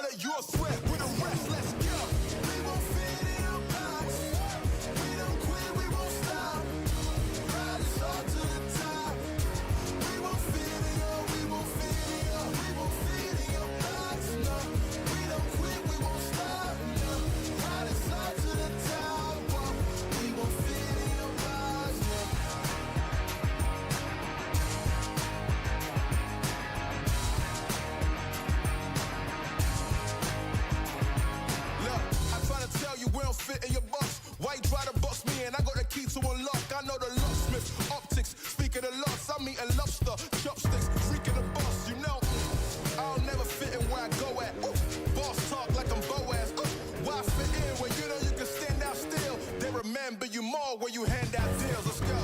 know that you're a threat. With the rest, let's go. We won't fit in your box. We don't quit, we won't stop. Ride us all to the top. We won't fit in your, we won't fit in your, we won't fit in your box. No, we don't quit, we won't stop. No, ride us all to the top. Whoa. We won't fit in your box. No. Tell you we don't fit in your box. Why you try to box me in? I got the key to unlock. I know the locksmiths, optics. Speaking of lots, I'm eating lobster, chopsticks, freaking the boss. You know, I'll never fit in where I go at. Ooh, boss talk like I'm Boaz. Ooh, why fit in when you know you can stand out still? They remember you more when you hand out deals. Let's go.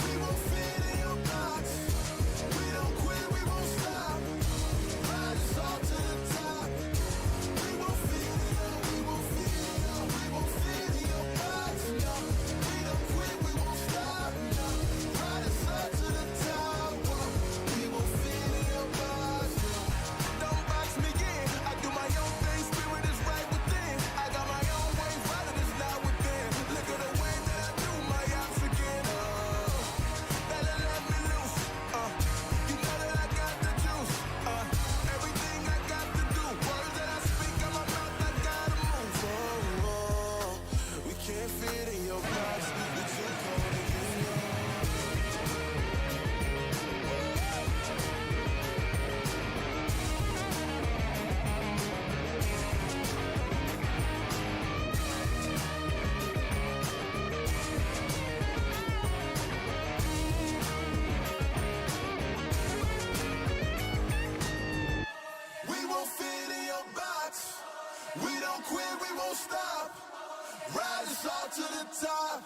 We won't fit in your box. We don't quit, we won't stop. Ride us all to the top. We won't fit in your, we won't fit. We won't fit in your box, no. We don't quit, we won't stop, no. Ride us up to the top, whoa. We won't fit in your box, no. Don't box me in, I do my own thing, spirit is right within. I got my own way, violent is not within. Look at the way that I do my ops again, oh. Better let me loose, you know that I got the juice, everything I got to do, words that I speak out my mouth, I gotta move, oh, oh. We can't fit in your box, we too cold and you know. We won't fit in your box. We don't quit, we won't stop. Ride us all to the top.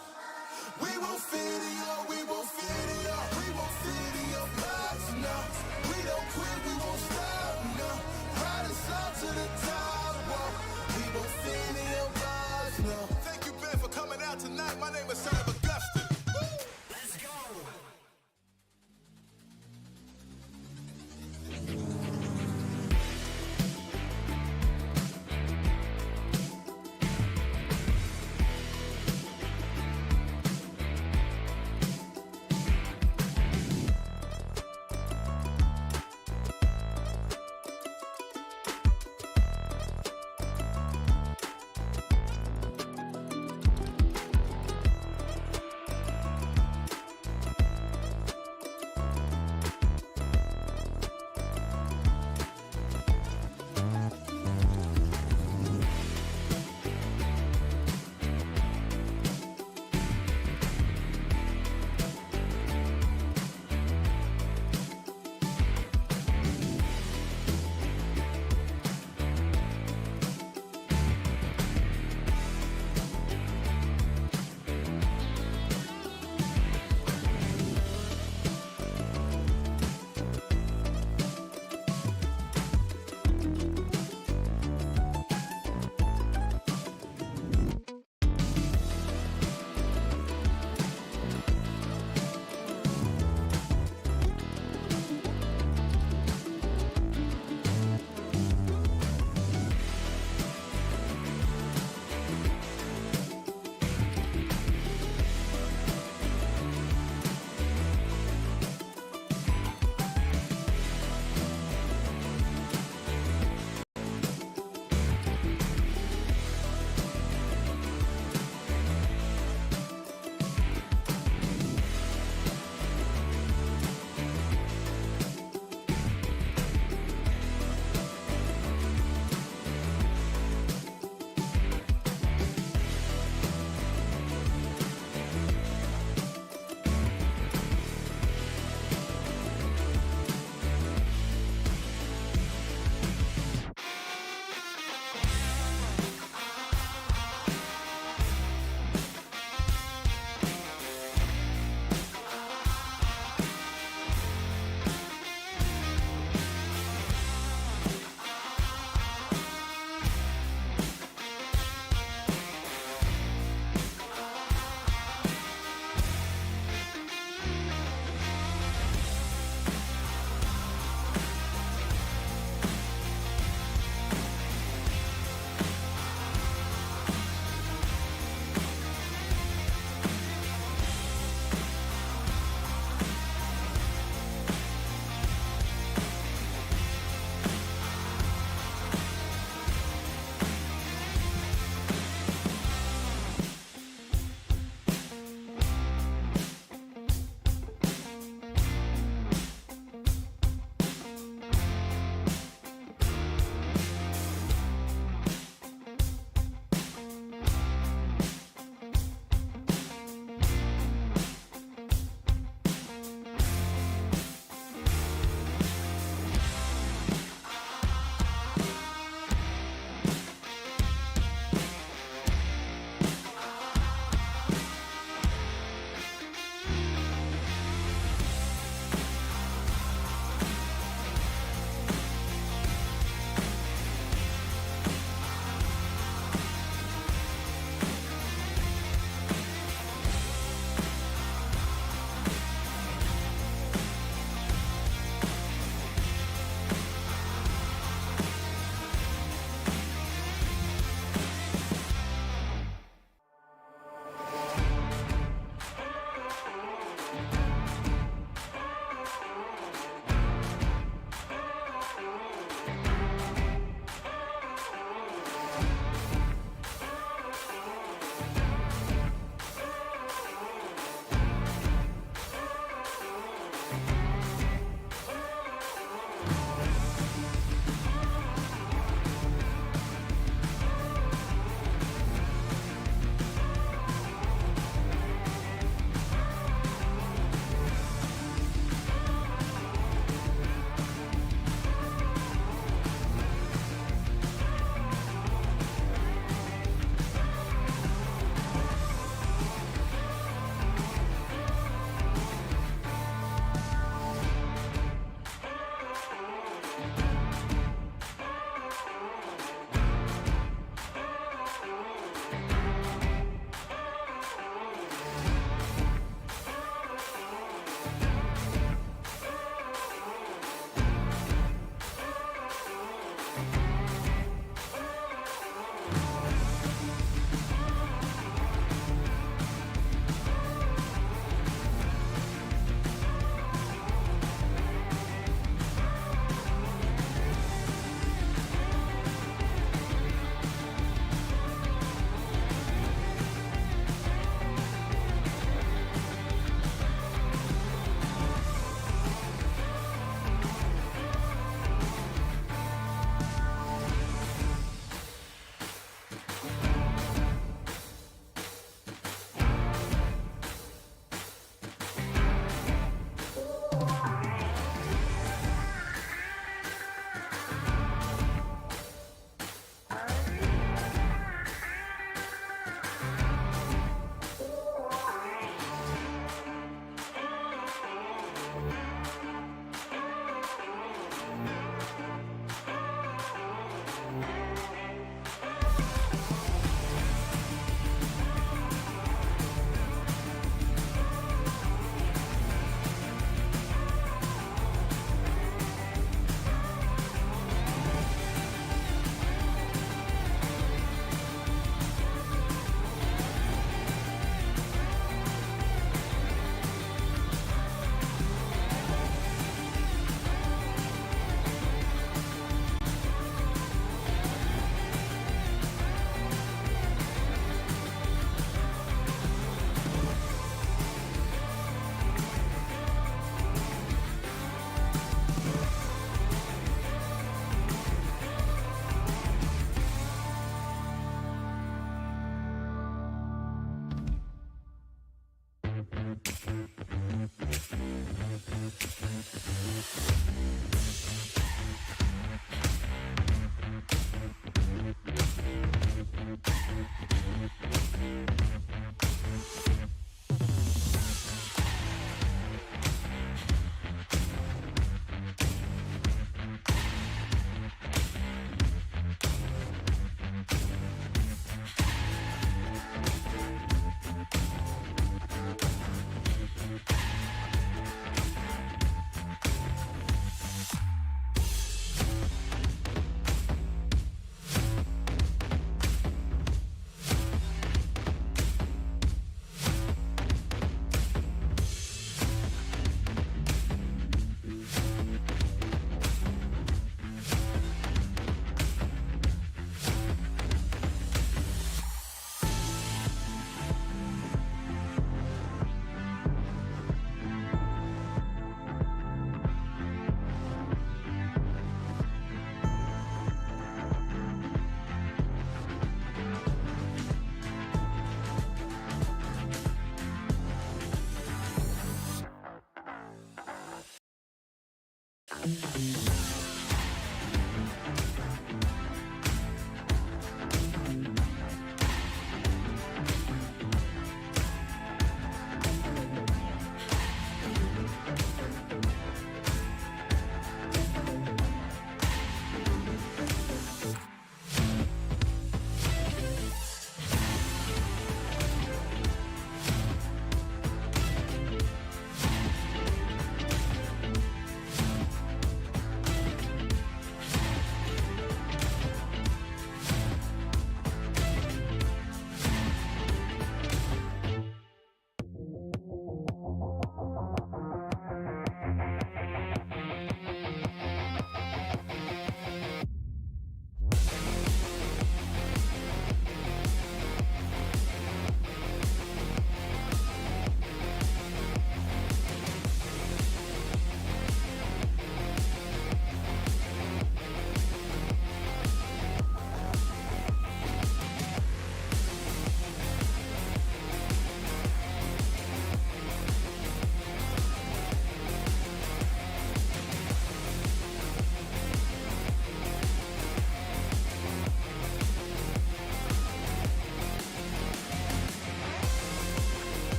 We won't fit in your, we won't fit in your, we won't fit in your box, no. We don't quit, we won't stop, no. Ride us all to the top, whoa. We won't fit in your box, no. Thank you, Ben, for coming out tonight. My name is Sanhok. Let's go.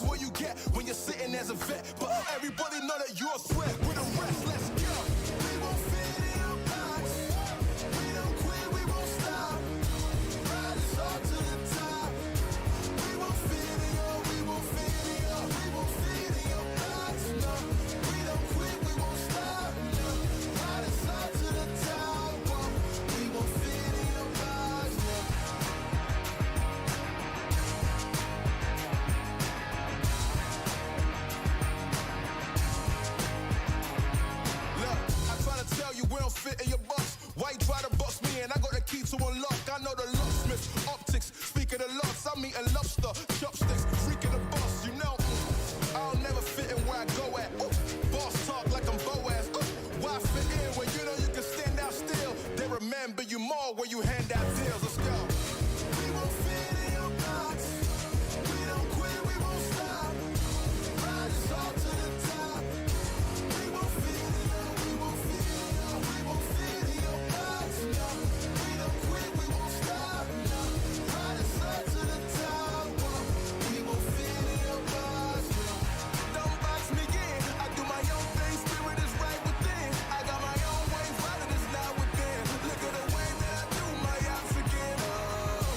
what you get when you're sitting as a vet. But everybody know that you're a threat. With the rest, let's go. We won't fit in your box. We don't quit, we won't stop. Ride us all to the top. We won't fit in your, we won't fit in your, we won't fit in your box. No, we don't quit, we won't stop. No, ride us all to the top. Whoa. We won't fit in your box. No. Look, I try to tell you we don't fit in your box. Why you try to box me and I got the key to unlock? I know the locksmith, optics, speak of the lots. I'm eating lobster, chopsticks, freaking the boss. You know, I'll never fit in where I go at. Ooh, boss talk like I'm Boaz. Ooh, why fit in when you know you can stand out still? They remember you more when you hand out deals. Let's go. We won't fit in your box. We don't quit, we won't stop. Ride us all to the top. We won't fit in your, we won't fit in your, we won't fit in your box. No, we don't quit, we won't stop. No, ride us all to the top. Whoa. We won't fit in your box. No, don't box me in. I do my own thing, spirit is right within. I got my own way, violent is not within. Look at the way that I do my ops again. Oh,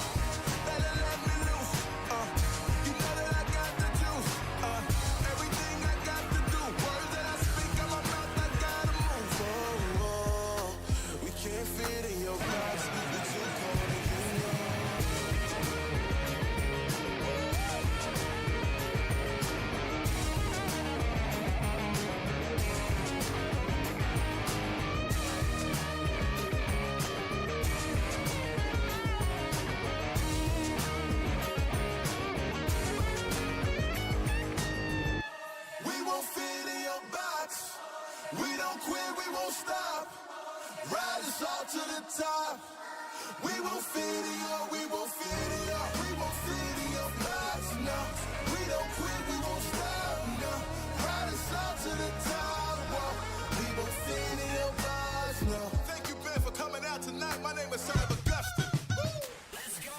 better let me loose. You know that I got the juice. Everything I got to do, words that I speak out my mouth, I gotta move. Oh, oh, we can't fit in your box. We too cold and you know. We won't fit in your box. We don't quit, we won't stop. Ride us all to the top. We won't fit in your, we won't fit in your, we won't fit in your box. No, we don't quit, we won't stop. No, ride us all to the top. Whoa. We won't fit in your box. No. Thank you, Ben, for coming out tonight. My name is Sanhok. Let's go.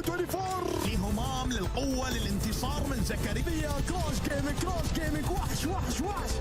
W2D1 في همام للقوة للانتصار من زكريا. كروس جيمينج وحش وحش وحش.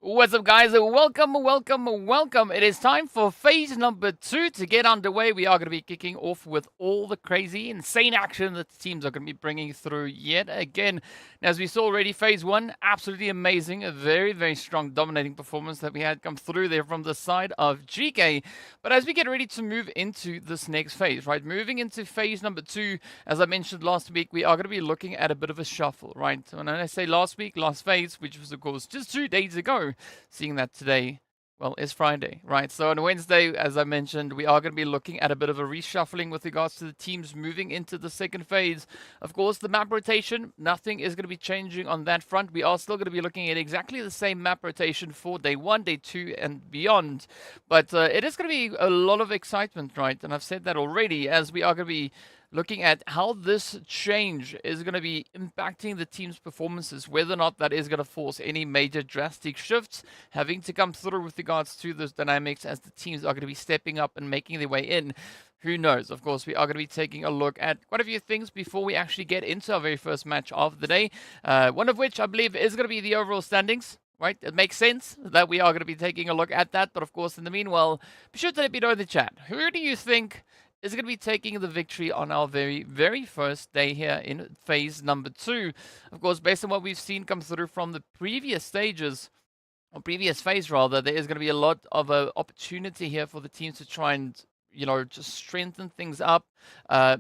What's up, guys? Welcome. It is time for phase number 2 to get underway. We are going to be kicking off with all the crazy, insane action that the teams are going to be bringing through yet again. As we saw already, phase 1, absolutely amazing. A very, very strong dominating performance that we had come through there from the side of GK. But as we get ready to move into this next phase, right? Moving into phase number 2, as I mentioned last week, we are going to be looking at a bit of a shuffle, right? When I say last week, last phase, which was, of course, just 2 days ago, seeing that today, well, is Friday, right? So on Wednesday, as I mentioned, we are going to be looking at a bit of a reshuffling with regards to the teams moving into the second phase. Of course, the map rotation, nothing is going to be changing on that front. We are still going to be looking at exactly the same map rotation for day 1, day 2, and beyond. But it is going to be a lot of excitement, right? And I've said that already, as we are going to be looking at how this change is going to be impacting the team's performances, whether or not that is going to force any major drastic shifts having to come through with regards to those dynamics as the teams are going to be stepping up and making their way in. Who knows? Of course, we are going to be taking a look at quite a few things before we actually get into our very first match of the day. One of which I believe is going to be the overall standings. Right? It makes sense that we are going to be taking a look at that. But of course, in the meanwhile, be sure to let me know in the chat. Who do you think is going to be taking the victory on our very first day here in phase number 2? Of course, based on what we've seen come through from the previous stages, or previous phase rather, there is going to be a lot of opportunity here for the teams to try and, you know, just strengthen things up.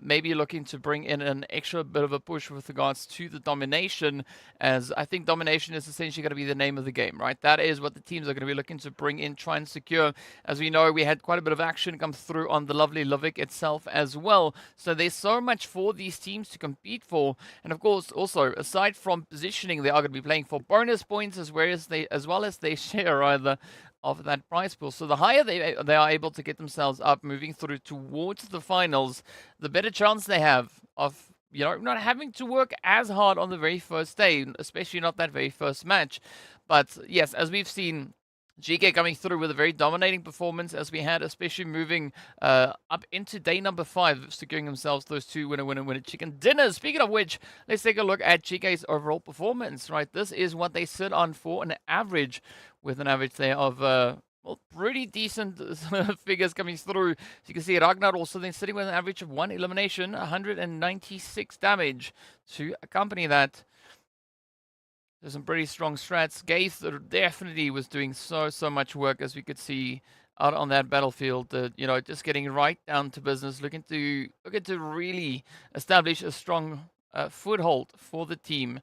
Maybe looking to bring in an extra bit of a push with regards to the domination, as I think domination is essentially going to be the name of the game, right? That is what the teams are going to be looking to bring in, try and secure. As we know, we had quite a bit of action come through on the lovely Lovic itself as well. So there's so much for these teams to compete for. And of course, also, aside from positioning, they are going to be playing for bonus points as well as they share either of that prize pool. So the higher they are able to get themselves up, moving through towards the finals, the better chance they have of, you know, not having to work as hard on the very first day, especially not that very first match. But yes, as we've seen, GK coming through with a very dominating performance as we had, especially moving up into day number 5, securing themselves those 2 winner chicken dinners. Speaking of which, let's take a look at GK's overall performance, right? This is what they sit on for an average, with an average there of, well, pretty decent figures coming through. So you can see Ragnar also then sitting with an average of 1 elimination, 196 damage to accompany that. There's some pretty strong strats. GANGSTERS definitely was doing so much work, as we could see out on that battlefield. You know, just getting right down to business, looking to really establish a strong foothold for the team.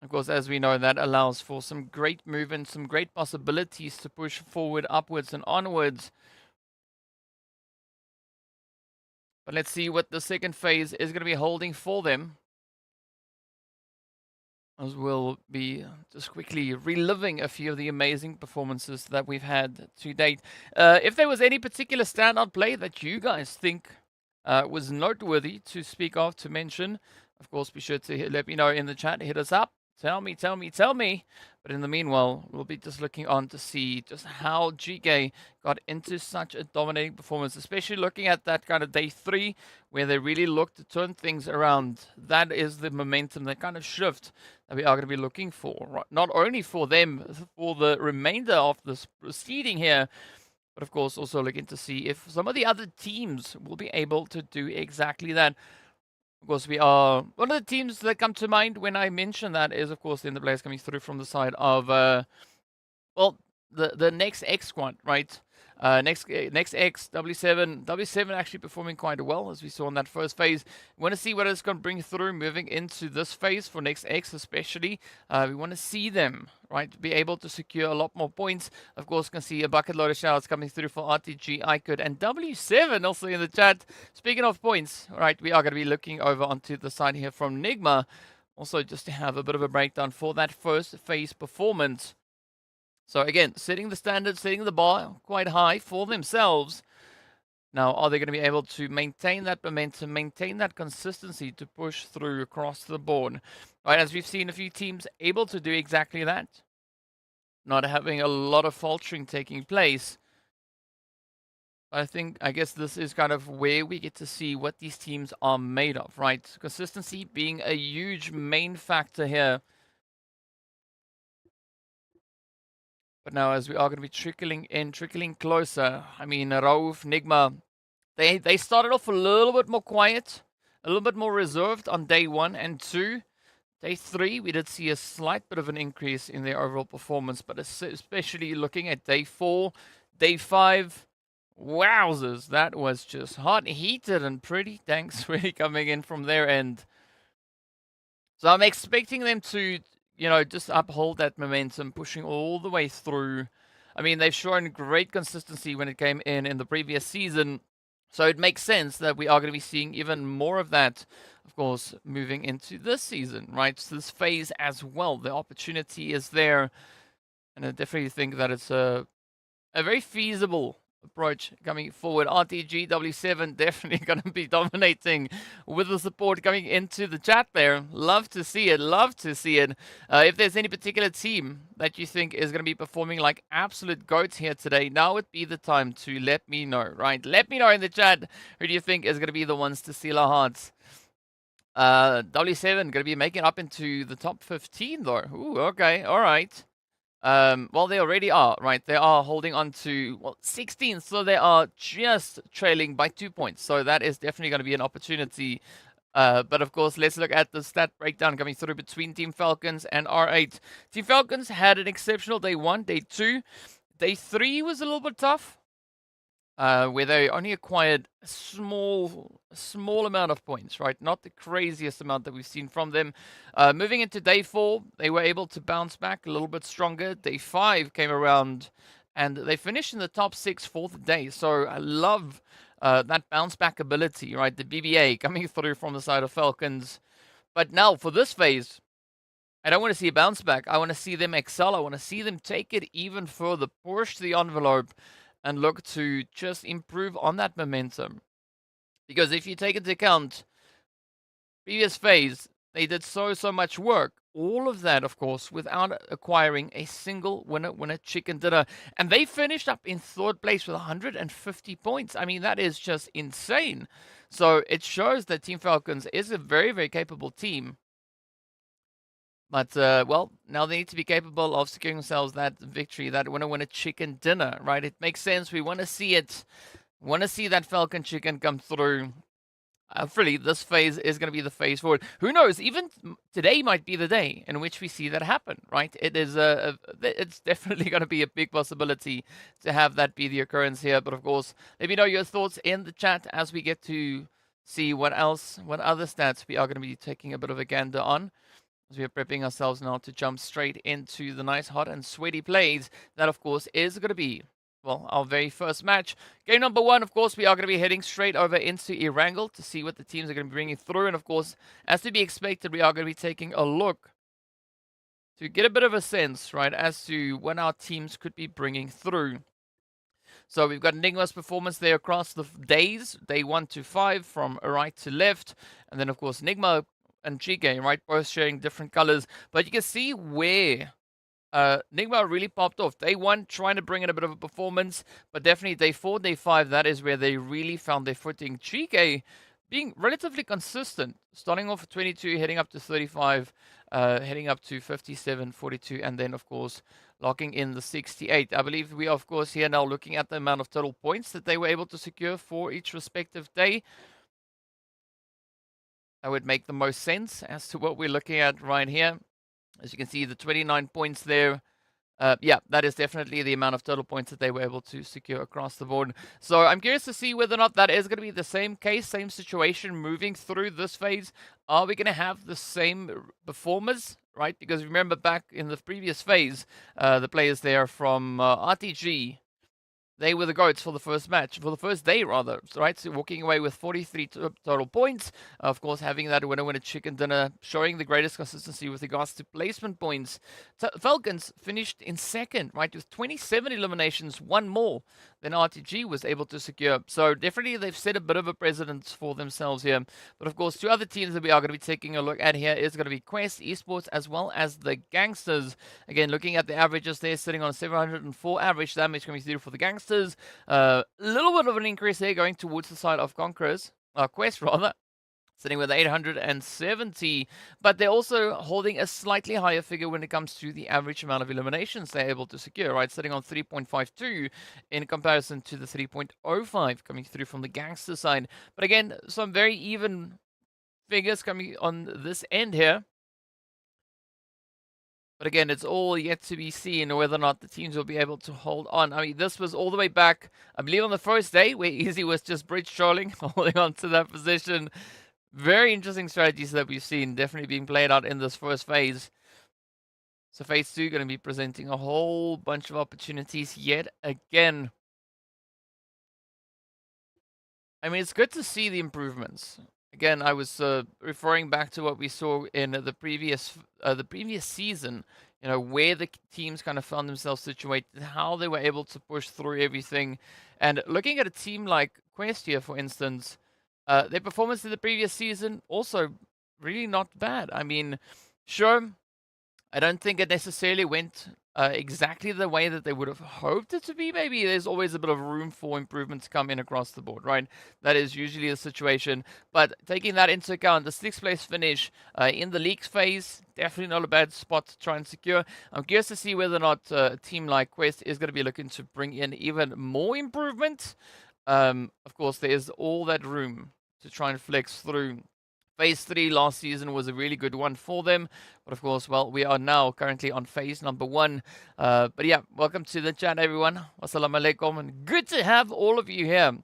Of course, as we know, that allows for some great movement, some great possibilities to push forward, upwards, and onwards. But let's see what the second phase is going to be holding for them, as we'll be just quickly reliving a few of the amazing performances that we've had to date. If there was any particular standout play that you guys think was noteworthy to speak of, to mention, of course, be sure to let me know in the chat. Hit us up. Tell me. But in the meanwhile, we'll be just looking on to see just how GK got into such a dominating performance, especially looking at that kind of day 3, where they really looked to turn things around. That is the momentum, that kind of shift that we are going to be looking for, right? Not only for them, for the remainder of this proceeding here, but of course also looking to see if some of the other teams will be able to do exactly that. Of course, we are one of the teams that come to mind when I mention that is, of course, then the players coming through from the side of, well, the next X squad, right? Next X, W7 actually performing quite well, as we saw in that first phase. We want to see what it's going to bring through moving into this phase for next X especially. We want to see them, right, be able to secure a lot more points. Of course, can see a bucket load of shoutouts coming through for RTG, IKURD, and W7 also in the chat. Speaking of points, right, we are going to be looking over onto the side here from NIGMA, also just to have a bit of a breakdown for that first phase performance. So again, setting the standard, setting the bar quite high for themselves. Now, are they going to be able to maintain that momentum, maintain that consistency to push through across the board? Right, as we've seen a few teams able to do exactly that. Not having a lot of faltering taking place. I guess this is kind of where we get to see what these teams are made of, right? Consistency being a huge main factor here. But now as we are going to be trickling closer, I mean, Rauf, NIGMA, they started off a little bit more quiet, a little bit more reserved on day 1 and 2. Day 3, we did see a slight bit of an increase in their overall performance, but especially looking at day 4, day 5, wowzers, that was just hot, heated, and pretty dang sweaty coming in from their end. So I'm expecting them to, just uphold that momentum, pushing all the way through. I mean, they've shown great consistency when it came in the previous season. So it makes sense that we are going to be seeing even more of that, of course, moving into this season, right? So this phase as well. The opportunity is there. And I definitely think that it's a very feasible approach coming forward. RTG W7 definitely going to be dominating with the support coming into the chat there. Love to see it. Love to see it. If there's any particular team that you think is going to be performing like absolute goats here today, now would be the time to let me know, right? Let me know in the chat who do you think is going to be the ones to steal our hearts. W7 going to be making up into the top 15 though. Ooh, okay. All right. Well, they already are, right? They are holding on to, 16, so they are just trailing by 2 points. So that is definitely going to be an opportunity. But of course, let's look at the stat breakdown coming through between Team Falcons and R8. Team Falcons had an exceptional day 1, day 2. Day 3 was a little bit tough. Where they only acquired a small amount of points, right? Not the craziest amount that we've seen from them. Moving into day 4, they were able to bounce back a little bit stronger. Day 5 came around, and they finished in the top 6 for the day. So I love that bounce back ability, right? The BBA coming through from the side of Falcons. But now for this phase, I don't want to see a bounce back. I want to see them excel. I want to see them take it even further, push the envelope, and look to just improve on that momentum. Because if you take into account previous phase, they did so much work. All of that, of course, without acquiring a single winner chicken dinner. And they finished up in 3rd place with 150 points. I mean, that is just insane. So it shows that Team Falcons is a very, very capable team. But, well, now they need to be capable of securing themselves that victory, that winner chicken dinner, right? It makes sense. We want to see it. Want to see that Falcon chicken come through. Hopefully, this phase is going to be the phase forward. Who knows? Even today might be the day in which we see that happen, right? It is it's definitely going to be a big possibility to have that be the occurrence here. But, of course, let me know your thoughts in the chat as we get to see what other stats we are going to be taking a bit of a gander on. As we are prepping ourselves now to jump straight into the nice, hot, and sweaty plays. That, of course, is going to be, well, our very first match. Game number 1, of course, we are going to be heading straight over into Erangel to see what the teams are going to be bringing through. And, of course, as to be expected, we are going to be taking a look to get a bit of a sense, right, as to what our teams could be bringing through. So we've got NIGMA's performance there across the days, day 1 to 5, from right to left. And then, of course, NIGMA and GEEKAY, right, both sharing different colors, but you can see where NIGMA really popped off. Day 1 trying to bring in a bit of a performance, but definitely day 4, day 5, that is where they really found their footing. GEEKAY being relatively consistent, starting off at 22, heading up to 35, heading up to 57, 42, and then of course locking in the 68. I believe we are of course here now looking at the amount of total points that they were able to secure for each respective day. That would make the most sense as to what we're looking at right here. As you can see, the 29 points there. Yeah, that is definitely the amount of total points that they were able to secure across the board. So I'm curious to see whether or not that is going to be the same case, same situation moving through this phase. Are we going to have the same performers, right? Because remember back in the previous phase, the players there from RTG, they were the GOATs for the first match, for the first day rather, right? So walking away with 43 total points. Of course, having that winner chicken dinner, showing the greatest consistency with regards to placement points. Falcons finished in 2nd, right? With 27 eliminations, 1 more then RTG was able to secure. So definitely they've set a bit of a precedent for themselves here. But of course, two other teams that we are going to be taking a look at here is going to be Quest Esports as well as the Gangsters. Again, looking at the averages there, sitting on 704 average damage coming through for the Gangsters. A little bit of an increase there going towards the side of Conquerors, Quest rather. Sitting with 870, but they're also holding a slightly higher figure when it comes to the average amount of eliminations they're able to secure, right? Sitting on 3.52 in comparison to the 3.05 coming through from the Gangster side. But again, some very even figures coming on this end here. But again, it's all yet to be seen whether or not the teams will be able to hold on. I mean, this was all the way back, I believe, on the first day, where Easy was just bridge trolling, holding on to that position. Very interesting strategies that we've seen definitely being played out in this first phase. So phase 2 going to be presenting a whole bunch of opportunities yet again. I mean, it's good to see the improvements. Again, I was referring back to what we saw in the previous season. You know, where the teams kind of found themselves situated, how they were able to push through everything. And looking at a team like Quest here, for instance, their performance in the previous season also really not bad. I mean, sure, I don't think it necessarily went exactly the way that they would have hoped it to be. Maybe there's always a bit of room for improvement to come in across the board, right? That is usually the situation. But taking that into account, the 6th place finish in the leagues phase, definitely not a bad spot to try and secure. I'm curious to see whether or not a team like Quest is going to be looking to bring in even more improvement. Of course, there's all that room to try and flex through. Phase 3 last season was a really good one for them. But of course, well, we are now currently on phase number 1. But yeah, welcome to the chat, everyone. Wassalamu alaikum. And good to have all of you here.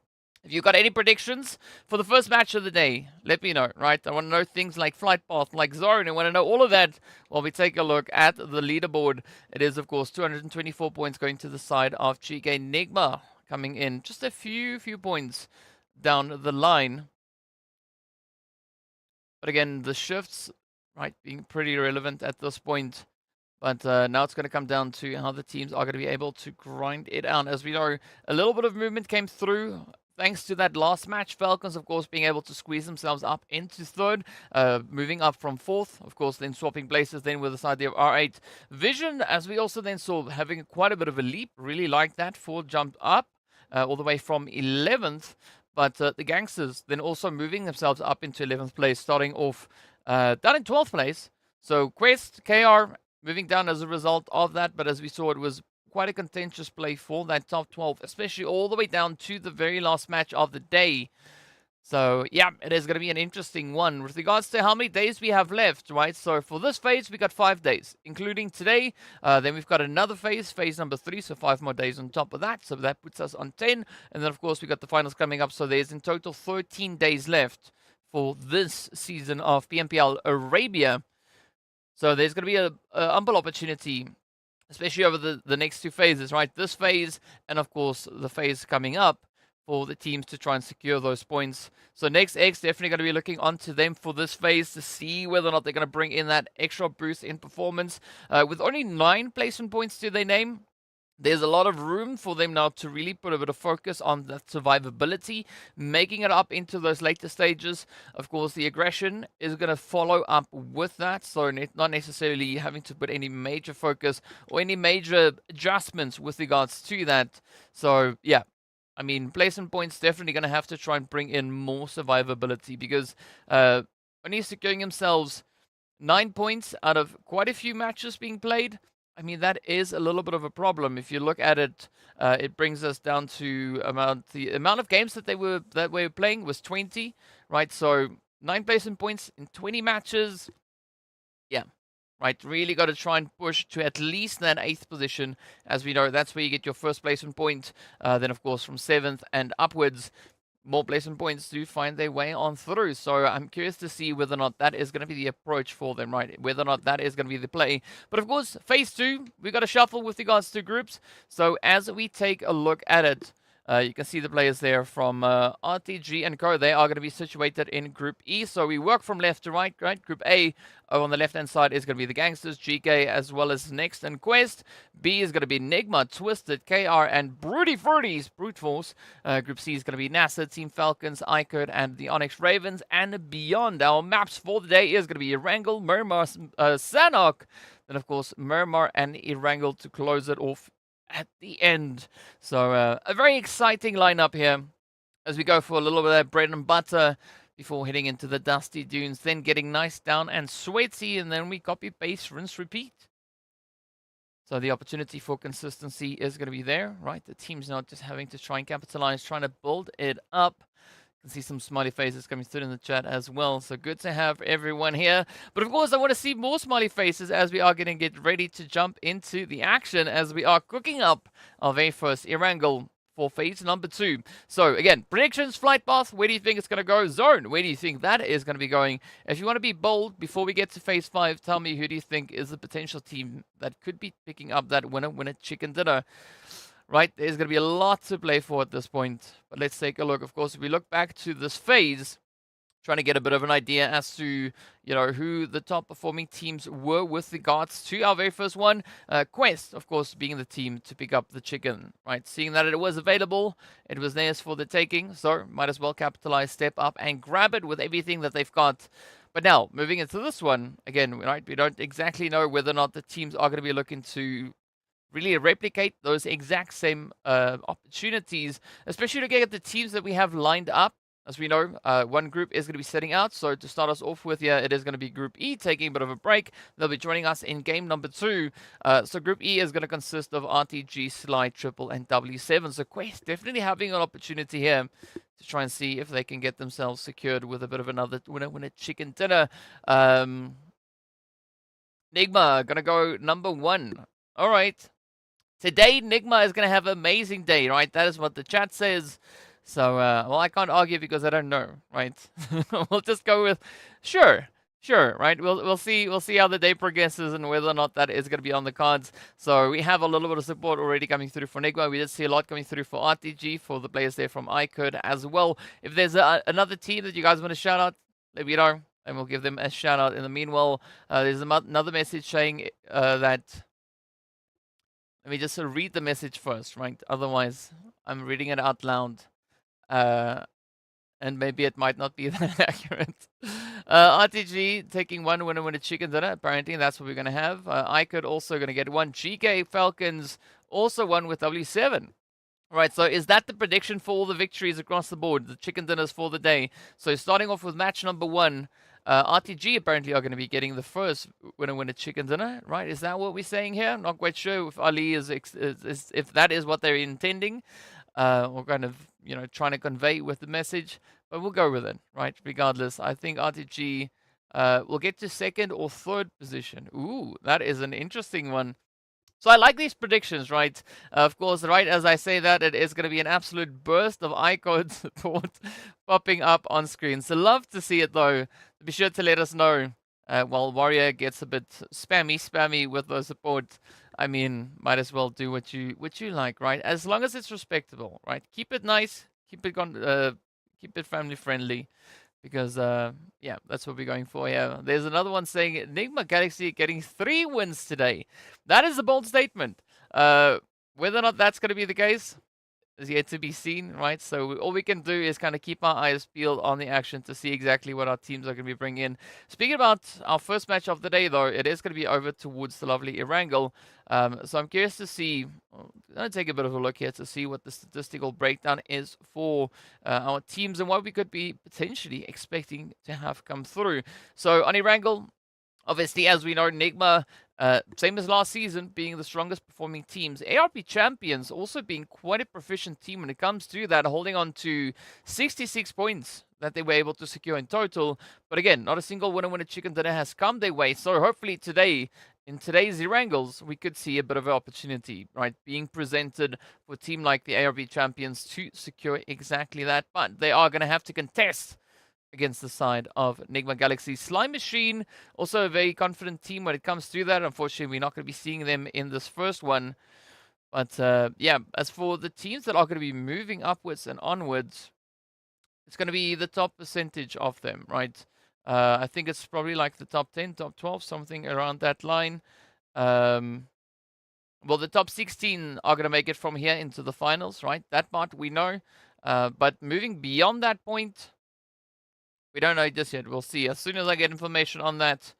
If you've got any predictions for the first match of the day, let me know, right? I want to know things like flight path, like zone. I want to know all of that while we take a look at the leaderboard. It is, of course, 224 points going to the side of GEEKAY NIGMA, coming in just a few points down the line. But again, the shifts, right, being pretty relevant at this point. But now it's going to come down to how the teams are going to be able to grind it out. As we know, a little bit of movement came through thanks to that last match. Falcons, of course, being able to squeeze themselves up into 3rd, moving up from 4th. Of course, then swapping places then with the side of R8. Vision, as we also then saw, having quite a bit of a leap. Really like that. 4 jumped up all the way from 11th. But the Gangsters then also moving themselves up into 11th place, starting off down in 12th place. So Quest, KR moving down as a result of that. But as we saw, it was quite a contentious play for that top 12, especially all the way down to the very last match of the day. So, yeah, it is going to be an interesting one. With regards to how many days we have left, right? So, for this phase, we got 5 days, including today. Then we've got another phase number 3, so 5 more days on top of that. So, that puts us on 10. And then, of course, we got the finals coming up. So, there's in total 13 days left for this season of PMPL Arabia. So, there's going to be a ample opportunity, especially over the next 2 phases, right? This phase and, of course, the phase coming up, for the teams to try and secure those points. So NextX definitely going to be looking onto them for this phase to see whether or not they're going to bring in that extra boost in performance. With only 9 placement points to their name, there's a lot of room for them now to really put a bit of focus on that survivability, making it up into those later stages. Of course, the aggression is going to follow up with that, so not necessarily having to put any major focus or any major adjustments with regards to that. So, yeah. I mean, placement points definitely going to have to try and bring in more survivability because only securing themselves 9 points out of quite a few matches being played. I mean, that is a little bit of a problem. If you look at it, it brings us down to the amount of games that they were playing was 20, right? So 9 placement points in 20 matches. Yeah. Right, really got to try and push to at least that 8th position. As we know, that's where you get your first placement point. Then, of course, from 7th and upwards, more placement points do find their way on through. So I'm curious to see whether or not that is going to be the approach for them, right? Whether or not that is going to be the play. But, of course, phase 2, we got to shuffle with regards to groups. So as we take a look at it, You can see the players there from RTG and Co. They are going to be situated in Group E. So we work from left to right, right? Group A on the left-hand side is going to be the Gangsters, GK, as well as Next and Quest. B is going to be NIGMA, Twisted, KR, and Broody Fruities, Brute Force. Group C is going to be NASR, Team Falcons, IKURD, and the ONYX Ravens, and beyond. Our maps for the day is going to be Erangel, Miramar, Sanhok, then of course Miramar and Erangel to close it off at the end. So a very exciting lineup here as we go for a little bit of bread and butter before heading into the dusty dunes, then getting nice down and sweaty, and then we copy, paste, rinse, repeat. So the opportunity for consistency is going to be there, right? The team's not just having to try and capitalize, trying to build it up. You can see some smiley faces coming through in the chat as well. So good to have everyone here. But of course, I want to see more smiley faces as we are going to get ready to jump into the action as we are cooking up our very first Erangel for phase number 2. So again, predictions, flight path, where do you think it's going to go? Zone, where do you think that is going to be going? If you want to be bold before we get to phase 5, tell me who do you think is the potential team that could be picking up that winner chicken dinner. Right, there's going to be a lot to play for at this point. But let's take a look. Of course, if we look back to this phase, trying to get a bit of an idea as to, who the top performing teams were with regards to our very first one. Quest, of course, being the team to pick up the chicken, right? Seeing that it was available, it was theirs for the taking, so might as well capitalize, step up, and grab it with everything that they've got. But now, moving into this one, again, right, we don't exactly know whether or not the teams are going to be looking to really replicate those exact same opportunities, especially looking at the teams that we have lined up. As we know, one group is going to be setting out. So to start us off with here, it is going to be Group E taking a bit of a break. They'll be joining us in game number 2. So Group E is going to consist of RTG, Slide, Triple, and W7. So Quest definitely having an opportunity here to try and see if they can get themselves secured with a bit of another winner chicken dinner. NIGMA going to go number 1. All right. Today, NIGMA is going to have an amazing day, right? That is what the chat says. So, well, I can't argue because I don't know, right? We'll just go with sure, right? We'll see how the day progresses and whether or not that is going to be on the cards. So we have a little bit of support already coming through for NIGMA. We did see a lot coming through for RTG, for the players there from IKURD as well. If there's another team that you guys want to shout out, let me know, and we'll give them a shout out. In the meanwhile, there's another message saying that. Let me just read the message first, right? Otherwise, I'm reading it out loud. And maybe it might not be that accurate. RTG taking one winner chicken dinner. Apparently, that's what we're going to have. IKURD also going to get one. GEEKAY FALCONS also one with W7. Right, so is that the prediction for all the victories across the board? The chicken dinners for the day. So starting off with match number 1. RTG apparently are going to be getting the first winner chicken dinner, right? Is that what we're saying here? I'm not quite sure if Ali is if that is what they're intending, or kind of trying to convey with the message. But we'll go with it, right? Regardless, I think RTG will get to 2nd or 3rd position. Ooh, that is an interesting one. So I like these predictions, right? Of course, right as I say that, it is going to be an absolute burst of IKURD support popping up on screen. So love to see it, though. Be sure to let us know while Warrior gets a bit spammy with the support. I mean, might as well do what you like, right? As long as it's respectable, right? Keep it nice, keep it family friendly. Because, yeah, that's what we're going for here. There's another one saying, NIGMA Galaxy getting 3 wins today. That is a bold statement. Whether or not that's going to be the case is yet to be seen, right? So all we can do is kind of keep our eyes peeled on the action to see exactly what our teams are going to be bringing in. Speaking about our first match of the day, though, it is going to be over towards the lovely Erangel. So I'm curious to see, I'm going to take a bit of a look here to see what the statistical breakdown is for our teams and what we could be potentially expecting to have come through. So on Erangel, obviously, as we know, NIGMA, same as last season, being the strongest performing teams. ARP Champions also being quite a proficient team when it comes to that, holding on to 66 points that they were able to secure in total. But again, not a single winner chicken dinner has come their way. So hopefully today, in today's Erangels, we could see a bit of an opportunity, right, being presented for a team like the ARP Champions to secure exactly that. But they are going to have to contest against the side of NIGMA Galaxy. Slime Machine, also a very confident team when it comes to that. Unfortunately, we're not going to be seeing them in this first one. But yeah, as for the teams that are going to be moving upwards and onwards, it's going to be the top percentage of them, right? I think it's probably like the top 10, top 12, something around that line. Well, the top 16 are going to make it from here into the finals, right? That part we know. But moving beyond that point, we don't know just yet. We'll see. As soon as I get information on that,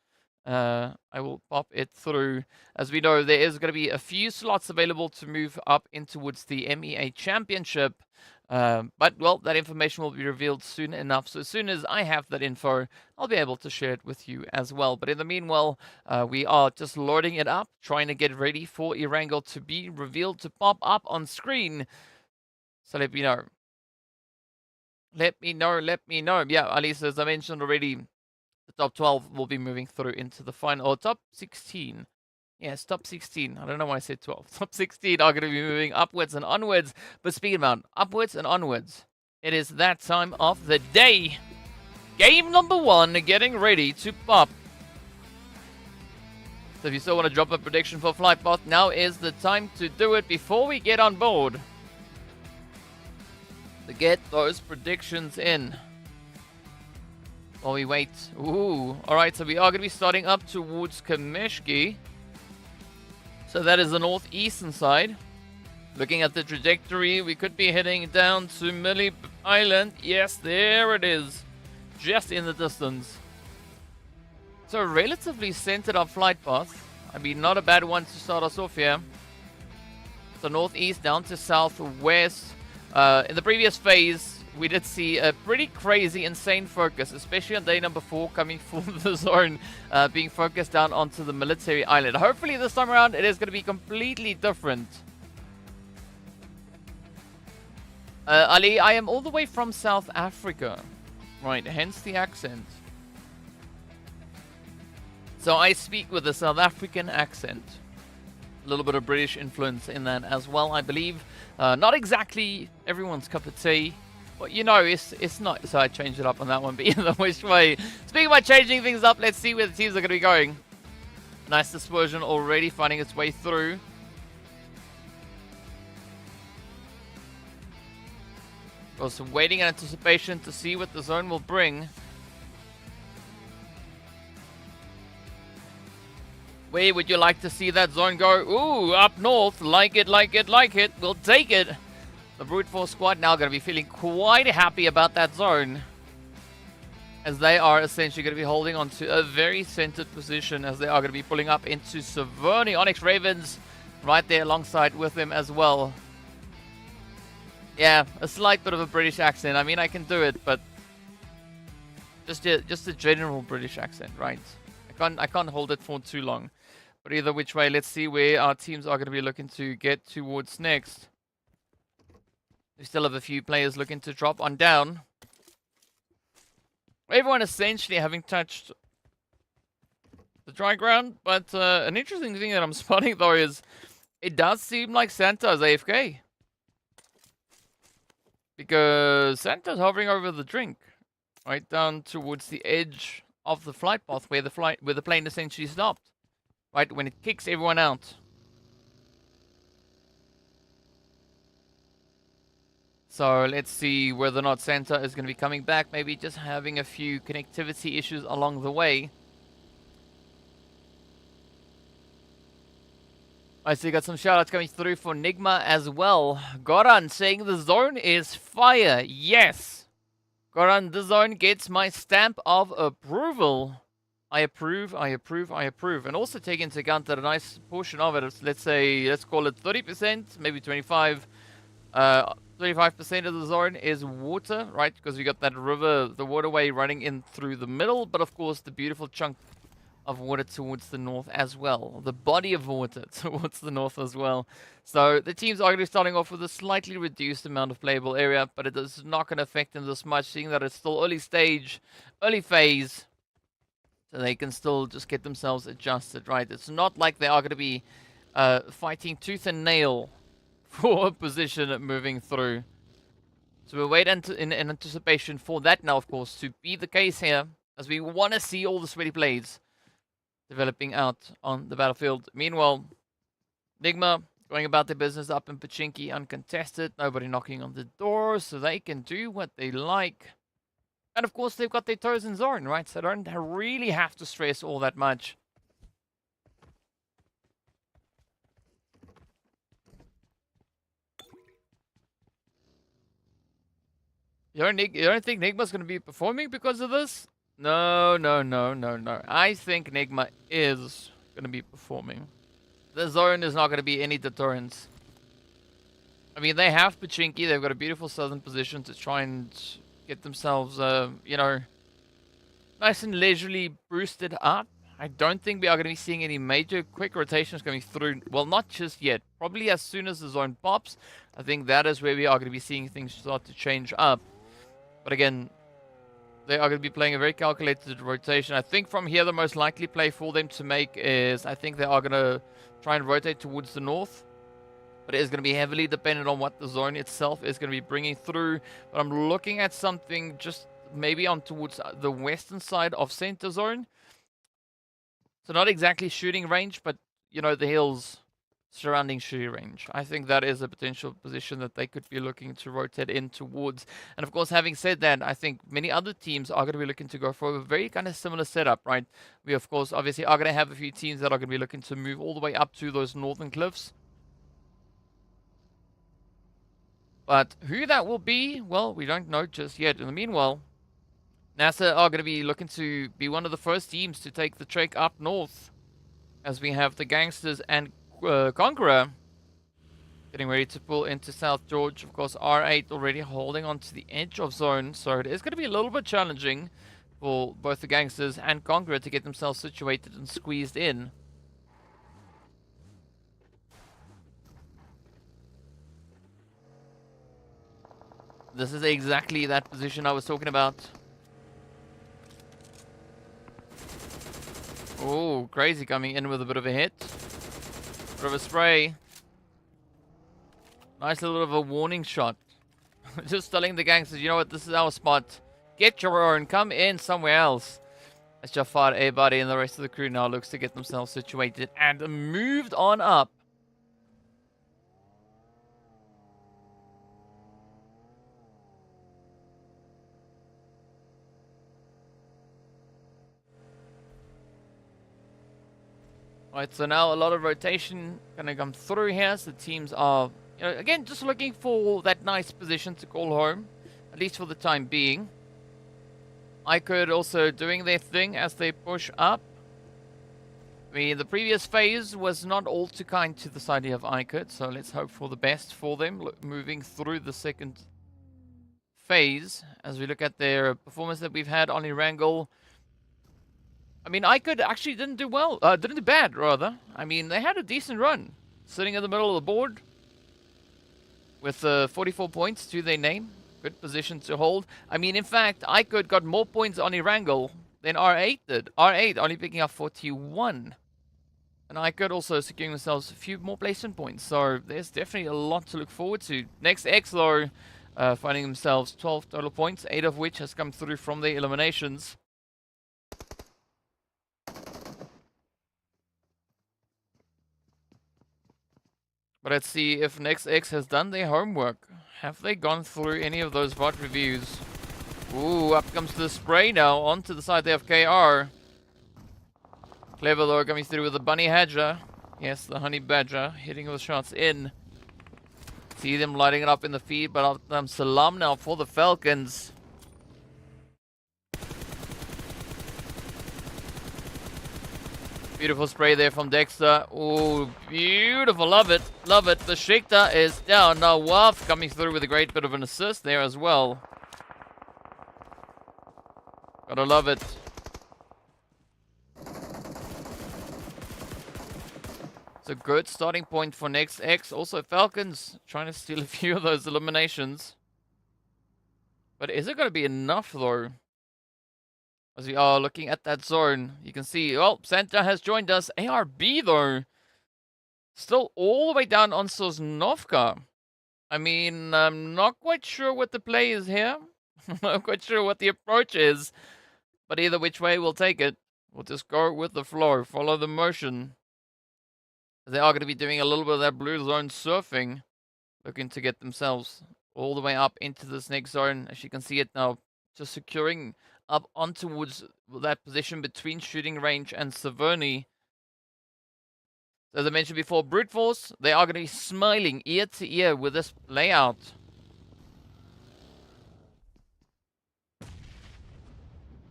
I will pop it through. As we know, there is going to be a few slots available to move up in towards the MEA Championship. But, well, that information will be revealed soon enough. So as soon as I have that info, I'll be able to share it with you as well. But in the meanwhile, we are just loading it up, trying to get ready for Erangel to be revealed, to pop up on screen. So let me know. Let me know. Yeah, Alisa, as I mentioned already, the top 12 will be moving through into the final, or top 16. Yes, top 16. I don't know why I said 12. Top 16 are going to be moving upwards and onwards. But speaking about upwards and onwards, it is that time of the day. Game number 1 getting ready to pop. So if you still want to drop a prediction for Flight Path, now is the time to do it before we get on board. To get those predictions in. While we wait. Ooh. Alright, so we are going to be starting up towards Kameshki. So that is the northeastern side. Looking at the trajectory, we could be heading down to Millie Island. Yes, there it is. Just in the distance. So relatively centered up flight path. I mean, not a bad one to start us off here. So northeast down to southwest. In the previous phase, we did see a pretty crazy, insane focus, especially on day number 4, coming from the zone, being focused down onto the military island. Hopefully this time around, it is going to be completely different. Ali, I am all the way from South Africa. Right, hence the accent. So I speak with a South African accent. A little bit of British influence in that as well, I believe. Not exactly everyone's cup of tea. But, you know, it's not. So I changed it up on that one. But either which way. Speaking about changing things up, let's see where the teams are going to be going. Nice dispersion already finding its way through. Also waiting in anticipation to see what the zone will bring. Where would you like to see that zone go? Ooh, up north. Like it, like it, like it. We'll take it. The Brute Force squad now going to be feeling quite happy about that zone. As they are essentially going to be holding on to a very centered position. As they are going to be pulling up into Saverni. ONYX Ravens right there alongside with them as well. Yeah, a slight bit of a British accent. I mean, I can do it, but just a general British accent, right? I can't hold it for too long. But either which way, let's see where our teams are going to be looking to get towards next. We still have a few players looking to drop on down. Everyone essentially having touched the dry ground. But an interesting thing that I'm spotting, though, is it does seem like Santa is AFK. Because Santa's hovering over the drink. Right down towards the edge of the flight path where the plane essentially stopped. Right, when it kicks everyone out. So let's see whether or not Santa is going to be coming back. Maybe just having a few connectivity issues along the way. I see, got some shoutouts coming through for NIGMA as well. Goran saying the zone is fire. Yes. Goran, the zone gets my stamp of approval. I approve. And also take into account that a nice portion of it, let's call it 30%, maybe 25. 35% of the zone is water, right? Because we got that river, the waterway running in through the middle. But of course, the beautiful chunk of water towards the north as well. The body of water towards the north as well. So the teams are going to be starting off with a slightly reduced amount of playable area. But it is not going to affect them this much, seeing that it's still early stage, early phase. So they can still just get themselves adjusted, right? It's not like they are going to be fighting tooth and nail for a position moving through. So we'll wait in anticipation for that now, of course, to be the case here. As we want to see all the sweaty blades developing out on the battlefield. Meanwhile, NIGMA going about their business up in Pachinki uncontested. Nobody knocking on the door, so they can do what they like. And of course, they've got their toes in zone, right? So they don't really have to stress all that much. You don't think Nigma's going to be performing because of this? No. I think Nigma is going to be performing. The zone is not going to be any deterrence. I mean, they have Pachinki. They've got a beautiful southern position to try and get themselves, you know, nice and leisurely boosted up. I don't think we are going to be seeing any major quick rotations going through. Well, not just yet. Probably as soon as the zone pops, I think that is where we are going to be seeing things start to change up. But again, they are going to be playing a very calculated rotation. I think from here, the most likely play for them to make is, I think they are going to try and rotate towards the north. But it is going to be heavily dependent on what the zone itself is going to be bringing through. But I'm looking at something just maybe on towards the western side of center zone. So not exactly shooting range, but, you know, the hills surrounding shooting range. I think that is a potential position that they could be looking to rotate in towards. And of course, having said that, I think many other teams are going to be looking to go for a very kind of similar setup, right? We, of course, obviously are going to have a few teams that are going to be looking to move all the way up to those northern cliffs. But who that will be, well, we don't know just yet. In the meanwhile, NASR are going to be looking to be one of the first teams to take the trek up north, as we have the Gangsters and CONQUEROR getting ready to pull into South George. Of course, R8 already holding on to the edge of zone, so it is going to be a little bit challenging for both the Gangsters and CONQUEROR to get themselves situated and squeezed in. This is exactly that position I was talking about. Oh, Crazy coming in with a bit of a hit. Bit of a spray. Nice little bit of a warning shot. Just telling the Gangsters, you know what, this is our spot. Get your own, come in somewhere else. As Jafar, everybody, and the rest of the crew now looks to get themselves situated and moved on up. Right, so now a lot of rotation going to come through here. So the teams are, you know, again, just looking for that nice position to call home, at least for the time being. IKURD also doing their thing as they push up. I mean, the previous phase was not all too kind to the side of IKURD, so let's hope for the best for them moving through the second phase. As we look at their performance that we've had on Erangel, I mean, IKURD actually didn't do well, didn't do bad, rather. I mean, they had a decent run, sitting in the middle of the board with 44 points to their name. Good position to hold. I mean, in fact, IKURD got more points on Erangel than R8 did. R8 only picking up 41. And IKURD also securing themselves a few more placement points. So there's definitely a lot to look forward to. NEXT, though, finding themselves 12 total points, 8 of which has come through from their eliminations. But let's see if NEXT has done their homework. Have they gone through any of those VOD reviews? Ooh, up comes the spray now onto the side there of KR. Clever though, coming through with the Bunny Hadger. Yes, the Honey Badger hitting those shots in. See them lighting it up in the feed, but Salam now for the Falcons. Beautiful spray there from Dexter. Oh, beautiful. Love it. Love it. The Besikta is down. Now Waf coming through with a great bit of an assist there as well. Gotta love it. It's a good starting point for NEXT. Also, Falcons trying to steal a few of those eliminations. But is it going to be enough, though? As we are looking at that zone, you can see, well, Santa has joined us. ARB, though, still all the way down on Sosnovka. I mean, I'm not quite sure what the play is here. I'm not quite sure what the approach is. But either which way, we'll take it. We'll just go with the flow, follow the motion. They are going to be doing a little bit of that blue zone surfing, looking to get themselves all the way up into this next zone. As you can see it now, just securing up on towards that position between shooting range and Severny. As I mentioned before, Brute Force, they are going to be smiling ear to ear with this layout.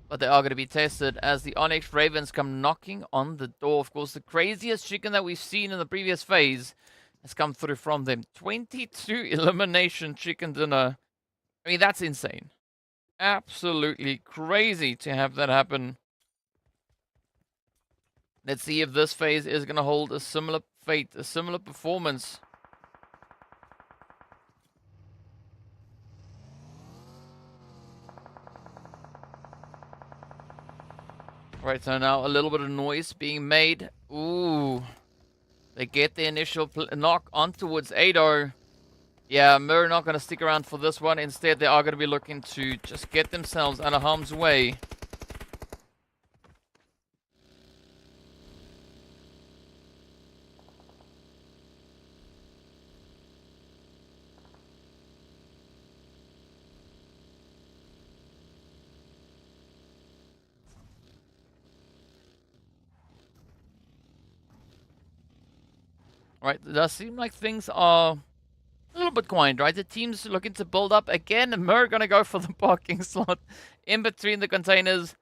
But they are going to be tested as the ONYX Ravens come knocking on the door. Of course, the craziest chicken that we've seen in the previous phase has come through from them. 22 elimination chicken dinner. I mean, that's insane. Absolutely crazy to have that happen. Let's see if this phase is going to hold a similar fate, a similar performance. Right, so now a little bit of noise being made. Ooh. They get the initial knock on towards Ado. Yeah, Mir not going to stick around for this one. Instead, they are going to be looking to just get themselves out of harm's way. Right, it does seem like things are a little bit quiet, right? The team's looking to build up again. Mir gonna go for the parking slot in between the containers.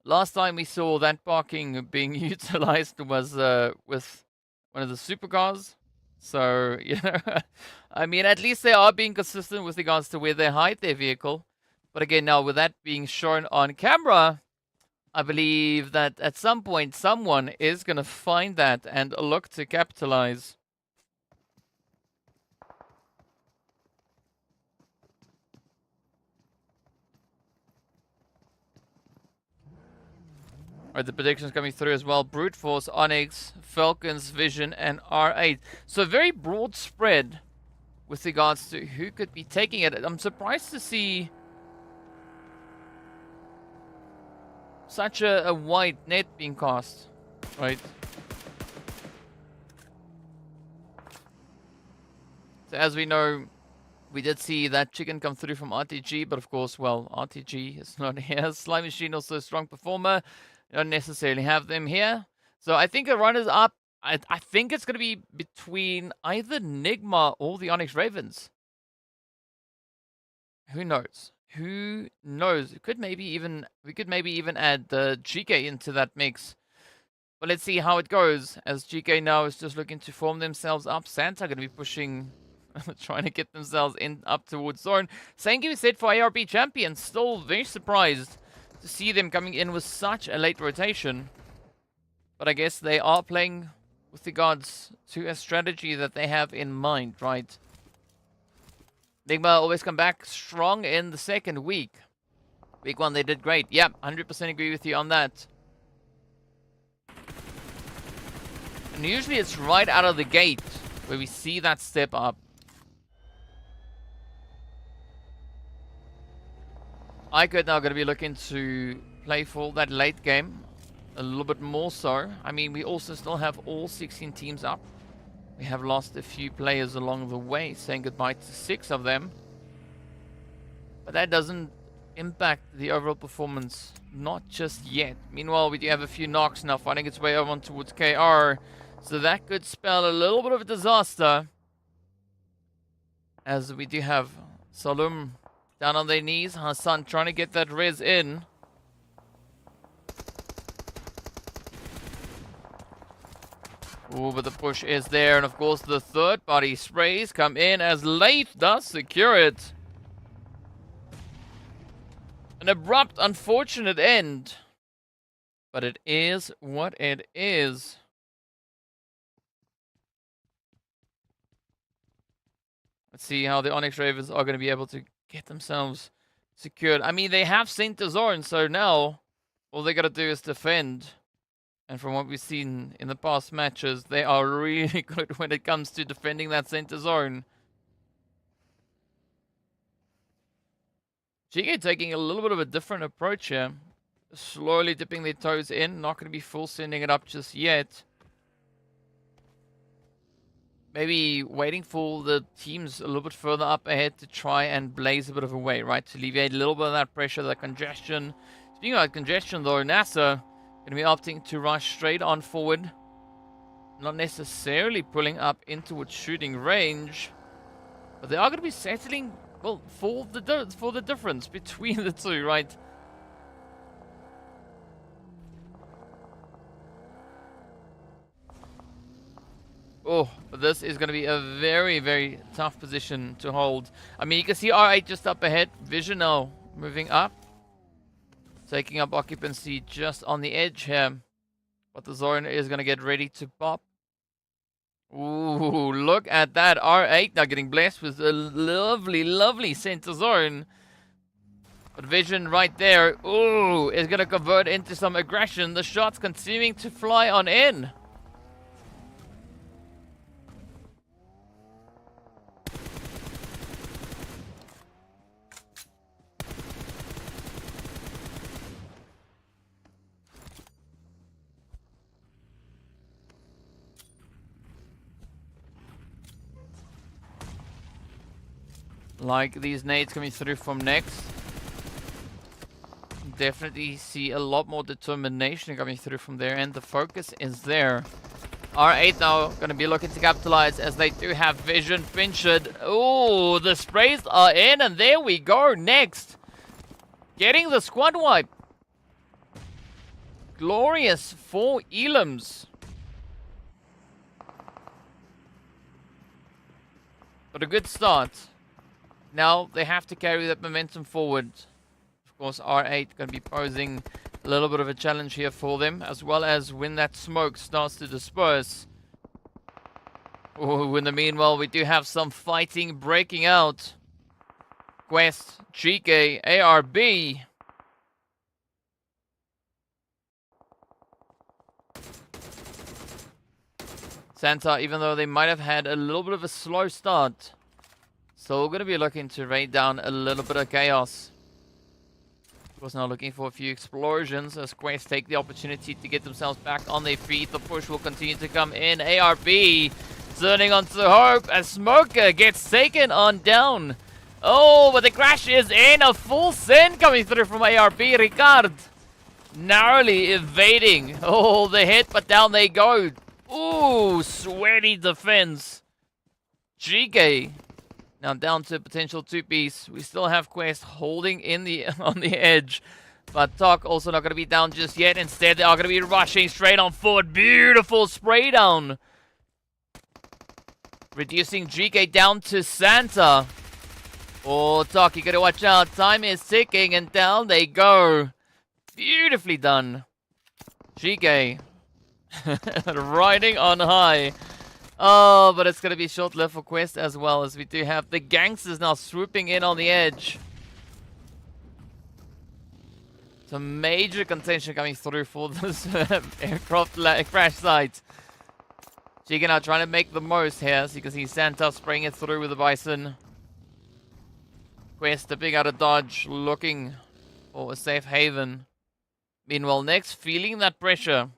Last time we saw that parking being utilized was with one of the supercars. So, you know, I mean, at least they are being consistent with regards to where they hide their vehicle. But again, now with that being shown on camera, I believe that at some point someone is going to find that and look to capitalize. Alright, the predictions coming through as well. Brute Force, ONYX, Falcons, Vision, and R8. So very broad spread with regards to who could be taking it. I'm surprised to see such a wide net being cast, right? So as we know, we did see that chicken come through from RTG, but of course, well, RTG is not here. Slime Machine also a strong performer. You don't necessarily have them here. So I think a runner's up. I think it's going to be between either NIGMA or the ONYX Ravens. Who knows? Who knows? We could maybe even add the GEEKAY into that mix. But let's see how it goes, as GEEKAY now is just looking to form themselves up. Santa going to be pushing, trying to get themselves in up towards zone. Same game said for ARB Champions. Still very surprised to see them coming in with such a late rotation. But I guess they are playing with regards to a strategy that they have in mind, right? NIGMA always come back strong in the second week. Week one, they did great. Yep, 100% agree with you on that. And usually it's right out of the gate where we see that step up. IKURD now going to be looking to play for that late game a little bit more so. I mean, we also still have all 16 teams up. We have lost a few players along the way, saying goodbye to 6 of them. But that doesn't impact the overall performance, not just yet. Meanwhile, we do have a few knocks now finding its way over on towards KR. So that could spell a little bit of a disaster. As we do have Salum down on their knees. Hassan trying to get that res in. Oh, but the push is there. And of course, the third party sprays come in as Leith does secure it. An abrupt, unfortunate end. But it is what it is. Let's see how the ONYX Ravens are going to be able to get themselves secured. I mean, they have center zone, so now all they got to do is defend. And from what we've seen in the past matches, they are really good when it comes to defending that center zone. GEEKAY taking a little bit of a different approach here. Slowly dipping their toes in. Not going to be full sending it up just yet. maybe waiting for the teams a little bit further up ahead to try and blaze a bit of a way, right? To alleviate a little bit of that pressure, that congestion. Speaking about congestion, though, NASR going to be opting to rush straight on forward. Not necessarily pulling up into its shooting range. But they are going to be settling, well, for the difference between the two, right? Oh, but this is going to be a very, very tough position to hold. I mean, you can see R8 just up ahead. Vision now moving up. Taking up occupancy just on the edge here. But the zone is going to get ready to pop. Ooh, look at that. R8 now getting blessed with a lovely, lovely center zone. But Vision right there, ooh, is going to convert into some aggression. The shots continuing to fly on in. Like these nades coming through from next. Definitely see a lot more determination coming through from there, and the focus is there. R8 now going to be looking to capitalize as they do have Vision pinched. Oh, the sprays are in, and there we go. Next, getting the squad wipe. Glorious for Elims. But a good start. Now they have to carry that momentum forward. Of course, R8 going to be posing a little bit of a challenge here for them, as well as when that smoke starts to disperse. Oh, in the meanwhile, we do have some fighting breaking out. Quest, GEEKAY, ARB. Santa, even though they might have had a little bit of a slow start, so we're going to be looking to rain down a little bit of chaos. Of course, now looking for a few explosions as Quest take the opportunity to get themselves back on their feet. The push will continue to come in. ARB turning onto Hope as Smoker gets taken on down. Oh, but the crash is in. A full send coming through from ARB. Ricard narrowly evading. Oh, the hit, but down they go. Ooh, sweaty defense. GEEKAY now down to a potential two-piece. We still have Quest holding in the on the edge. But Tok also not going to be down just yet. Instead, they are going to be rushing straight on forward. Beautiful spray down. Reducing GEEKAY down to Santa. Oh, Tok, you got to watch out. Time is ticking and down they go. Beautifully done. GEEKAY riding on high. Oh, but it's going to be short-lived for Quest as well, as we do have the Gangsters now swooping in on the edge. Some major contention coming through for this aircraft crash site. GEEKAY now trying to make the most here, so you can see Santa spraying it through with the Bison. Quest stepping out of dodge, looking for a safe haven. Meanwhile, next, feeling that pressure.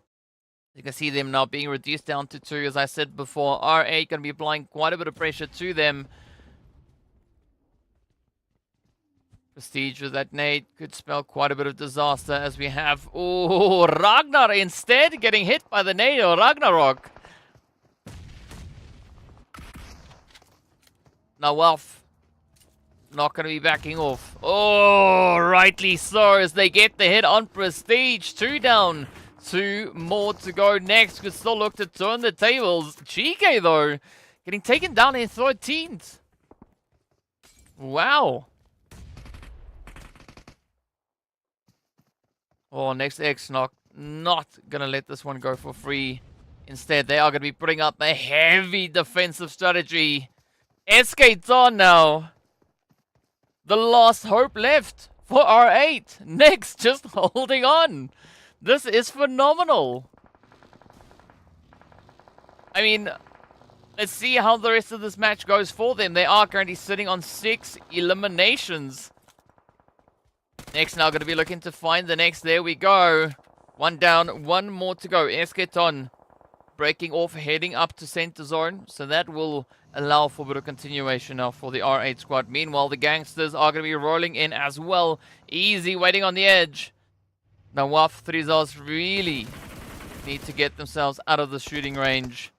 You can see them now being reduced down to 2, as I said before. R8 going to be applying quite a bit of pressure to them. Prestige with that nade could spell quite a bit of disaster, as we have... Oh, Ragnar instead getting hit by the nade, or Ragnarok. Now Wealth not going to be backing off. Oh, rightly so, as they get the hit on Prestige. 2 down. 2 more to go next. Could still look to turn the tables. GEEKAY, though, getting taken down in 13th. Wow. Oh, next X not going to let this one go for free. Instead, they are going to be putting up a heavy defensive strategy. SK's on now. The last hope left for R8. Next, just holding on. This is phenomenal. I mean, let's see how the rest of this match goes for them. They are currently sitting on 6 eliminations. Next now going to be looking to find the next. There we go. 1 down, 1 more to go. Esketon breaking off, heading up to center zone. So that will allow for a bit of continuation now for the R8 squad. Meanwhile, the gangsters are going to be rolling in as well. Easy, waiting on the edge. Now, WAF 3s really need to get themselves out of the shooting range,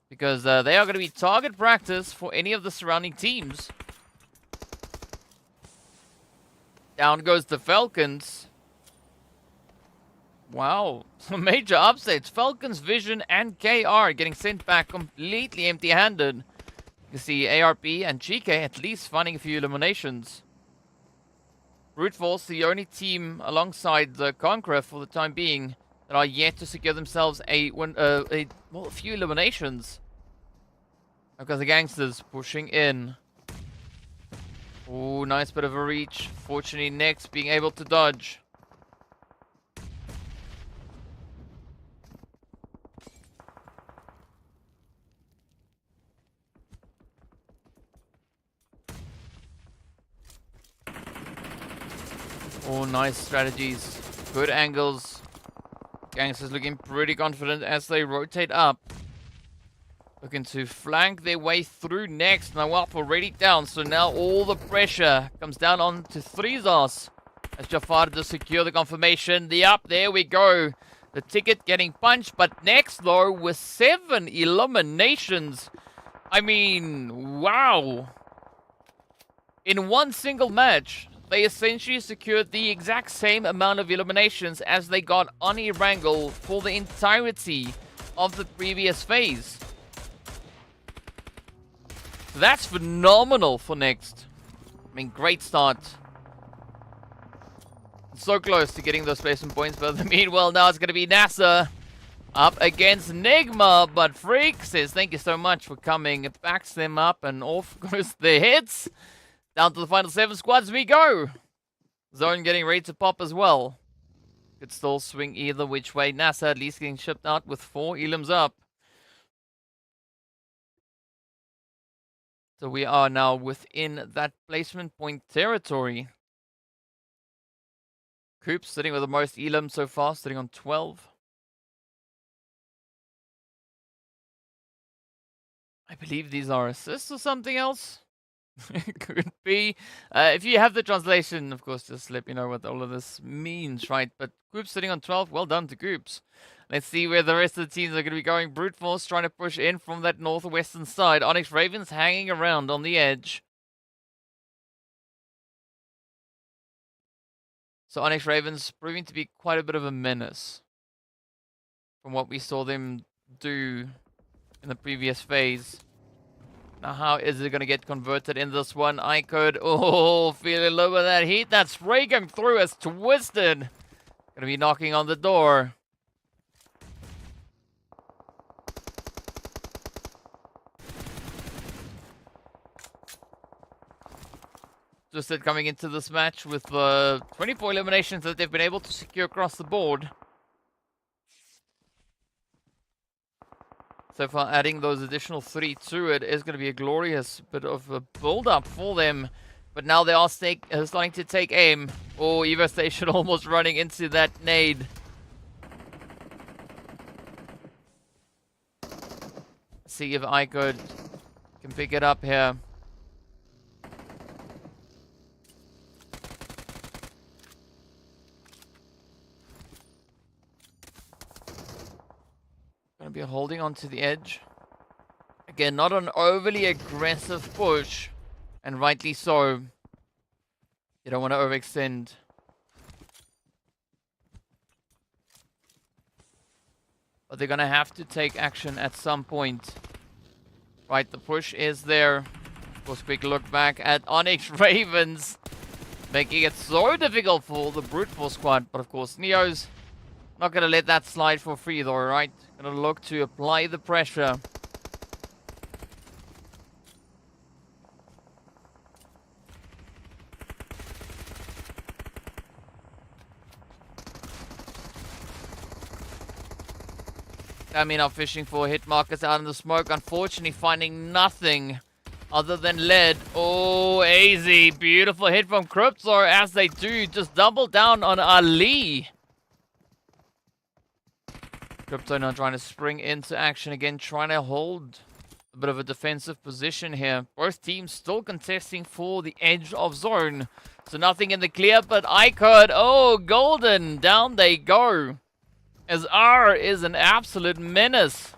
because they are going to be target practice for any of the surrounding teams. Down goes the Falcons. Wow, some major upsets. Falcons, Vision, and KR getting sent back completely empty-handed. You see ARP and GEEKAY at least finding a few eliminations. Brute Force, the only team alongside the CONQUEROR for the time being that are yet to secure themselves a few eliminations. Because the gangsters pushing in. Oh, nice bit of a reach. Fortunately, Next being able to dodge. Oh, nice strategies. Good angles. Gangsters looking pretty confident as they rotate up. Looking to flank their way through Next. Now up already down, so now all the pressure comes down onto 3s as Jafar to secure the confirmation. There we go. The ticket getting punched, but Next though with 7 eliminations. I mean, wow. In one single match, they essentially secured the exact same amount of eliminations as they got on Erangel for the entirety of the previous phase. That's phenomenal for Next. I mean, great start. So close to getting those placement points, but meanwhile now it's going to be NASR up against NIGMA, but Freak says thank you so much for coming. It backs them up and off goes the hits. Down to the final 7 squads we go. Zone getting ready to pop as well. Could still swing either which way. NASR at least getting shipped out with 4 elims up. So we are now within that placement point territory. Coop sitting with the most elims so far, sitting on 12. I believe these are assists or something else. Could be. If you have the translation, of course, just let me know what all of this means, right? But Coop's sitting on 12. Well done to Coops. Let's see where the rest of the teams are going to be going. Brute Force trying to push in from that northwestern side. ONYX Ravens hanging around on the edge. So ONYX Ravens proving to be quite a bit of a menace from what we saw them do in the previous phase. Now, how is it going to get converted in this one? IKURD, oh, feeling a little bit of that heat. That spray going through is twisted. Going to be knocking on the door. Twisted coming into this match with 24 eliminations that they've been able to secure across the board. So far, adding those additional 3 to it is going to be a glorious bit of a build-up for them. But now they are starting to take aim. Oh, Evo Station almost running into that nade. See if IKURD can pick it up here. Going to be holding on to the edge. Again, not an overly aggressive push. And rightly so. You don't want to overextend. But they're going to have to take action at some point. Right, the push is there. Of course, quick look back at ONYX Ravens. Making it so difficult for the Brute Force squad. But of course, Neo's not going to let that slide for free though, right? Going to look to apply the pressure. I mean, I'm fishing for hit markers out in the smoke. Unfortunately, finding nothing other than lead. Oh, easy. Beautiful hit from Cryptor as they do just double down on Ali. Crypto now trying to spring into action again, trying to hold a bit of a defensive position here. Both teams still contesting for the edge of zone. So nothing in the clear, but IKURD, oh, golden, down they go. As R is an absolute menace.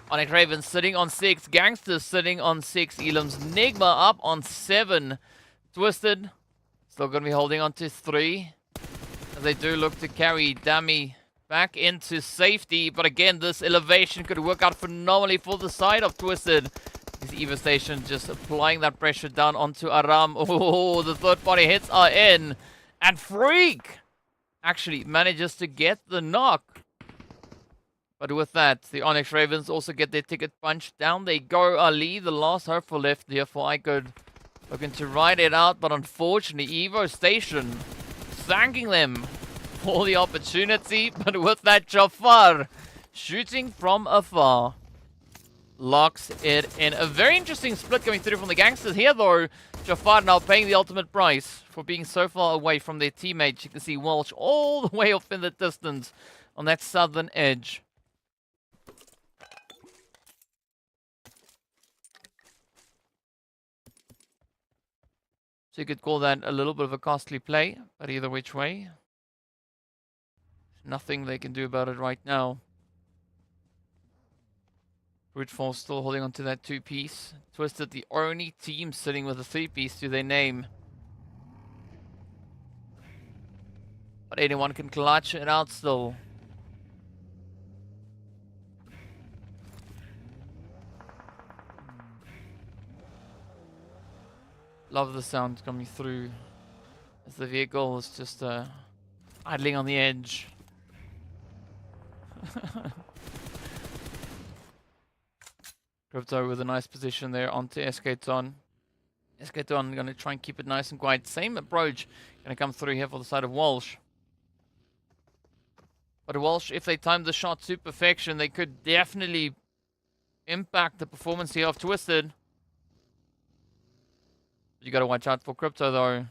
ONYX Ravens sitting on 6, Gangsters sitting on 6, Elam's NIGMA up on 7. Twisted, still going to be holding on to 3. As they do look to carry Dummy back into safety, but again, this elevation could work out phenomenally for the side of Twisted. His Eva Station just applying that pressure down onto Aram. Oh, the third party hits are in. And Freak actually manages to get the knock. But with that, the ONYX Ravens also get their ticket punched. Down they go. Ali, the last hopeful left here for IKURD. Looking to ride it out, but unfortunately, Evo Station thanking them for the opportunity, but with that, Jafar shooting from afar locks it in. A very interesting split coming through from the Gangsters here, though. Jafar now paying the ultimate price for being so far away from their teammates. You can see Walsh all the way off in the distance on that southern edge. So you could call that a little bit of a costly play, but either which way, nothing they can do about it right now. Brute Force still holding on to that 2-piece. Twisted, the only team sitting with a 3-piece to their name. But anyone can clutch it out still. Love the sound coming through as the vehicle is just idling on the edge. Crypto with a nice position there onto SK-Ton. SK-Ton going to try and keep it nice and quiet. Same approach going to come through here for the side of Walsh. But Walsh, if they time the shot to perfection, they could definitely impact the performance here of Twisted. You got to watch out for Crypto though.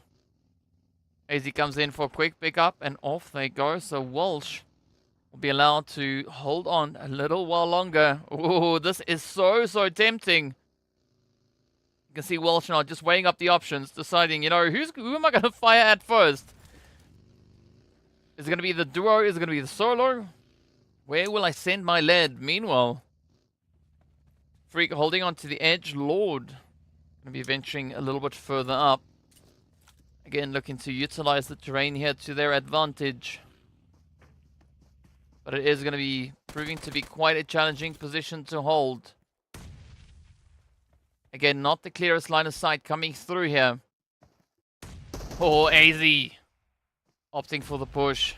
AZ comes in for a quick pickup and off they go. So Walsh will be allowed to hold on a little while longer. Oh, this is so tempting. You can see Walsh now just weighing up the options, deciding, you know, who am I going to fire at first? Is it going to be the duo? Is it going to be the solo? Where will I send my lead? Meanwhile, Freak holding on to the edge. Lord going to be venturing a little bit further up. Again, looking to utilize the terrain here to their advantage. But it is going to be proving to be quite a challenging position to hold. Again, not the clearest line of sight coming through here. Oh, AZ opting for the push.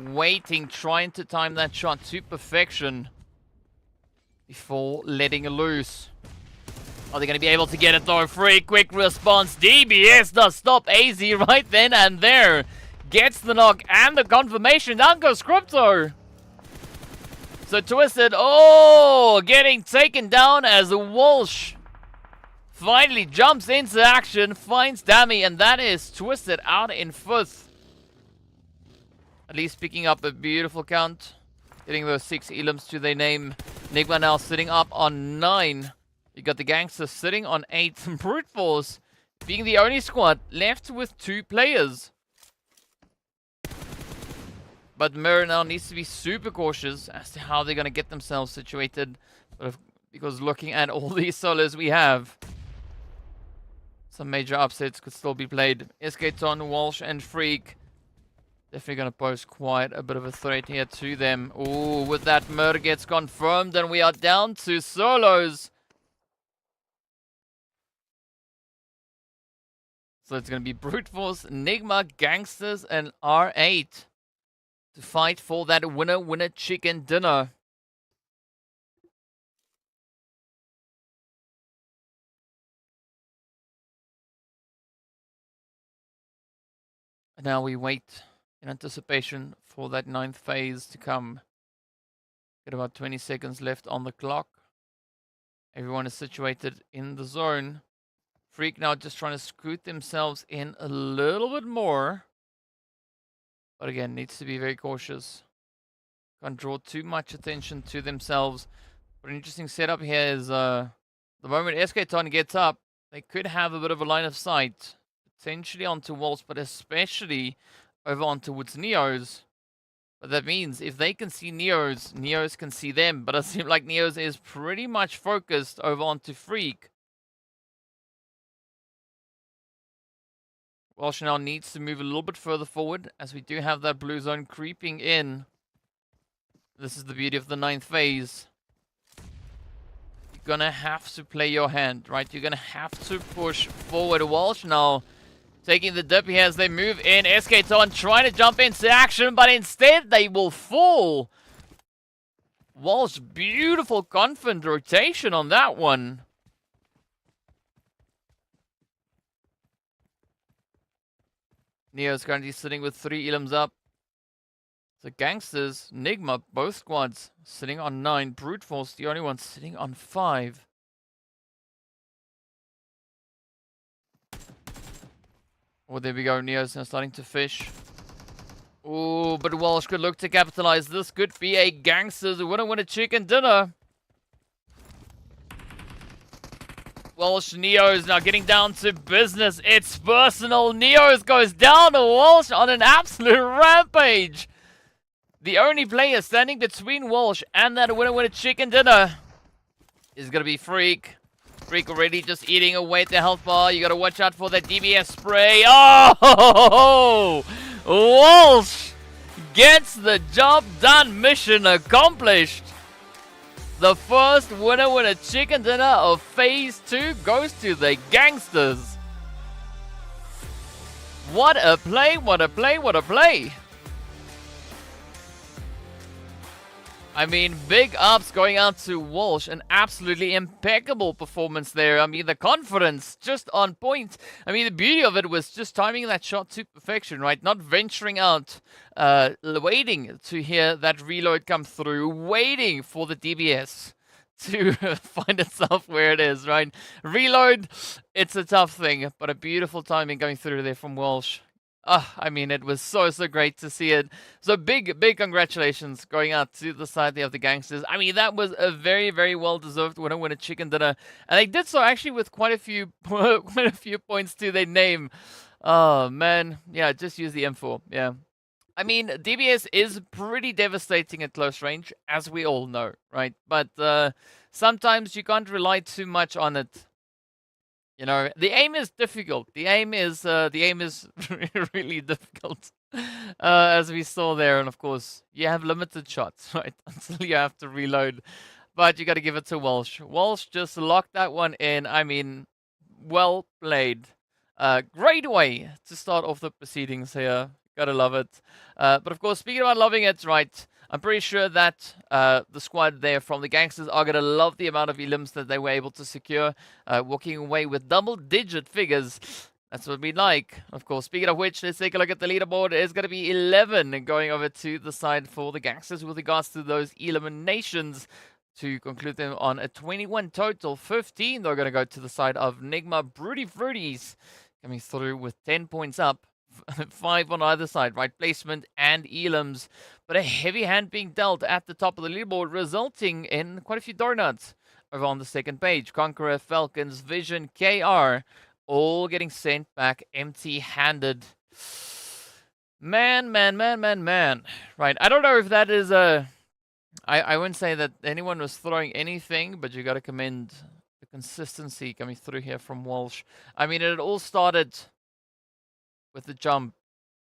Waiting, trying to time that shot to perfection before letting it loose. Are they going to be able to get it though? Free quick response. DBS does stop AZ right then and there. Gets the knock and the confirmation. Down goes Crypto. So Twisted, oh, getting taken down as Walsh finally jumps into action, finds Dammy, and that is Twisted out in 5th. At least picking up a beautiful count. Getting those 6 Elams to their name. NIGMA now sitting up on 9. You got the Gangsters sitting on 8. Brute Force being the only squad left with 2 players. But Mirror now needs to be super cautious as to how they're going to get themselves situated. Because looking at all these solos we have, some major upsets could still be played. SK-Ton, Walsh, and Freak definitely going to pose quite a bit of a threat here to them. Ooh, with that, Murder gets confirmed, and we are down to solos. So it's going to be Brute Force, NIGMA, Gangsters, and R8 to fight for that winner chicken dinner. And now we wait in anticipation for that 9th phase to come. Got about 20 seconds left on the clock. Everyone is situated in the zone. Freak now just trying to scoot themselves in a little bit more. But again, needs to be very cautious. Can't draw too much attention to themselves. But an interesting setup here is the moment SKTon gets up, they could have a bit of a line of sight. Potentially onto Walsh, but especially over on towards Neos. But that means if they can see Neos, Neos can see them. But it seems like Neos is pretty much focused over onto Freak. Walsh now needs to move a little bit further forward, as we do have that blue zone creeping in. This is the beauty of the 9th phase. You're gonna have to play your hand, right? You're gonna have to push forward. Walsh now taking the dip here as they move in. SKTon trying to jump into action, but instead they will fall. Walsh, beautiful confident rotation on that one. Neo's currently sitting with 3 elims up. The Gangsters, NIGMA, both squads sitting on 9. Brute Force, the only one sitting on 5. Oh, there we go. Neo's now starting to fish. Oh, but Walsh could look to capitalize. This could be a Gangsters win a chicken dinner. Walsh, Neos now getting down to business. It's personal. Neos goes down to Walsh on an absolute rampage. The only player standing between Walsh and that winner chicken dinner is going to be Freak. Freak already just eating away at the health bar. You got to watch out for that DBS spray. Oh! Walsh gets the job done. Mission accomplished. The first winner chicken dinner of phase 2 goes to the Gangsters. What a play, what a play, what a play. I mean, big ups going out to Walsh. An absolutely impeccable performance there. I mean, the confidence just on point. I mean, the beauty of it was just timing that shot to perfection, right? Not venturing out, waiting to hear that reload come through, waiting for the DBS to find itself where it is, right? Reload, it's a tough thing, but a beautiful timing going through there from Walsh. I mean, it was so great to see it. So big congratulations going out to the side there of the Gangsters. I mean, that was a very, very well-deserved winner chicken dinner. And they did so actually with quite a few points to their name. Oh, man. Yeah, just use the M4. Yeah. I mean, DBS is pretty devastating at close range, as we all know, right? But sometimes you can't rely too much on it. You know, the aim is difficult. The aim is really difficult, as we saw there. And of course, you have limited shots, right? Until you have to reload. But you got to give it to Walsh. Walsh just locked that one in. I mean, well played. Great way to start off the proceedings here. Gotta love it. But of course, speaking about loving it, right? I'm pretty sure that the squad there from the Gangsters are going to love the amount of elims that they were able to secure, walking away with double-digit figures. That's what we like. Of course, speaking of which, let's take a look at the leaderboard. It's going to be 11 going over to the side for the Gangsters with regards to those eliminations to conclude them on a 21 total. 15, they're going to go to the side of NIGMA. Broody Fruities coming through with 10 points up. 5 on either side, right? Placement and elims. But a heavy hand being dealt at the top of the leaderboard, resulting in quite a few donuts over on the second page. CONQUEROR, FALCONS, Vision, KR, all getting sent back empty-handed. Man. Right, I don't know if that is a... I wouldn't say that anyone was throwing anything, but you got to commend the consistency coming through here from Walsh. I mean, it all started with the jump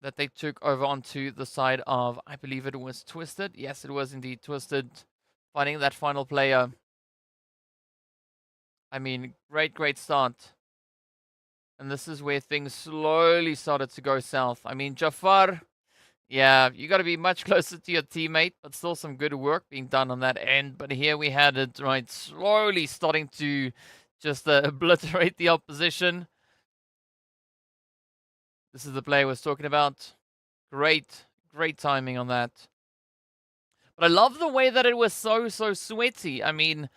that they took over onto the side of, I believe it was Twisted. Yes, it was indeed Twisted. Finding that final player. I mean, great start. And this is where things slowly started to go south. I mean, Jafar, yeah, you got to be much closer to your teammate, but still some good work being done on that end. But here we had it, right, slowly starting to just obliterate the opposition. This is the play I was talking about. Great timing on that. But I love the way that it was so sweaty. I mean,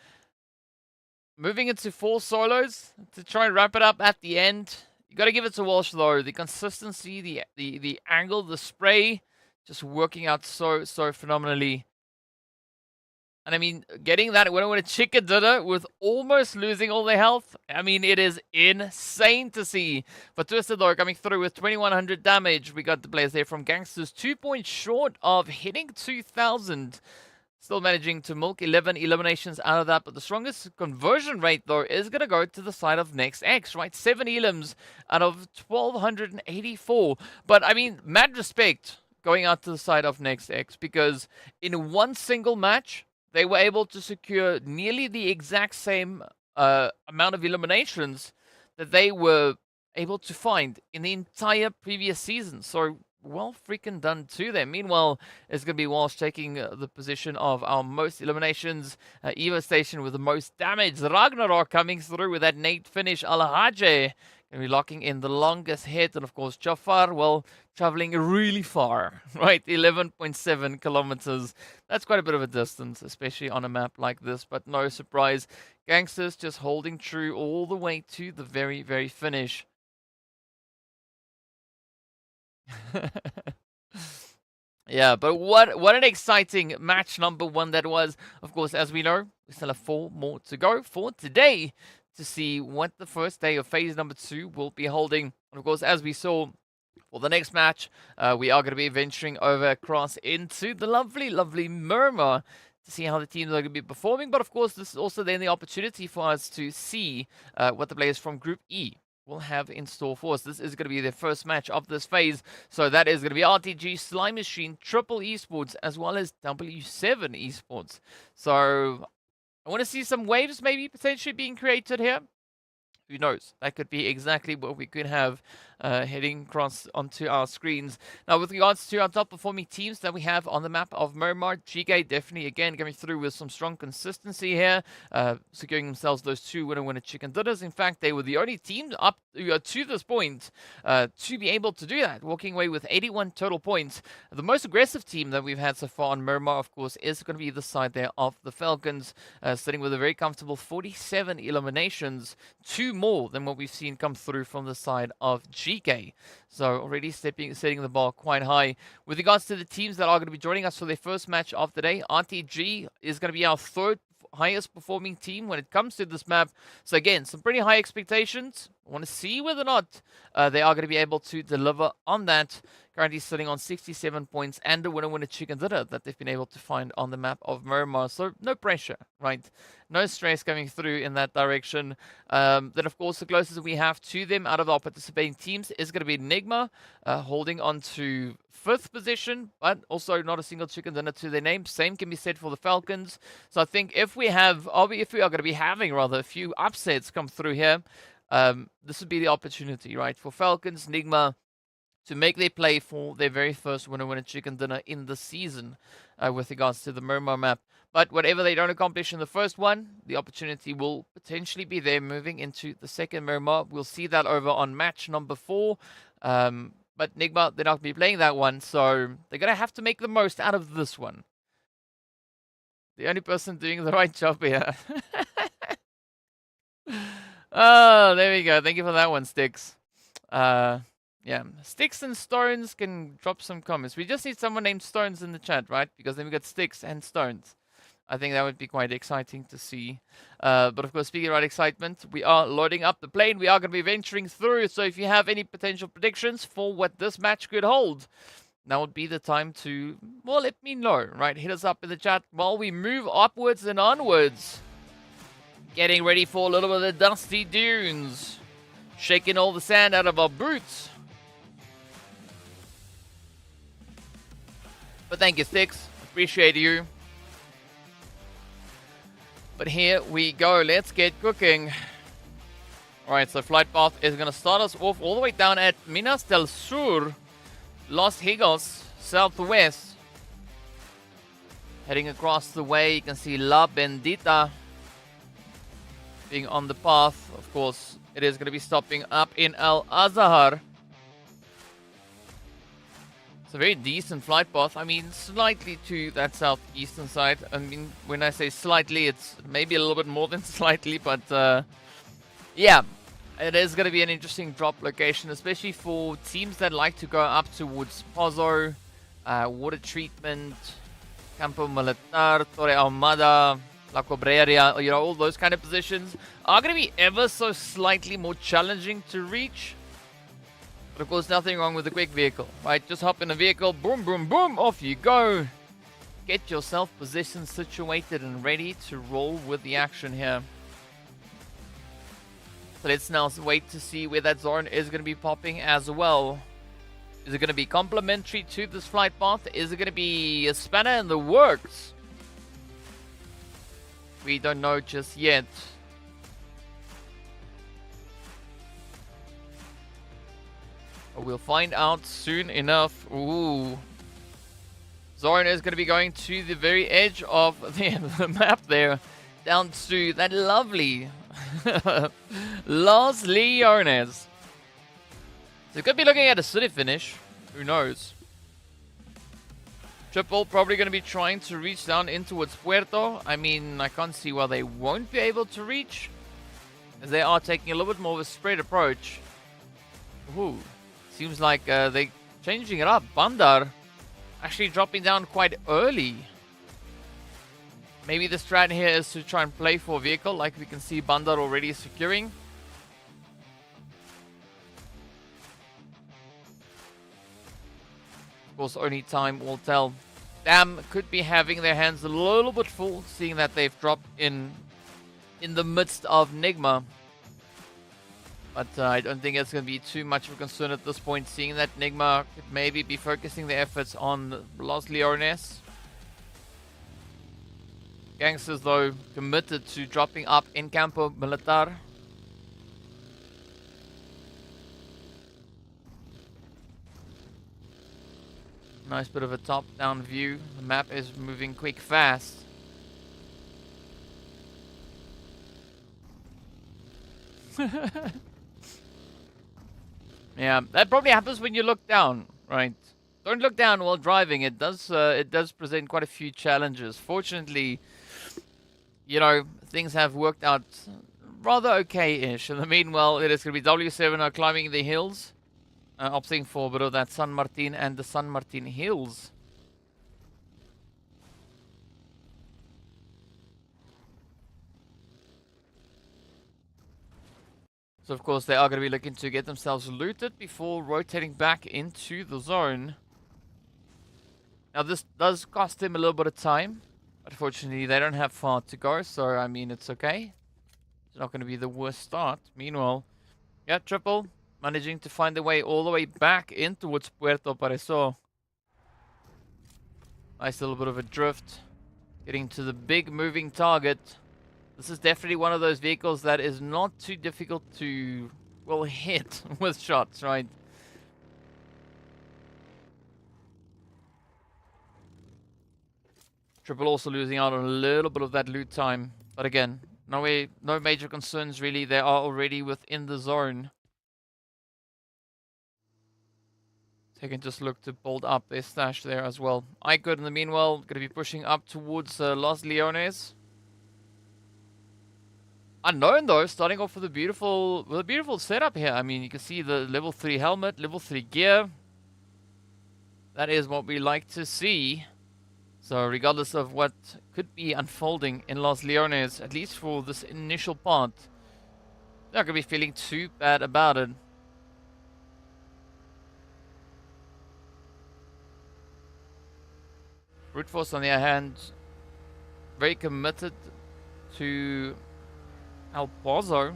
moving into 4 solos to try and wrap it up at the end. You got to give it to Walsh though. The consistency, the angle, the spray, just working out so phenomenally. And I mean, getting that winner with a chicken dinner with almost losing all their health, I mean, it is insane to see. But Twisted, though, coming through with 2100 damage. We got the players there from Gangsters, 2 points short of hitting 2000. Still managing to milk 11 eliminations out of that. But the strongest conversion rate, though, is going to go to the side of NEXX, right? 7 elims out of 1284. But, I mean, mad respect going out to the side of NEXX, because in one single match, they were able to secure nearly the exact same amount of eliminations that they were able to find in the entire previous season. So, well freaking done to them. Meanwhile, it's going to be Walsh taking the position of our most eliminations. Evo Station with the most damage. Ragnarok coming through with that nade finish. Alhaje going to be locking in the longest hit. And of course, Jafar, well, traveling really far, right? 11.7 kilometers. That's quite a bit of a distance, especially on a map like this. But no surprise, Gangsters just holding true all the way to the very, very finish. Yeah, but what an exciting match number 1 that was. Of course, as we know, we still have 4 more to go for today to see what the first day of phase number 2 will be holding. And of course, as we saw for the next match, we are going to be venturing over across into the lovely, lovely Miramar to see how the teams are going to be performing. But of course, this is also then the opportunity for us to see what the players from Group E will have in store for us. This is going to be their first match of this phase. So that is going to be RTG, Slime Machine, Triple Esports, as well as W7 Esports. So I want to see some waves maybe potentially being created here. Who knows? That could be exactly what we could have heading across onto our screens. Now, with regards to our top performing teams that we have on the map of Miramar, GEEKAY definitely, again, coming through with some strong consistency here, securing themselves those 2 winner chicken dinners. In fact, they were the only team up to this point to be able to do that, walking away with 81 total points. The most aggressive team that we've had so far on Miramar, of course, is going to be the side there of the Falcons, sitting with a very comfortable 47 eliminations, 2 more than what we've seen come through from the side of GEEKAY. So already setting the bar quite high. With regards to the teams that are going to be joining us for their first match of the day, RTG is going to be our 3rd highest performing team when it comes to this map. So again, some pretty high expectations. I want to see whether or not they are going to be able to deliver on that. Currently sitting on 67 points and a winner chicken dinner that they've been able to find on the map of Miramar. So no pressure, right? No stress coming through in that direction. Then, of course, the closest we have to them out of our participating teams is going to be NIGMA, holding on to 5th position, but also not a single chicken dinner to their name. Same can be said for the Falcons. So I think if we are going to be having rather a few upsets come through here, this would be the opportunity, right, for Falcons, NIGMA, to make their play for their very first winner chicken dinner in the season with regards to the Miramar map. But whatever they don't accomplish in the first one, the opportunity will potentially be there moving into the second Miramar. We'll see that over on match number 4. But NIGMA, they're not going to be playing that one, so they're going to have to make the most out of this one. The only person doing the right job here. Oh, there we go. Thank you for that one, Sticks. Yeah, Sticks and Stones can drop some comments. We just need someone named Stones in the chat, right? Because then we got Sticks and Stones. I think that would be quite exciting to see. But of course, speaking about excitement, we are loading up the plane. We are going to be venturing through. So if you have any potential predictions for what this match could hold, now would be the time to, well, let me know, right? Hit us up in the chat while we move upwards and onwards. Getting ready for a little bit of the dusty dunes. Shaking all the sand out of our boots. But thank you, Sticks. Appreciate you. But here we go. Let's get cooking. Alright, so flight path is going to start us off all the way down at Minas del Sur, Los Higos, southwest. Heading across the way, you can see La Bendita being on the path. Of course, it is going to be stopping up in Al Azhar. It's a very decent flight path. I mean, slightly to that southeastern side. I mean, when I say slightly, it's maybe a little bit more than slightly, but yeah, it is going to be an interesting drop location, especially for teams that like to go up towards Pozo, water treatment, Campo Militar, Torre Ahumada, La Cobreria, you know, all those kind of positions are going to be ever so slightly more challenging to reach. But of course, nothing wrong with a quick vehicle, right? Just hop in a vehicle, boom, boom, boom, off you go. Get yourself positioned, situated, and ready to roll with the action here. So let's now wait to see where that zone is going to be popping as well. Is it going to be complementary to this flight path? Is it going to be a spanner in the works? We don't know just yet. But we'll find out soon enough. Ooh. Zone is going to be going to the very edge of the map there. Down to that lovely Los Leones. So we could be looking at a city finish. Who knows? Triple probably going to be trying to reach down in towards Puerto. I mean, I can't see why they won't be able to reach, as they are taking a little bit more of a spread approach. Ooh, seems like they're changing it up. Bandar actually dropping down quite early. Maybe the strat here is to try and play for a vehicle, like we can see Bandar already securing. Of course, only time will tell. Dam could be having their hands a little bit full, seeing that they've dropped in the midst of NIGMA. But I don't think it's going to be too much of a concern at this point, seeing that NIGMA could maybe be focusing their efforts on Los Leones. Gangsters, though, committed to dropping up in Campo Militar. Nice bit of a top-down view. The map is moving quick, fast. Yeah, that probably happens when you look down, right? Don't look down while driving. It does present quite a few challenges. Fortunately, you know, things have worked out rather okay-ish. In the meanwhile, it is going to be W7 climbing the hills. Opting for a bit of that San Martin and the San Martin Hills. So, of course, they are going to be looking to get themselves looted before rotating back into the zone. Now, this does cost them a little bit of time. Unfortunately, they don't have far to go, so, I mean, it's okay. It's not going to be the worst start. Meanwhile, yeah, Triple managing to find their way all the way back in towards Puerto Pareso. Nice little bit of a drift. Getting to the big moving target. This is definitely one of those vehicles that is not too difficult to, well, hit with shots, right? Triple also losing out on a little bit of that loot time. But again, no major concerns really. They are already within the zone. They can just look to build up their stash there as well. IKURD, in the meanwhile, going to be pushing up towards Los Leones. Unknown, though, starting off with a beautiful setup here. I mean, you can see the level 3 helmet, level 3 gear. That is what we like to see. So, regardless of what could be unfolding in Los Leones, at least for this initial part, they're not going to be feeling too bad about it. Brute Force, on the other hand, very committed to El Pozo.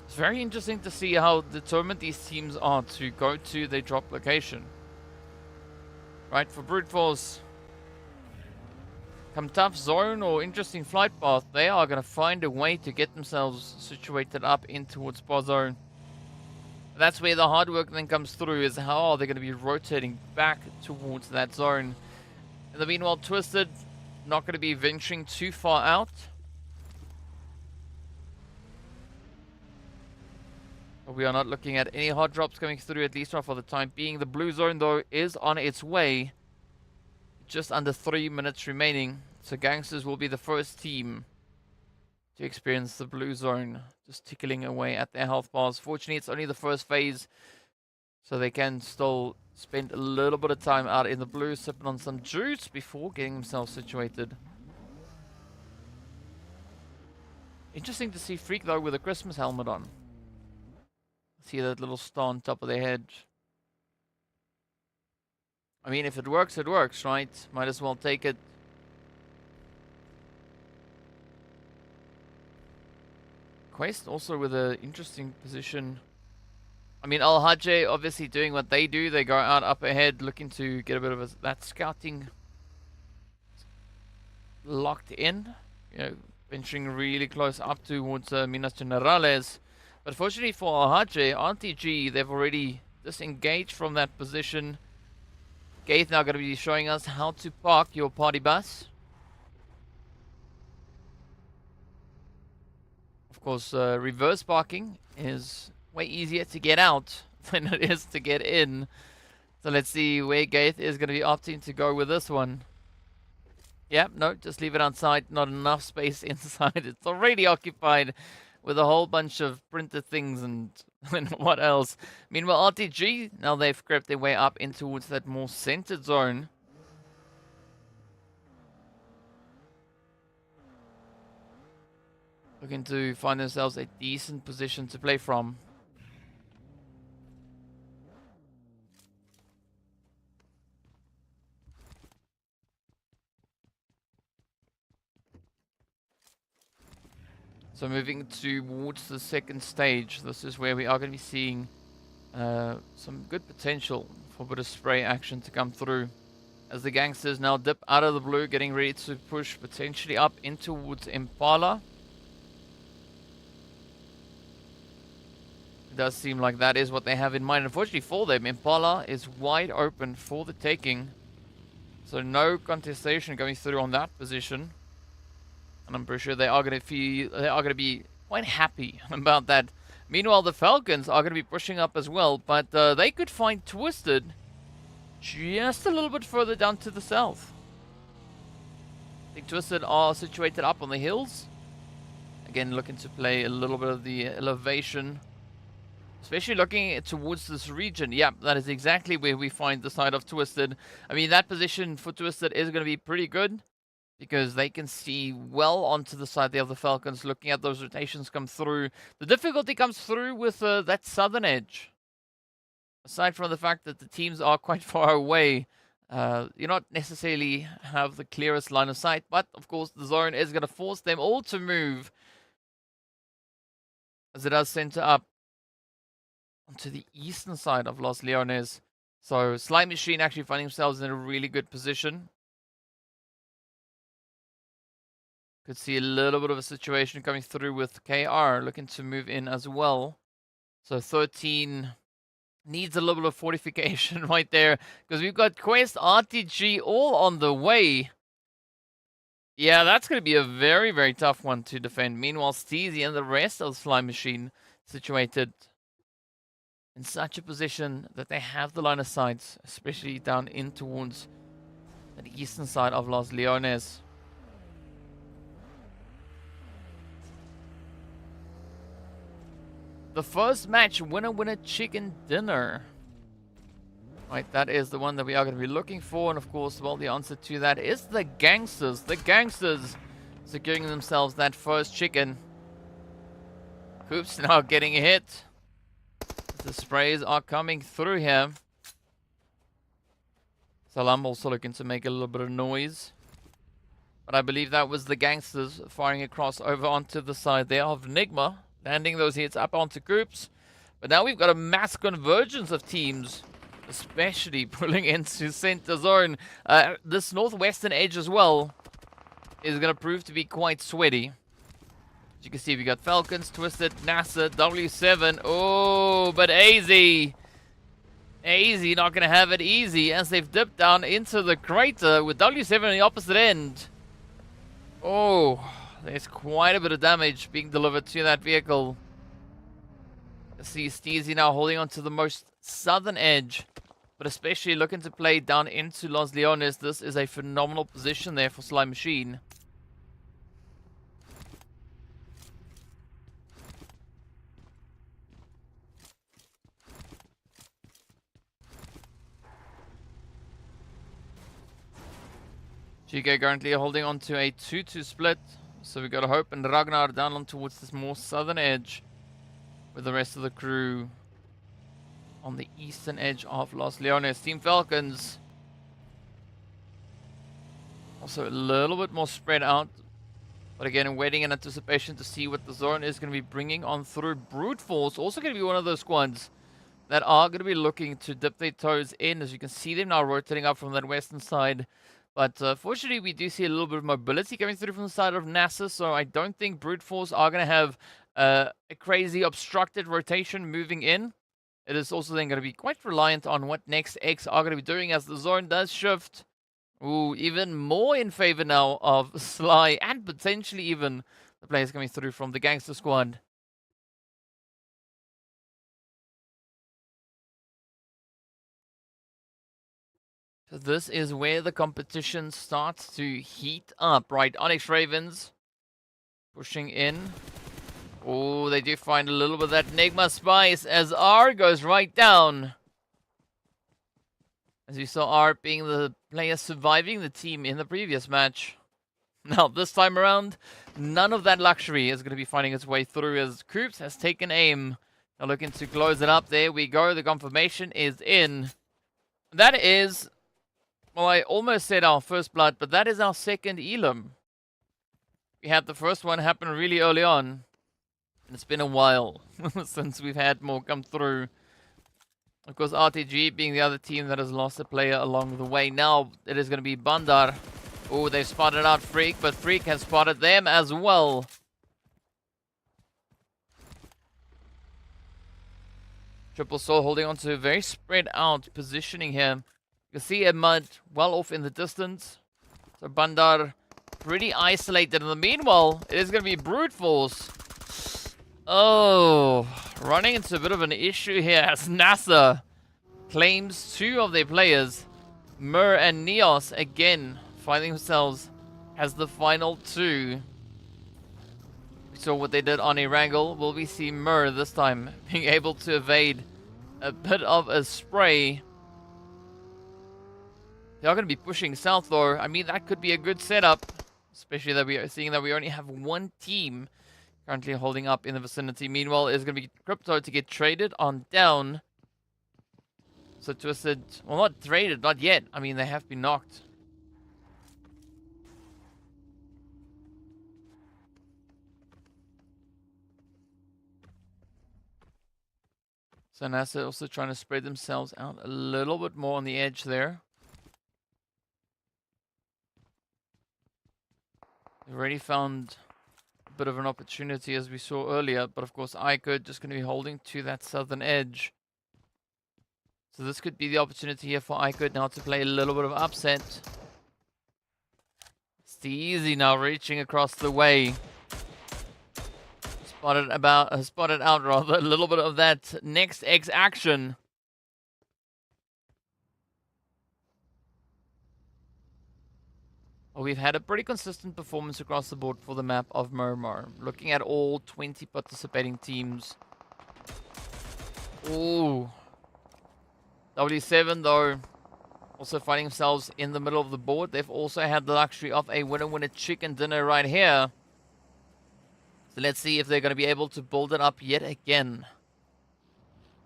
It's very interesting to see how determined these teams are to go to their drop location. Right, for Brute Force, come tough zone or interesting flight path, they are going to find a way to get themselves situated up in towards Pozo. That's where the hard work then comes through, is how are they going to be rotating back towards that zone. In the meanwhile, Twisted, not going to be venturing too far out. But we are not looking at any hard drops coming through, at least not for the time being. The blue zone, though, is on its way. Just under 3 minutes remaining. So Gangsters will be the first team to experience the blue zone, just tickling away at their health bars. Fortunately, it's only the first phase, so they can still spent a little bit of time out in the blue sipping on some juice before getting himself situated. Interesting to see Freak though with a Christmas helmet on. See that little star on top of their head. I mean, if it works, right? Might as well take it. Quest also with an interesting position. I mean, Al Hajj obviously doing what they do. They go out up ahead looking to get a bit of that scouting locked in. You know, venturing really close up towards Minas Generales. But fortunately for Al Hajj, RTG, they've already disengaged from that position. Gaith now going to be showing us how to park your party bus. Of course, reverse parking is way easier to get out than it is to get in. So let's see where Gaith is going to be opting to go with this one. Yep, no, just leave it outside. Not enough space inside. It's already occupied with a whole bunch of printed things and what else. Meanwhile, RTG, now they've crept their way up in towards that more centered zone. Looking to find themselves a decent position to play from. So moving towards the second stage, this is where we are going to be seeing some good potential for a bit of spray action to come through. As the gangsters now dip out of the blue, getting ready to push potentially up in towards Impala. It does seem like that is what they have in mind. Unfortunately for them, Impala is wide open for the taking. So no contestation going through on that position. And I'm pretty sure they are going to be quite happy about that. Meanwhile, the Falcons are going to be pushing up as well, but they could find Twisted just a little bit further down to the south. I think Twisted are situated up on the hills. Again, looking to play a little bit of the elevation, especially looking towards this region. Yeah, that is exactly where we find the side of Twisted. I mean, that position for Twisted is going to be pretty good, because they can see well onto the side there of the Falcons, looking at those rotations come through. The difficulty comes through with that southern edge. Aside from the fact that the teams are quite far away, you not necessarily have the clearest line of sight, but of course the zone is going to force them all to move, as it does center up onto the eastern side of Los Leones. So Slime Machine actually finding themselves in a really good position. Could see a little bit of a situation coming through with KR looking to move in as well. So 13 needs a little bit of fortification right there, because we've got Quest, RTG all on the way. Yeah, that's going to be a very, very tough one to defend. Meanwhile, Steezy and the rest of the Slime Machine situated in such a position that they have the line of sight, especially down in towards the eastern side of Los Leones. The first match, winner chicken dinner. Right, that is the one that we are going to be looking for. And of course, well, the answer to that is the Gangsters. The Gangsters securing themselves that first chicken. Hoops now getting a hit. The sprays are coming through here. Salam also looking to make a little bit of noise. But I believe that was the Gangsters firing across over onto the side there of NIGMA, landing those hits up onto groups. But now we've got a mass convergence of teams, especially pulling into center zone. This northwestern edge as well is going to prove to be quite sweaty. As you can see, we got Falcons, Twisted, NASR, W7. Oh, but AZ not going to have it easy as they've dipped down into the crater with W7 on the opposite end. Oh, there's quite a bit of damage being delivered to that vehicle. I see Steezy now holding on to the most southern edge, but especially looking to play down into Los Leones. This is a phenomenal position there for Slime Machine. GEEKAY currently holding on to a 2-2 split. So we got Hope and Ragnar down on towards this more southern edge, with the rest of the crew on the eastern edge of Los Leones. Team Falcons also a little bit more spread out, but again, waiting in anticipation to see what the zone is going to be bringing on through. Brute Force also going to be one of those squads that are going to be looking to dip their toes in, as you can see them now rotating up from that western side. But fortunately, we do see a little bit of mobility coming through from the side of NASR, so I don't think Brute Force are going to have a crazy obstructed rotation moving in. It is also then going to be quite reliant on what Next X are going to be doing as the zone does shift. Ooh, even more in favor now of Sly and potentially even the players coming through from the Gangster squad. So this is where the competition starts to heat up, right? ONYX Ravens pushing in. Oh, they do find a little bit of that NIGMA spice as R goes right down. As you saw, R being the player surviving the team in the previous match. Now, this time around, none of that luxury is going to be finding its way through as Koops has taken aim. Now looking to close it up. There we go. The confirmation is in. That is, well, I almost said our first blood, but that is our second Elam. We had the first one happen really early on. And it's been a while since we've had more come through. Of course, RTG being the other team that has lost a player along the way. Now it is going to be Bandar. Oh, they've spotted out Freak, but Freak has spotted them as well. Triple Soul holding on to a very spread out positioning here. You can see Mud well off in the distance. So Bandar pretty isolated. In the meanwhile, it is going to be Brute Force. Oh, running into a bit of an issue here as NASR claims two of their players. Mur and Neos again finding themselves as the final two. We saw what they did on Erangel. Will we see Mur this time being able to evade a bit of a spray? They are going to be pushing south though. I mean, that could be a good setup, especially that we are seeing that we only have one team currently holding up in the vicinity. Meanwhile, it's going to be Crypto to get traded on down. So Twisted, well, not traded, not yet. I mean, they have been knocked. So NASR also trying to spread themselves out a little bit more on the edge there. They've already found a bit of an opportunity as we saw earlier, but of course IKURD just going to be holding to that southern edge. So this could be the opportunity here for IKURD now to play a little bit of upset. It's easy now reaching across the way. Spotted out rather a little bit of that next X action. Well, we've had a pretty consistent performance across the board for the map of Miramar. Looking at all 20 participating teams. Ooh. W7 though, also finding themselves in the middle of the board. They've also had the luxury of a winner chicken dinner right here. So let's see if they're going to be able to build it up yet again.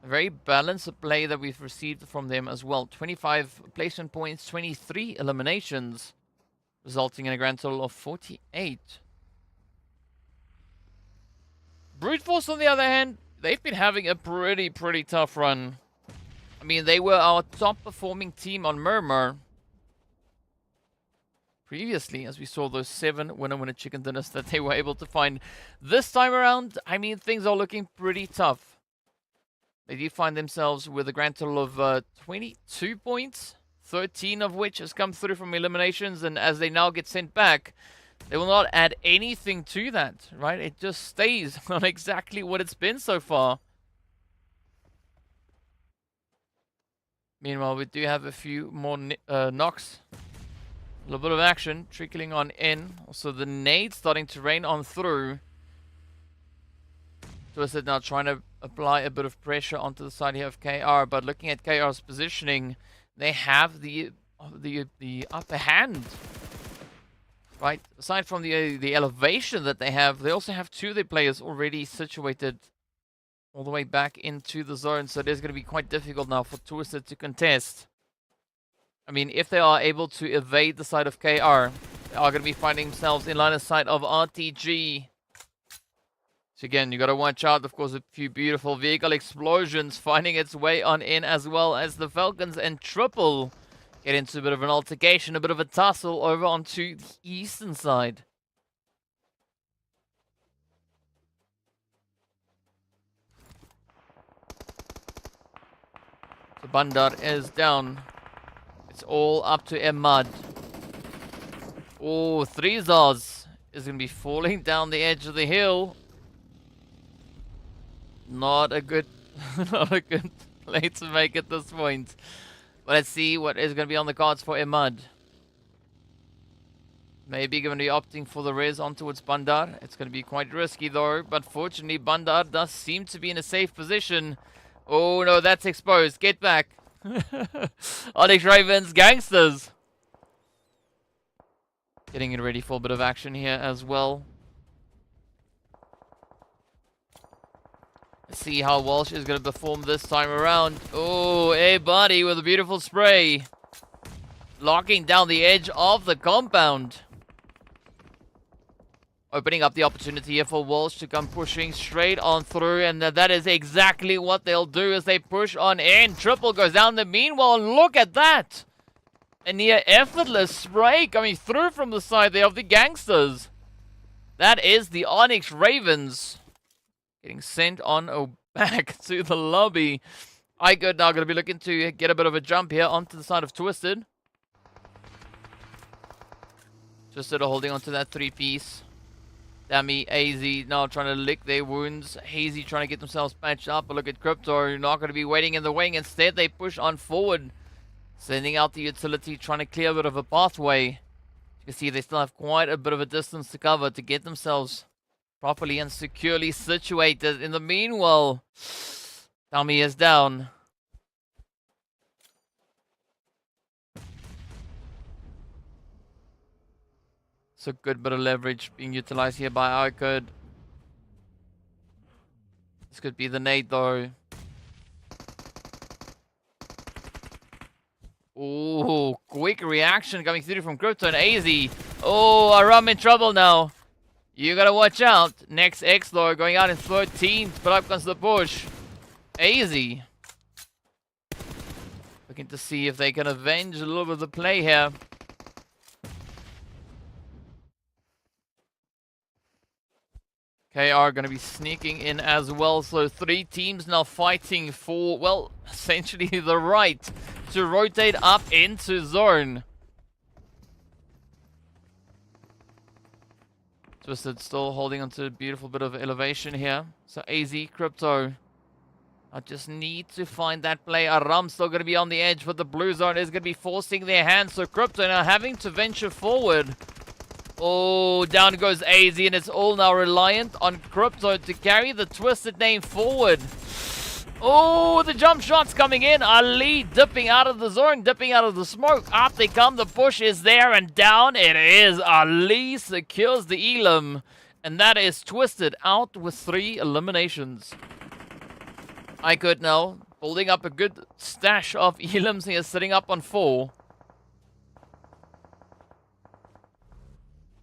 A very balanced play that we've received from them as well. 25 placement points, 23 eliminations, resulting in a grand total of 48. Brute Force, on the other hand, they've been having a pretty tough run. I mean, they were our top performing team on Miramar previously, as we saw those 7 winner chicken dinners that they were able to find. This time around, I mean, things are looking pretty tough. They do find themselves with a grand total of 22 points, 13 of which has come through from eliminations, and as they now get sent back, they will not add anything to that, right? It just stays on exactly what it's been so far. Meanwhile, we do have a few more knocks. A little bit of action trickling on in. Also, the nade starting to rain on through. Twisted now trying to apply a bit of pressure onto the side here of KR, but looking at KR's positioning, they have the upper hand Right, aside from the elevation that they have, they also have 2 of their players already situated all the way back into the zone, so it is going to be quite difficult now for Twisted to contest. I mean, if they are able to evade the side of KR, they are going to be finding themselves in line of sight of RTG. So again, you got to watch out, of course, a few beautiful vehicle explosions finding its way on in, as well as the Falcons and Triple get into a bit of an altercation, a bit of a tussle over onto the eastern side. So Bandar is down. It's all up to Ahmad. Oh, 3 Zars is going to be falling down the edge of the hill. Not a good, not a good play to make at this point. But let's see what is going to be on the cards for Ahmad. Maybe going to be opting for the res on towards Bandar. It's going to be quite risky though. But fortunately, Bandar does seem to be in a safe position. Oh no, that's exposed. Get back. ONYX Ravens, Gangsters. Getting it ready for a bit of action here as well. Let's see how Walsh is going to perform this time around. Oh, hey buddy with a beautiful spray. Locking down the edge of the compound. Opening up the opportunity here for Walsh to come pushing straight on through. And that is exactly what they'll do as they push on in. Triple goes down the meanwhile. Look at that. A near effortless spray coming through from the side there of the Gangsters. That is the ONYX Ravens. Getting sent on back to the lobby. IKURD now going to be looking to get a bit of a jump here onto the side of Twisted. Twisted are holding onto that 3-piece. Dammy, AZ now trying to lick their wounds. Hazy trying to get themselves patched up. But look at Crypto, not going to be waiting in the wing. Instead, they push on forward. Sending out the utility, trying to clear a bit of a pathway. You can see they still have quite a bit of a distance to cover to get themselves properly and securely situated. In the meanwhile, Dammy is down. It's a good bit of leverage being utilized here by IKURD. This could be the nade though. Oh, quick reaction coming through from Crypto and AZ. Oh, Aram in trouble now. You gotta watch out. Next X though, going out in 13th, but up comes the push. AZ. Looking to see if they can avenge a little bit of the play here. KR going to be sneaking in as well. So 3 teams now fighting for, well, essentially the right to rotate up into zone. Twisted still holding onto a beautiful bit of elevation here. So AZ, Crypto. I just need to find that play. Aram still going to be on the edge, but the blue zone is going to be forcing their hand. So Crypto now having to venture forward. Oh, down goes AZ, and it's all now reliant on Crypto to carry the Twisted name forward. Oh, the jump shot's coming in. Ali dipping out of the zone, dipping out of the smoke. Up they come. The push is there, and down it is. Ali secures the Elam, and that is Twisted out with 3 eliminations. IKURD now building up a good stash of Elams here, sitting up on 4.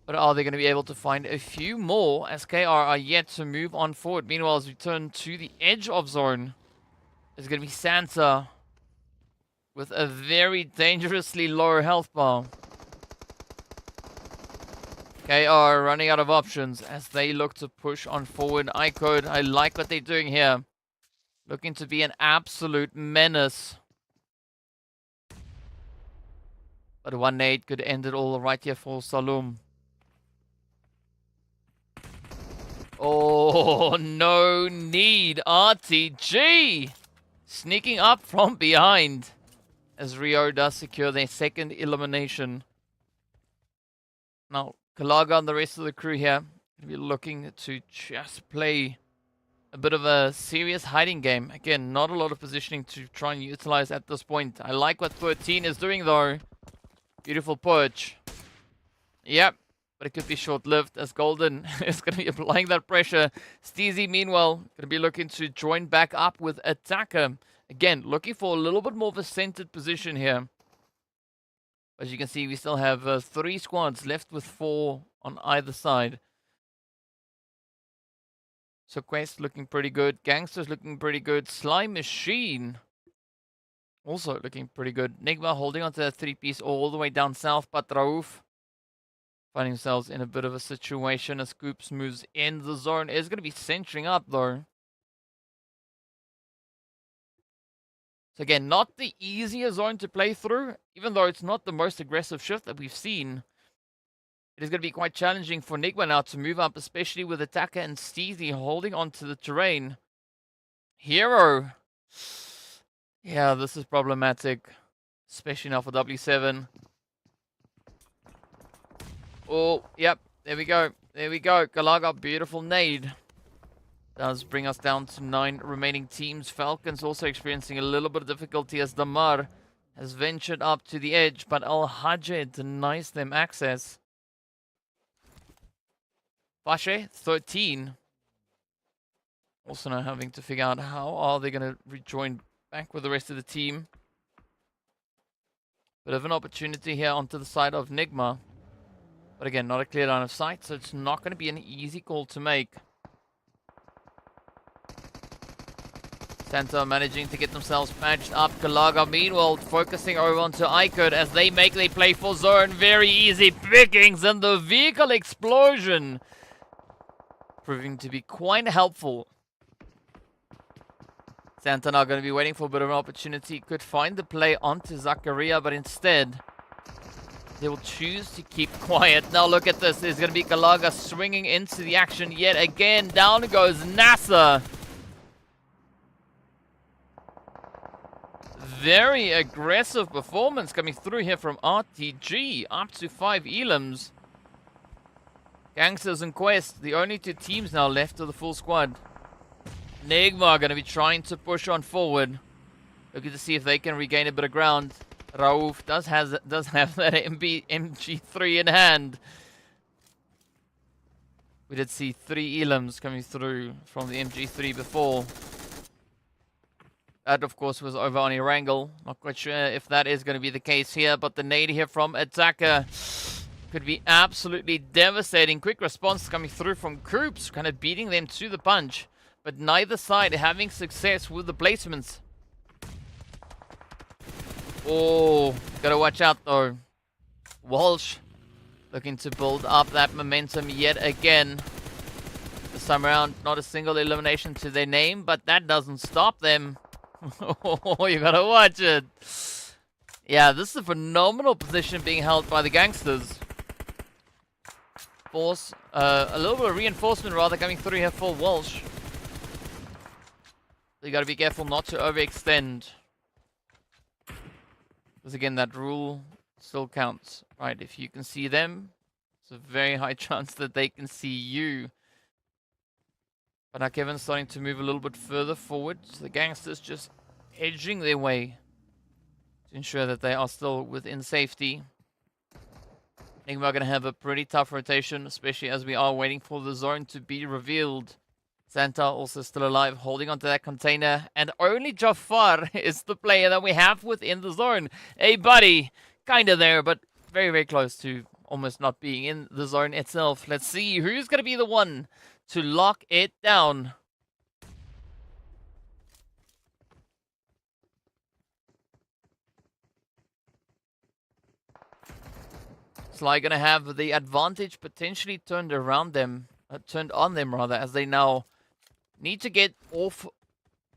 But are they going to be able to find a few more as KR are yet to move on forward? Meanwhile, as we turn to the edge of zone, it's going to be Santa with a very dangerously low health bar. KR running out of options as they look to push on forward. IKURD, I like what they're doing here. Looking to be an absolute menace. But 1 nade could end it all right here for Salum. Oh, no need. RTG sneaking up from behind as Rio does secure their 2nd elimination. Now, Kalaga and the rest of the crew here will be looking to just play a bit of a serious hiding game. Again, not a lot of positioning to try and utilize at this point. I like what 13 is doing though. Beautiful push. Yep. but it could be short-lived as Golden is going to be applying that pressure. Steezy, meanwhile, going to be looking to join back up with Attacker. Again, looking for a little bit more of a centered position here. As you can see, we still have 3 squads left with 4 on either side. So Quest looking pretty good. Gangsters looking pretty good. Slime Machine also looking pretty good. NIGMA holding onto that 3-piece all the way down south. But Raouf finding themselves in a bit of a situation as Scoops moves in. The zone is going to be centering up though. So again, not the easiest zone to play through, even though it's not the most aggressive shift that we've seen. It is going to be quite challenging for NIGMA now to move up, especially with Attacker and Steezy holding onto the terrain. Hero. Yeah, this is problematic, especially now for W7. Oh, yep, there we go. There we go. Galaga, beautiful nade. Does bring us down to 9 remaining teams. Falcons also experiencing a little bit of difficulty as Damar has ventured up to the edge, but Al Hajj denies them access. Fashe, 13. Also now having to figure out how are they going to rejoin back with the rest of the team. Bit of an opportunity here onto the side of NIGMA. But again, not a clear line of sight, so it's not going to be an easy call to make. Santa managing to get themselves patched up. Galaga meanwhile focusing over onto IKURD as they make their play for zone. Very easy pickings and the vehicle explosion proving to be quite helpful. Santa now going to be waiting for a bit of an opportunity. Could find the play onto Zakaria, but instead they will choose to keep quiet. Now look at this. There's going to be Galaga swinging into the action yet again. Down goes NASR. Very aggressive performance coming through here from RTG. Up to 5 elims. Gangsters and Quest, the only 2 teams now left of the full squad. NIGMA are going to be trying to push on forward. Looking to see if they can regain a bit of ground. Raouf does have that MG3 in hand. We did see 3 elims coming through from the MG3 before. That, of course, was over on Erangel. Not quite sure if that is going to be the case here, but the nade here from Attacker could be absolutely devastating. Quick response coming through from Koops, kind of beating them to the punch. But neither side having success with the placements. Oh, gotta watch out though. Walsh looking to build up that momentum yet again. This time around, not a single elimination to their name, but that doesn't stop them. Oh, you gotta watch it. Yeah, this is a phenomenal position being held by the Gangsters. Force, a little bit of reinforcement rather coming through here for Walsh. So you gotta be careful not to overextend. Because again, that rule still counts. Right, if you can see them, it's a very high chance that they can see you. But now Kevin's starting to move a little bit further forward. So the Gangsters just edging their way to ensure that they are still within safety. I think we're going to have a pretty tough rotation, especially as we are waiting for the zone to be revealed. Santa also still alive, holding onto that container. And only Jafar is the player that we have within the zone. Hey, buddy. Kind of there, but very, very close to almost not being in the zone itself. Let's see who's going to be the one to lock it down. Sly going to have the advantage potentially turned on them rather, as they now need to get off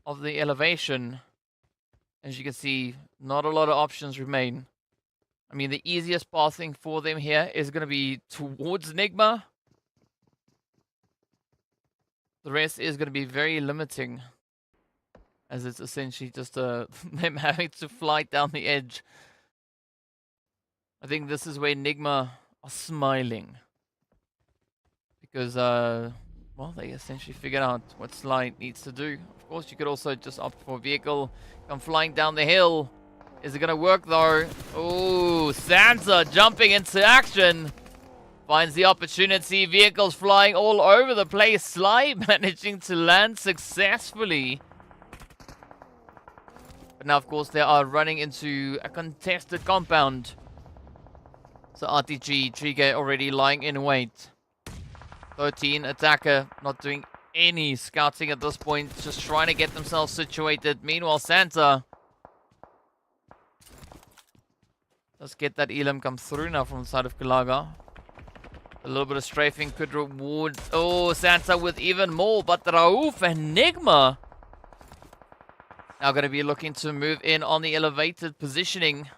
of the elevation. As you can see, not a lot of options remain. I mean, the easiest pathing for them here is going to be towards NIGMA. The rest is going to be very limiting, as it's essentially just them having to fly down the edge. I think this is where NIGMA are smiling. Because, well, they essentially figured out what Sly needs to do. Of course, you could also just opt for a vehicle, come flying down the hill. Is it going to work, though? Oh, Sansa jumping into action. Finds the opportunity. Vehicles flying all over the place. Sly managing to land successfully. But now, of course, they are running into a contested compound. So RTG, GEEKAY already lying in wait. 13, attacker, not doing any scouting at this point. Just trying to get themselves situated. Meanwhile, Santa. Let's get that Elam come through now from the side of Kalaga. A little bit of strafing could reward. Oh, Santa with even more. But Raouf and NIGMA now going to be looking to move in on the elevated positioning.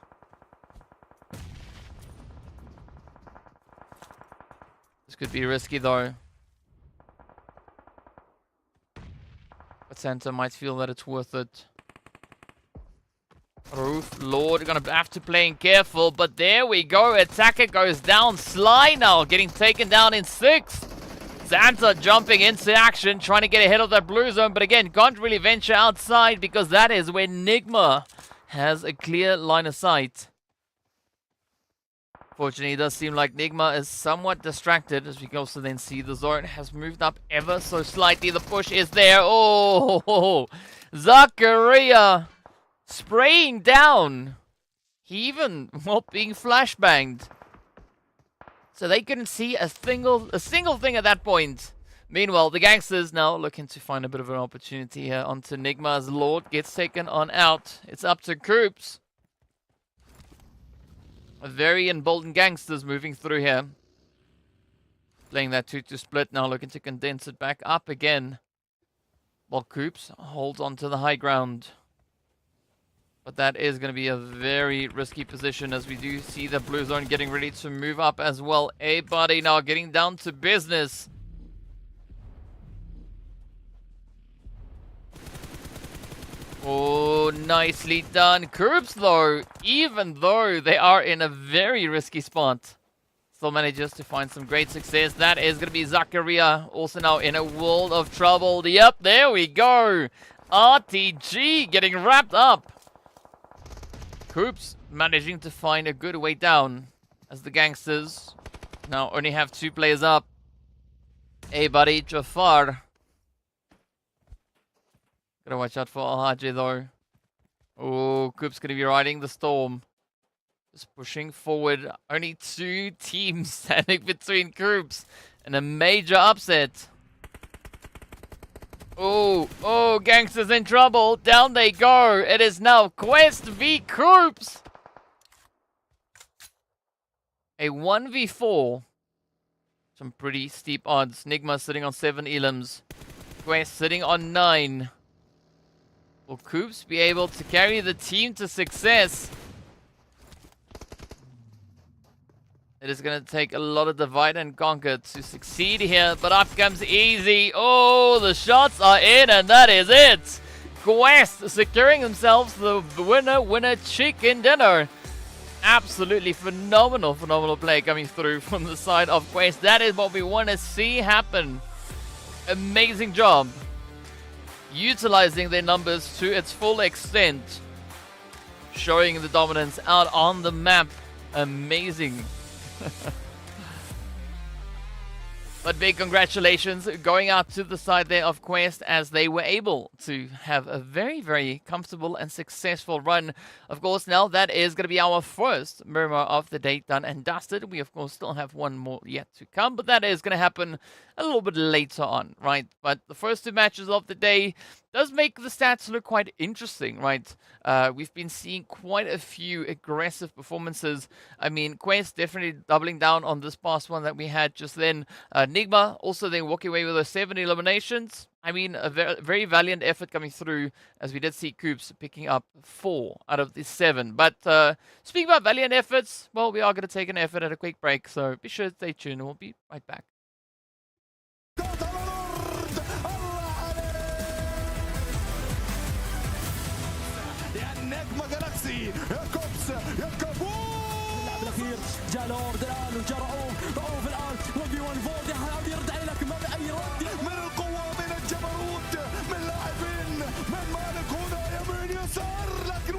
This could be risky though. But Santa might feel that it's worth it. Roof Lord gonna have to play careful, but there we go. Attacker goes down. Sly now getting taken down in 6. Santa jumping into action, trying to get ahead of that blue zone, but again, can't really venture outside because that is where NIGMA has a clear line of sight. Fortunately, it does seem like NIGMA is somewhat distracted, as we can also then see the zone has moved up ever so slightly. The push is there. Oh, Zakaria spraying down. He even, well, being flashbanged. So they couldn't see a single thing at that point. Meanwhile, the gangsters now looking to find a bit of an opportunity here onto NIGMA as Lord gets taken on out. It's up to Koops. A very emboldened gangsters moving through here. Playing that 2-2 split now, looking to condense it back up again. While Koops holds on to the high ground. But that is going to be a very risky position as we do see the blue zone getting ready to move up as well. A-Buddy now getting down to business. Oh, nicely done. Koops, though, even though they are in a very risky spot, still manages to find some great success. That is going to be Zakaria, also now in a world of trouble. Yep, there we go. RTG getting wrapped up. Koops managing to find a good way down as the gangsters now only have 2 players up. A-Buddy, Jafar. Gotta watch out for Alhaji though. Oh, Koops gonna be riding the storm. Just pushing forward. Only 2 teams standing between Koops and a major upset. Oh, gangsters in trouble. Down they go. It is now Quest v Koops. A 1v4. Some pretty steep odds. NIGMA sitting on 7 Elams. Quest sitting on 9. Will Koops be able to carry the team to success? It is going to take a lot of divide and conquer to succeed here, but up comes Easy. Oh, the shots are in, and that is it. Quest securing themselves the winner chicken dinner. Absolutely phenomenal play coming through from the side of Quest. That is what we want to see happen. Amazing job. Utilizing their numbers to its full extent. Showing the dominance out on the map. Amazing. But big congratulations going out to the side there of Quest as they were able to have a very, very comfortable and successful run. Of course, now that is going to be our first Miramar of the day done and dusted. We, of course, still have one more yet to come, but that is going to happen a little bit later on, right? But the first 2 matches of the day does make the stats look quite interesting, right? We've been seeing quite a few aggressive performances. I mean, Quest definitely doubling down on this past one that we had just then. NIGMA also then walking away with those 7 eliminations. I mean, a very valiant effort coming through as we did see Koops picking up 4 out of the 7. But speaking about valiant efforts, well, we are going to take an effort at a quick break. So be sure to stay tuned and we'll be right back. نجمة جالاكسي يا كوبس يا كابوس اللاعب الاخير جاء لورد الان وجاء رؤوف الان 1v1 فولد يحاول يرد عليك ما باي رد من القوه من الجبروت من لاعبين من مالك هنا يمين يسار لكن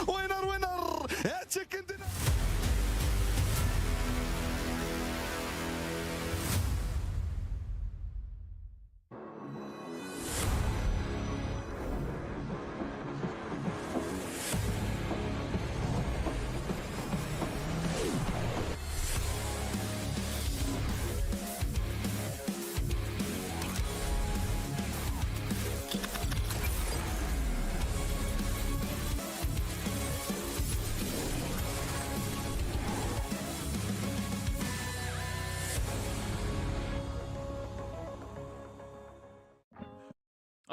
وينر يا تشيكن دينر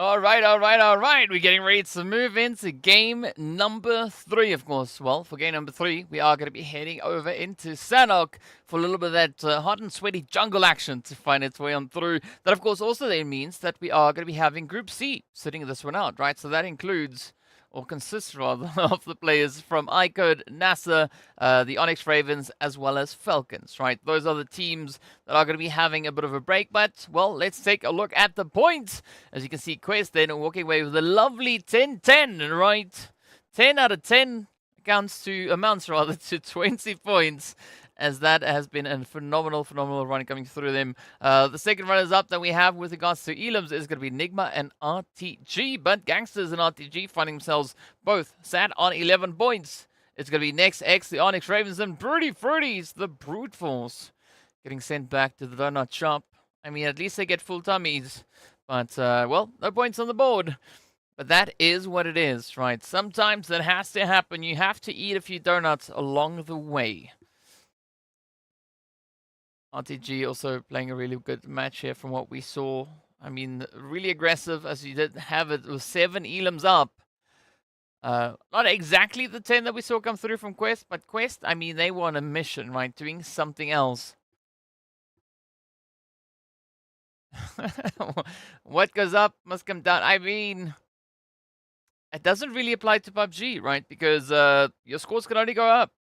All right, all right, all right. We're getting ready to move into game number 3, of course. Well, for game number 3, we are going to be heading over into Sanhok for a little bit of that hot and sweaty jungle action to find its way on through. That, of course, also then means that we are going to be having Group C sitting this one out, right? So that includes, or consists rather, of the players from IKURD, NASR, the ONYX Ravens, as well as FALCONS, right? Those are the teams that are going to be having a bit of a break, but, well, let's take a look at the points. As you can see, Quest then walking away with a lovely 10-10, right? 10 out of 10 amounts rather to 20 points, as that has been a phenomenal run coming through them. The second runners up that we have with regards to elims is going to be NIGMA and RTG, but Gangsters and RTG finding themselves both sat on 11 points. It's going to be Next X, the Onyx Ravens, and Broody Fruities, the Brute Force, getting sent back to the donut shop. I mean, at least they get full tummies, but, well, no points on the board. But that is what it is, right? Sometimes that has to happen. You have to eat a few donuts along the way. RTG also playing a really good match here from what we saw. I mean, really aggressive as he did have it with 7 elims up. Not exactly the 10 that we saw come through from Quest, but Quest, I mean, they were on a mission, right? Doing something else. What goes up must come down. I mean, it doesn't really apply to PUBG, right? Because your scores can only go up.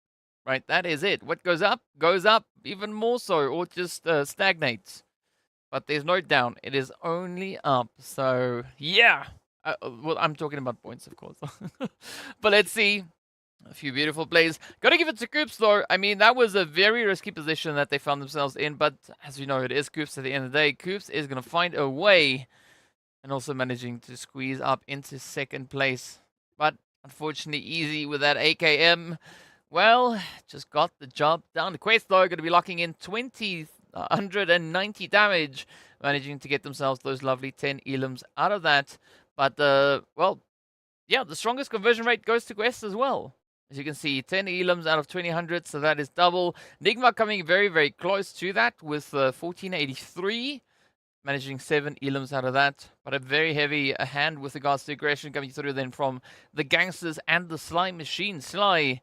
Right, that is it. What goes up, even more so, or just stagnates. But there's no down. It is only up. So, yeah. Well, I'm talking about points, of course. But let's see. A few beautiful plays. Got to give it to Coops, though. I mean, that was a very risky position that they found themselves in. But as you know, it is Coops at the end of the day. Coops is going to find a way. And also managing to squeeze up into second place. But unfortunately, easy with that AKM. Well, just got the job done. Quest, though, going to be locking in 190 damage, managing to get themselves those lovely 10 elims out of that. But, well, yeah, the strongest conversion rate goes to Quest as well. As you can see, 10 elims out of 2000, so that is double. NIGMA coming very, very close to that with 1483. Managing 7 elims out of that, but a very heavy hand with regards to aggression coming through then from the Gangsters and the Sly Machine. Sly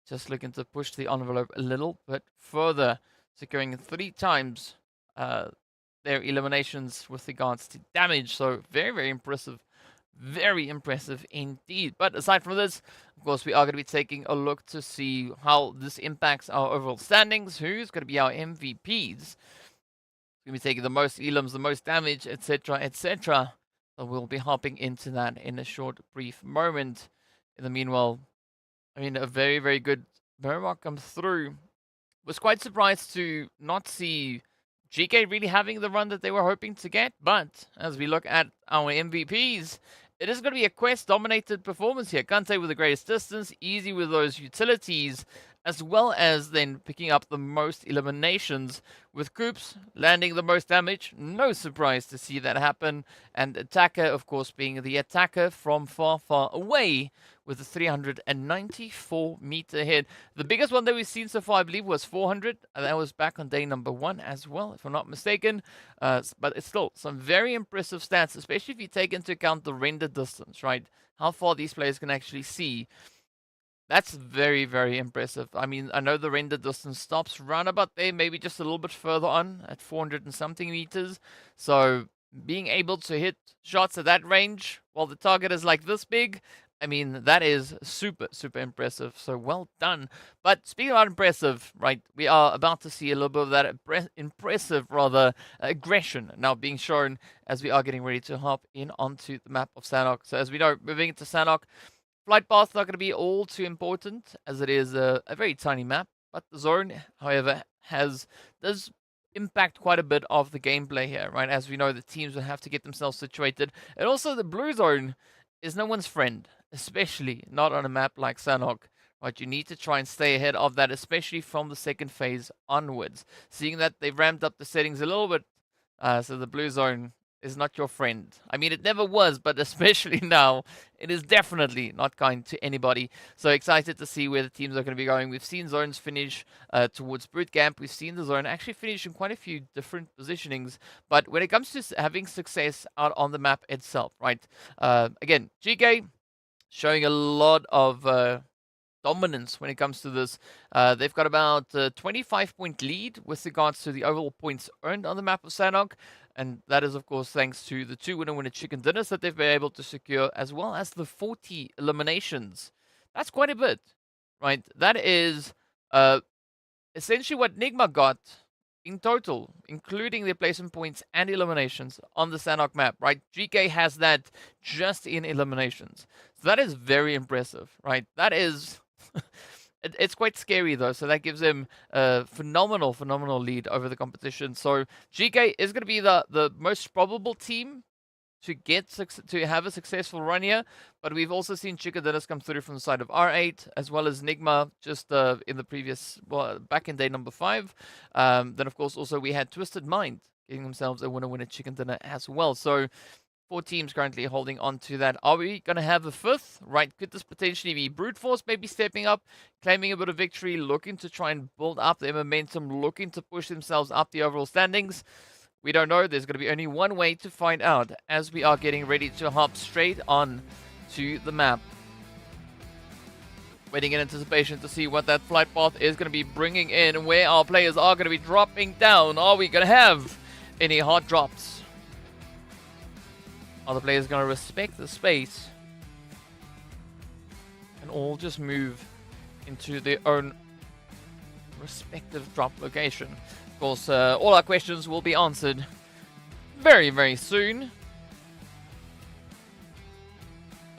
just looking to push the envelope a little bit further, securing 3 times their eliminations with regards to damage. So very, very impressive. Very impressive indeed. But aside from this, of course, we are going to be taking a look to see how this impacts our overall standings. Who's going to be our MVPs? Going to be taking the most elims, the most damage, etc., etc. So we'll be hopping into that in a short, brief moment. In the meanwhile, I mean, a very, very good Miramar comes through. Was quite surprised to not see GK really having the run that they were hoping to get. But as we look at our MVPs, it is going to be a Quest-dominated performance here. Kante with the greatest distance, easy with those utilities, as well as then picking up the most eliminations, with Coops landing the most damage. No surprise to see that happen. And Attacker, of course, being the attacker from far, far away with a 394-meter hit. The biggest one that we've seen so far, I believe, was 400. And that was back on day number 1 as well, if I'm not mistaken. But it's still some very impressive stats, especially if you take into account the render distance, right? How far these players can actually see. That's very, very impressive. I mean, I know the render distance stops round about there, maybe just a little bit further on at 400 and something meters. So being able to hit shots at that range while the target is like this big, I mean, that is super, super impressive. So well done. But speaking about impressive, right, we are about to see a little bit of that impressive, aggression now being shown as we are getting ready to hop in onto the map of Sanhok. So as we know, moving into Sanhok, flight path's not going to be all too important, as it is a very tiny map. But the zone, however, does impact quite a bit of the gameplay here, right? As we know, the teams will have to get themselves situated. And also, the blue zone is no one's friend, especially not on a map like Sanhok. Right, you need to try and stay ahead of that, especially from the second phase onwards. Seeing that they've ramped up the settings a little bit, so the blue zone is not your friend. I mean, it never was, but especially now, it is definitely not kind to anybody. So excited to see where the teams are going to be going. We've seen zones finish towards boot camp. We've seen the zone actually finish in quite a few different positionings. But when it comes to having success out on the map itself, right? Again, GK showing a lot of dominance when it comes to this. They've got about a 25-point lead with regards to the overall points earned on the map of Sanhok. And that is, of course, thanks to the 2 winner chicken dinners that they've been able to secure, as well as the 40 eliminations. That's quite a bit, right? That is essentially what NIGMA got in total, including their placement points and eliminations on the Sanhok map, right? GK has that just in eliminations. So that is very impressive, right? That is... It's quite scary, though, so that gives him a phenomenal lead over the competition. So GK is going to be the most probable team to have a successful run here, but we've also seen Chicken Dinners come through from the side of R8, as well as NIGMA just in the previous, well, back in day number 5. Then, of course, also we had Twisted Mind getting themselves a winner Chicken Dinner as well. So 4 teams currently holding on to that. Are we going to have a 5th? Right, could this potentially be Brute Force maybe stepping up, claiming a bit of victory, looking to try and build up their momentum, looking to push themselves up the overall standings? We don't know. There's going to be only one way to find out as we are getting ready to hop straight on to the map. Waiting in anticipation to see what that flight path is going to be bringing in and where our players are going to be dropping down. Are we going to have any hard drops? Are the players going to respect the space and all just move into their own respective drop location? Of course, all our questions will be answered very soon,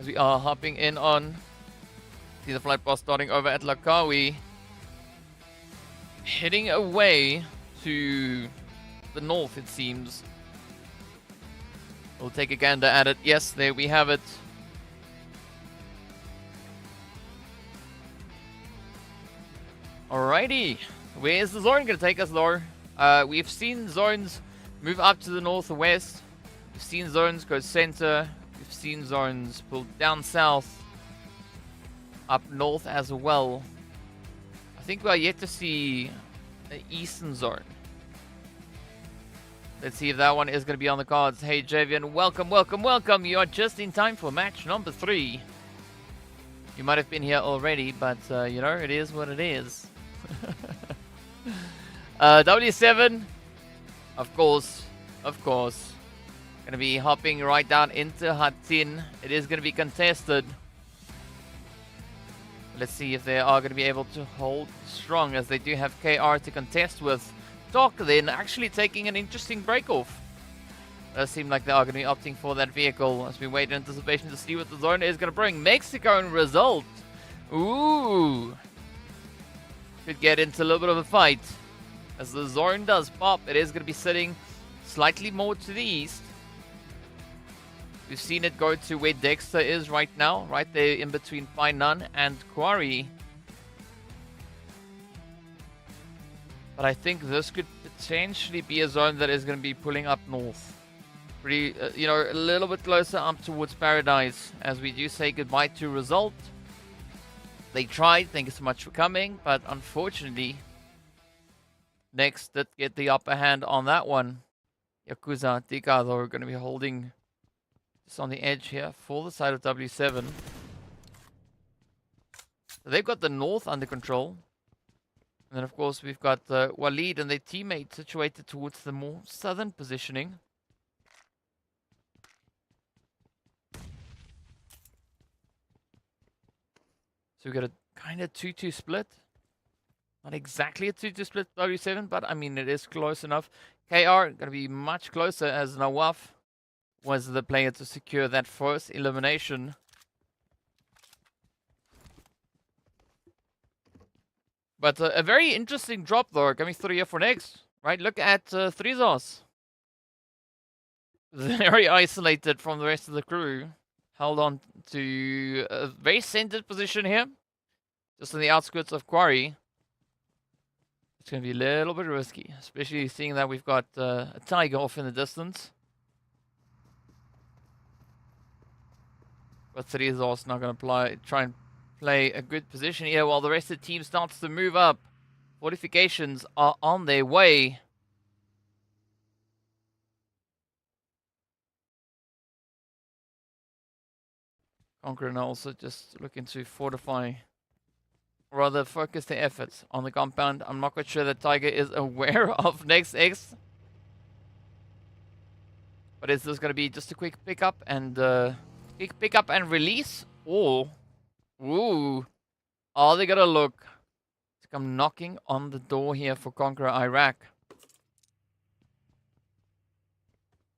as we are hopping in on. See the flight path starting over at Lakawi, heading away to the north, it seems. We'll take a gander at it. Yes, there we have it. Alrighty. Where is the zone going to take us, though? We've seen zones move up to the northwest. We've seen zones go center. We've seen zones pull down south. Up north as well. I think we are yet to see an eastern zone. Let's see if that one is going to be on the cards. Hey, Javian, welcome. You are just in time for match number 3. You might have been here already, but, you know, it is what it is. W7, of course. Going to be hopping right down into Hut 10. It is going to be contested. Let's see if they are going to be able to hold strong, as they do have KR to contest with. Doc then actually taking an interesting break off. Does seem like they are going to be opting for that vehicle as we wait in anticipation to see what the zone is going to bring. Mexico in result. Ooh. Could get into a little bit of a fight. As the zone does pop, it is going to be sitting slightly more to the east. We've seen it go to where Dexter is right now. Right there in between Painan and Quarry. But I think this could potentially be a zone that is going to be pulling up north. Pretty, you know, a little bit closer up towards Paradise, as we do say goodbye to Result. They tried, thank you so much for coming, but unfortunately, Next did get the upper hand on that one. Yakuza Tika, though, are going to be holding just on the edge here for the side of W7. So they've got the north under control. And then, of course, we've got Waleed and their teammate situated towards the more southern positioning. So we've got a kind of 2-2 split. Not exactly a 2-2 split W7, but I mean, it is close enough. KR going to be much closer, as Nawaf was the player to secure that first elimination. But a very interesting drop, though, coming through here for next. Right, look at Thrizos. Very isolated from the rest of the crew. Held on to a very centered position here. Just on the outskirts of Quarry. It's going to be a little bit risky. Especially seeing that we've got a Tiger off in the distance. But 3 is also not going to try and play a good position here while the rest of the team starts to move up. Fortifications are on their way. CONQUEROR also just looking to fortify, rather focus their efforts on the compound. I'm not quite sure that Tiger is aware of NEXX. But is this going to be just a quick pickup and release? Or, ooh, are they going to look to come knocking on the door here for CONQUEROR Iraq? I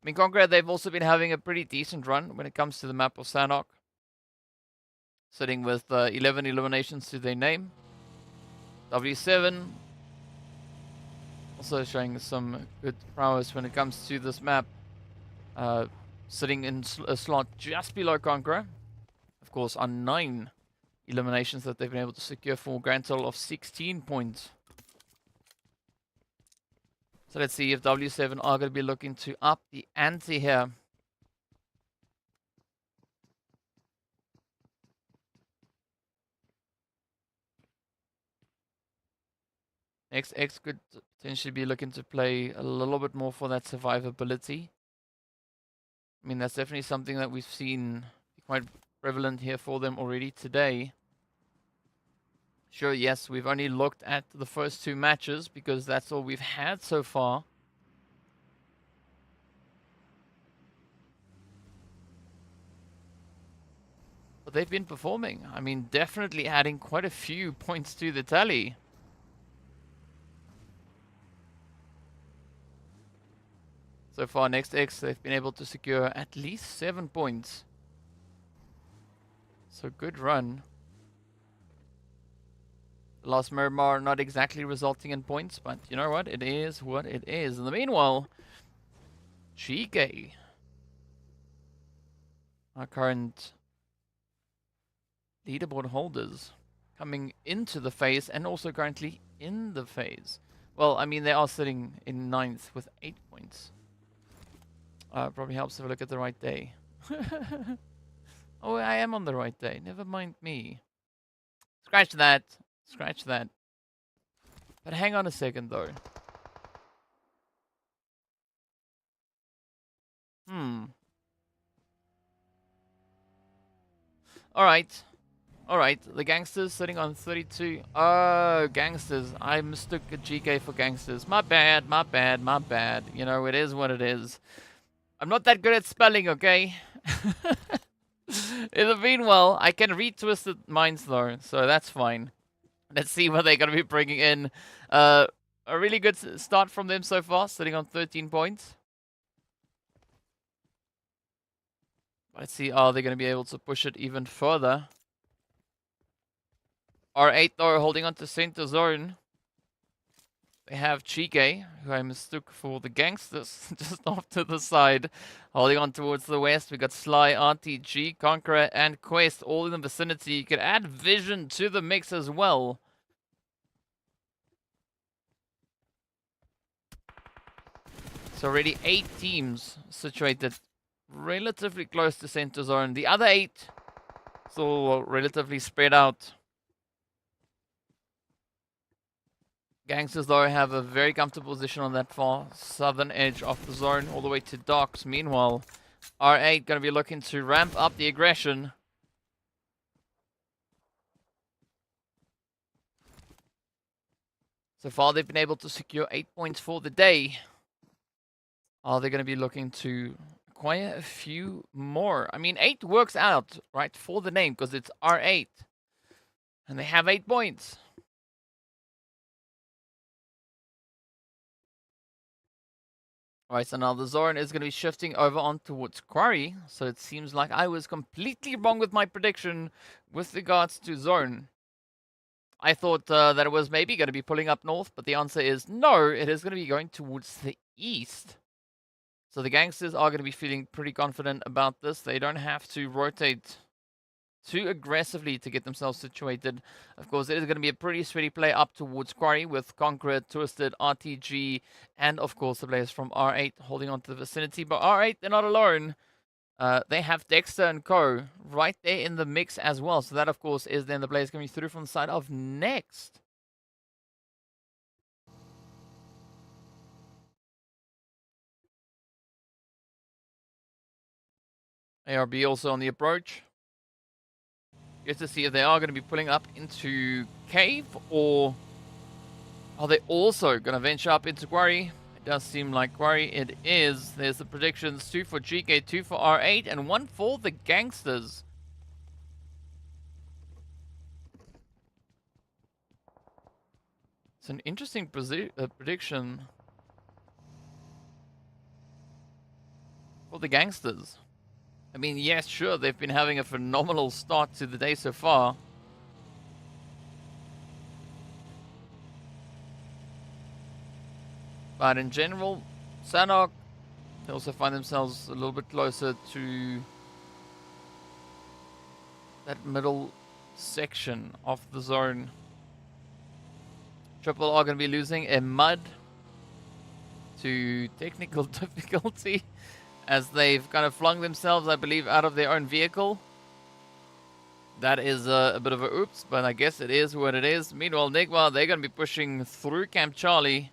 mean, CONQUEROR, they've also been having a pretty decent run when it comes to the map of Sanhok. Sitting with 11 eliminations to their name. W7 also showing some good prowess when it comes to this map. Sitting in a slot just below CONQUEROR. Of course, on 9 eliminations that they've been able to secure for a grand total of 16 points. So let's see if W7 are going to be looking to up the ante here. NEXX could potentially be looking to play a little bit more for that survivability. I mean, that's definitely something that we've seen quite prevalent here for them already today. Sure, yes, we've only looked at the first 2 matches because that's all we've had so far. But they've been performing. I mean, definitely adding quite a few points to the tally. So far, NEXX, they've been able to secure at least 7 points. So good run. The last Miramar not exactly resulting in points, but you know what? It is what it is. In the meanwhile, GEEKAY, our current leaderboard holders, coming into the phase and also currently in the phase. Well, I mean, they are sitting in 9th with 8 points. Probably helps if I look at the right day. Oh, I am on the right day. Never mind me. Scratch that. Scratch that. But hang on a second, though. Alright. Alright. The GANGSTERS sitting on 32. Oh, GANGSTERS. I mistook a GK for GANGSTERS. My bad, my bad, my bad. You know, it is what it is. I'm not that good at spelling, okay? In the meanwhile, I can read Twisted Minds, though, so that's fine. Let's see what they're going to be bringing in. A really good start from them so far, sitting on 13 points. Let's see, are they going to be able to push it even further? R8, though, holding on to center zone. They have GEEKAY, who I mistook for the GANGSTERS, just off to the side. Holding on towards the west, we got Sly, RTG, CONQUEROR, and Quest all in the vicinity. You could add Vision to the mix as well. So already 8 teams situated relatively close to center zone. The other 8 still relatively spread out. GANGSTERS, though, have a very comfortable position on that far southern edge of the zone, all the way to docks. Meanwhile, R8 going to be looking to ramp up the aggression. So far, they've been able to secure 8 points for the day. Are they going to be looking to acquire a few more? I mean, 8 works out, right, for the name, because it's R8. And they have 8 points. Alright, so now the zone is going to be shifting over on towards Quarry. So it seems like I was completely wrong with my prediction with regards to zone. I thought that it was maybe going to be pulling up north, but the answer is no, it is going to be going towards the east. So the GANGSTERS are going to be feeling pretty confident about this. They don't have to rotate too aggressively to get themselves situated. Of course, it is going to be a pretty sweaty play up towards Quarry with CONQUEROR, Twisted, RTG, and of course the players from R8 holding on to the vicinity. But R8, they're not alone. They have Dexter and Co. right there in the mix as well. So that, of course, is then the players coming through from the side of Next. ARB also on the approach. Just to see if they are going to be pulling up into Cave, or are they also going to venture up into Quarry? It does seem like Quarry it is. There's the predictions, 2 for GK, 2 for R8, and 1 for the Gangsters. It's an interesting prediction for the Gangsters. I mean, yes, sure, they've been having a phenomenal start to the day so far. But in general, Sanhok, they also find themselves a little bit closer to that middle section of the zone. Triple are going to be losing a mud to technical difficulty, as they've kind of flung themselves, I believe, out of their own vehicle. That is a bit of a oops, but I guess it is what it is. Meanwhile, NIGMA, they're going to be pushing through Camp Charlie,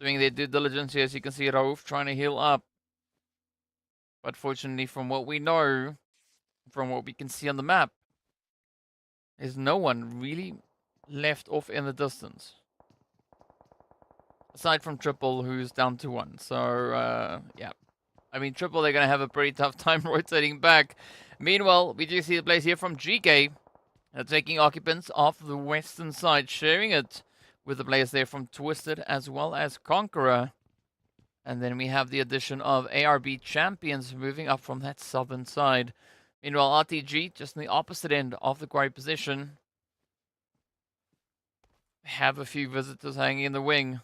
doing their due diligence here. As you can see, Raouf trying to heal up. But fortunately, from what we know, from what we can see on the map, there's no one really left off in the distance. Aside from Triple, who's down to 1. So, yeah. I mean, Triple, they're going to have a pretty tough time rotating back. Meanwhile, we do see the plays here from GK. Taking occupants off the western side, sharing it with the players there from Twisted as well as CONQUEROR. And then we have the addition of ARB Champions moving up from that southern side. Meanwhile, RTG just in the opposite end of the quarry position. Have a few visitors hanging in the wing.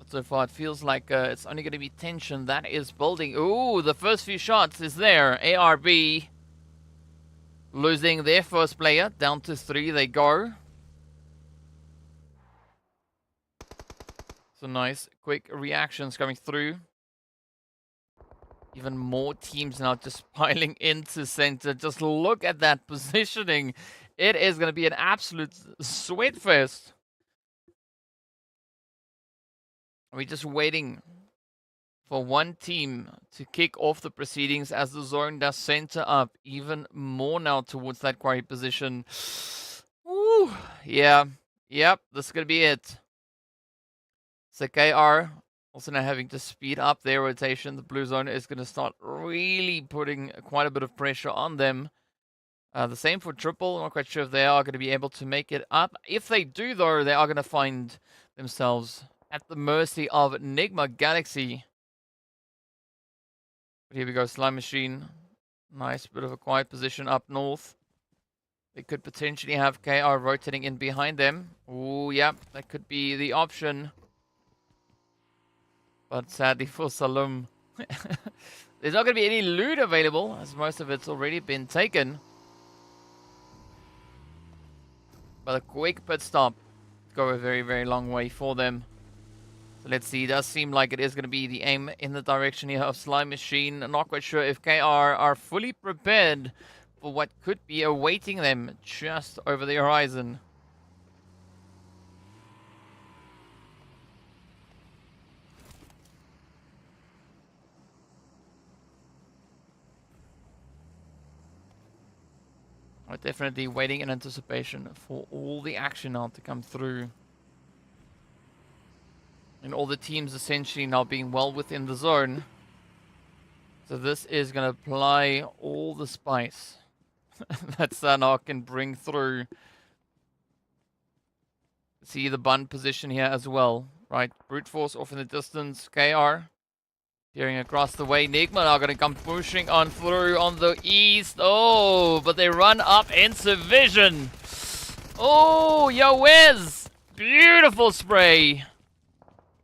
So far, it feels like it's only going to be tension that is building. Ooh, the first few shots is there. ARB losing their first player. Down to 3 they go. So nice, quick reactions coming through. Even more teams now just piling into center. Just look at that positioning. It is going to be an absolute sweat fest. We're just waiting for one team to kick off the proceedings as the zone does center up even more now towards that quarry position. Woo! Yeah. Yep, this is going to be it. So KR also now having to speed up their rotation. The blue zone is going to start really putting quite a bit of pressure on them. The same for Triple. I'm not quite sure if they are going to be able to make it up. If they do, though, they are going to find themselves at the mercy of NIGMA Galaxy. But here we go, Slime Machine. Nice bit of a quiet position up north. They could potentially have KR rotating in behind them. Ooh, yeah, that could be the option. But sadly for Salum, there's not going to be any loot available, as most of it's already been taken. But a quick pit stop to go a very, very long way for them. So let's see, it does seem like it is going to be the aim in the direction here of Slime Machine. I'm not quite sure if KR are fully prepared for what could be awaiting them just over the horizon. I'm definitely waiting in anticipation for all the action now to come through. And all the teams essentially now being well within the zone. So this is going to apply all the spice that Sanhok can bring through. See the bun position here as well, right? Brute Force off in the distance. KR peering across the way. NIGMA are going to come pushing on through on the east. Oh, but they run up into vision. Oh, yo, Wiz. Beautiful spray.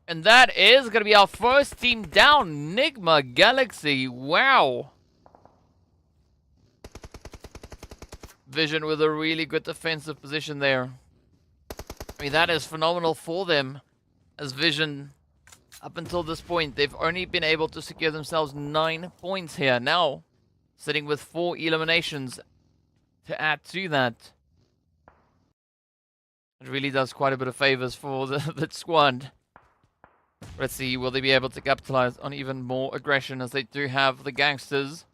And that is going to be our first team down. NIGMA Galaxy. Wow. Vision with a really good defensive position there. I mean, that is phenomenal for them. As Vision, up until this point, they've only been able to secure themselves 9 points here. Now, sitting with 4 eliminations to add to that. It really does quite a bit of favors for the squad. Let's see, will they be able to capitalize on even more aggression, as they do have the gangsters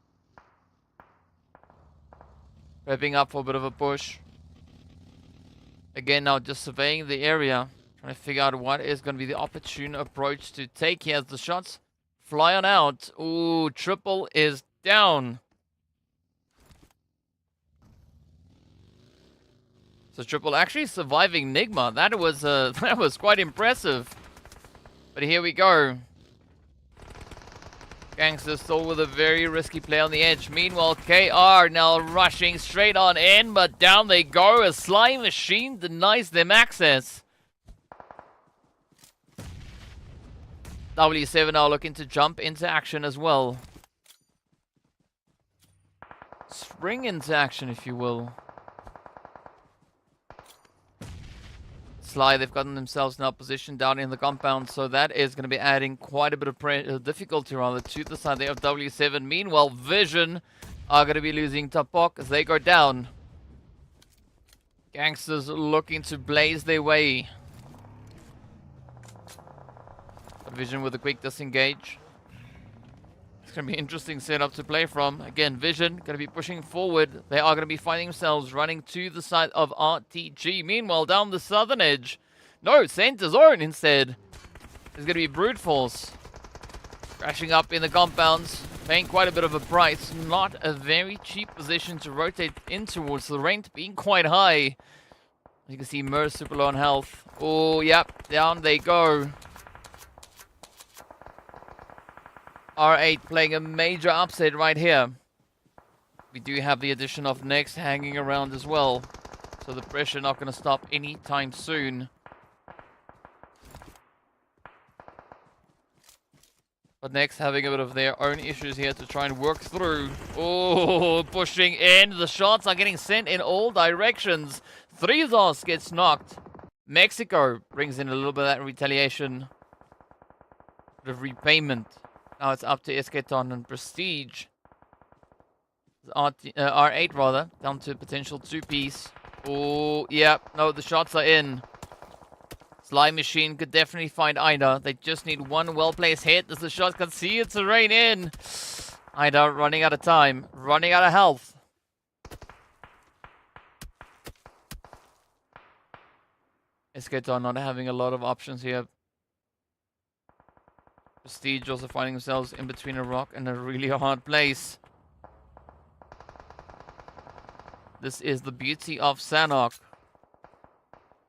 prepping up for a bit of a push. Again, now just surveying the area, trying to figure out what is going to be the opportune approach to take here as the shots fly on out. Ooh, triple is down. So triple actually surviving NIGMA. That was quite impressive. But here we go. Gangsters still with a very risky play on the edge. Meanwhile, KR now rushing straight on in, but down they go. A slime machine denies them access. W7 now looking to jump into action as well. Spring into action, if you will. Sly, they've gotten themselves now positioned down in the compound, so that is going to be adding quite a bit of difficulty rather to the side there of W7. Meanwhile, Vision are going to be losing Tapok as they go down. Gangsters looking to blaze their way. Vision with a quick disengage. It's going to be an interesting setup to play from. Again, Vision going to be pushing forward. They are going to be finding themselves running to the side of RTG. Meanwhile, down the southern edge. No, center zone instead. There's going to be Brute Force. Crashing up in the compounds. Paying quite a bit of a price. Not a very cheap position to rotate in towards. The rent being quite high. You can see Mer super low on health. Oh, yep. Down they go. R8 playing a major upset right here. We do have the addition of Next hanging around as well. So the pressure not going to stop anytime soon. But Next having a bit of their own issues here to try and work through. Oh, pushing in. The shots are getting sent in all directions. Thrizos gets knocked. Mexico brings in a little bit of that retaliation. Bit of repayment. Now it's up to Esketon and Prestige. R8 rather, down to potential 2-piece. Oh, yeah, no, the shots are in. Slime Machine could definitely find Ida. They just need one well-placed hit as the shot can see it to rain in. Ida running out of time, running out of health. Esketon not having a lot of options here. Prestige also finding themselves in between a rock and a really hard place. This is the beauty of Sanhok.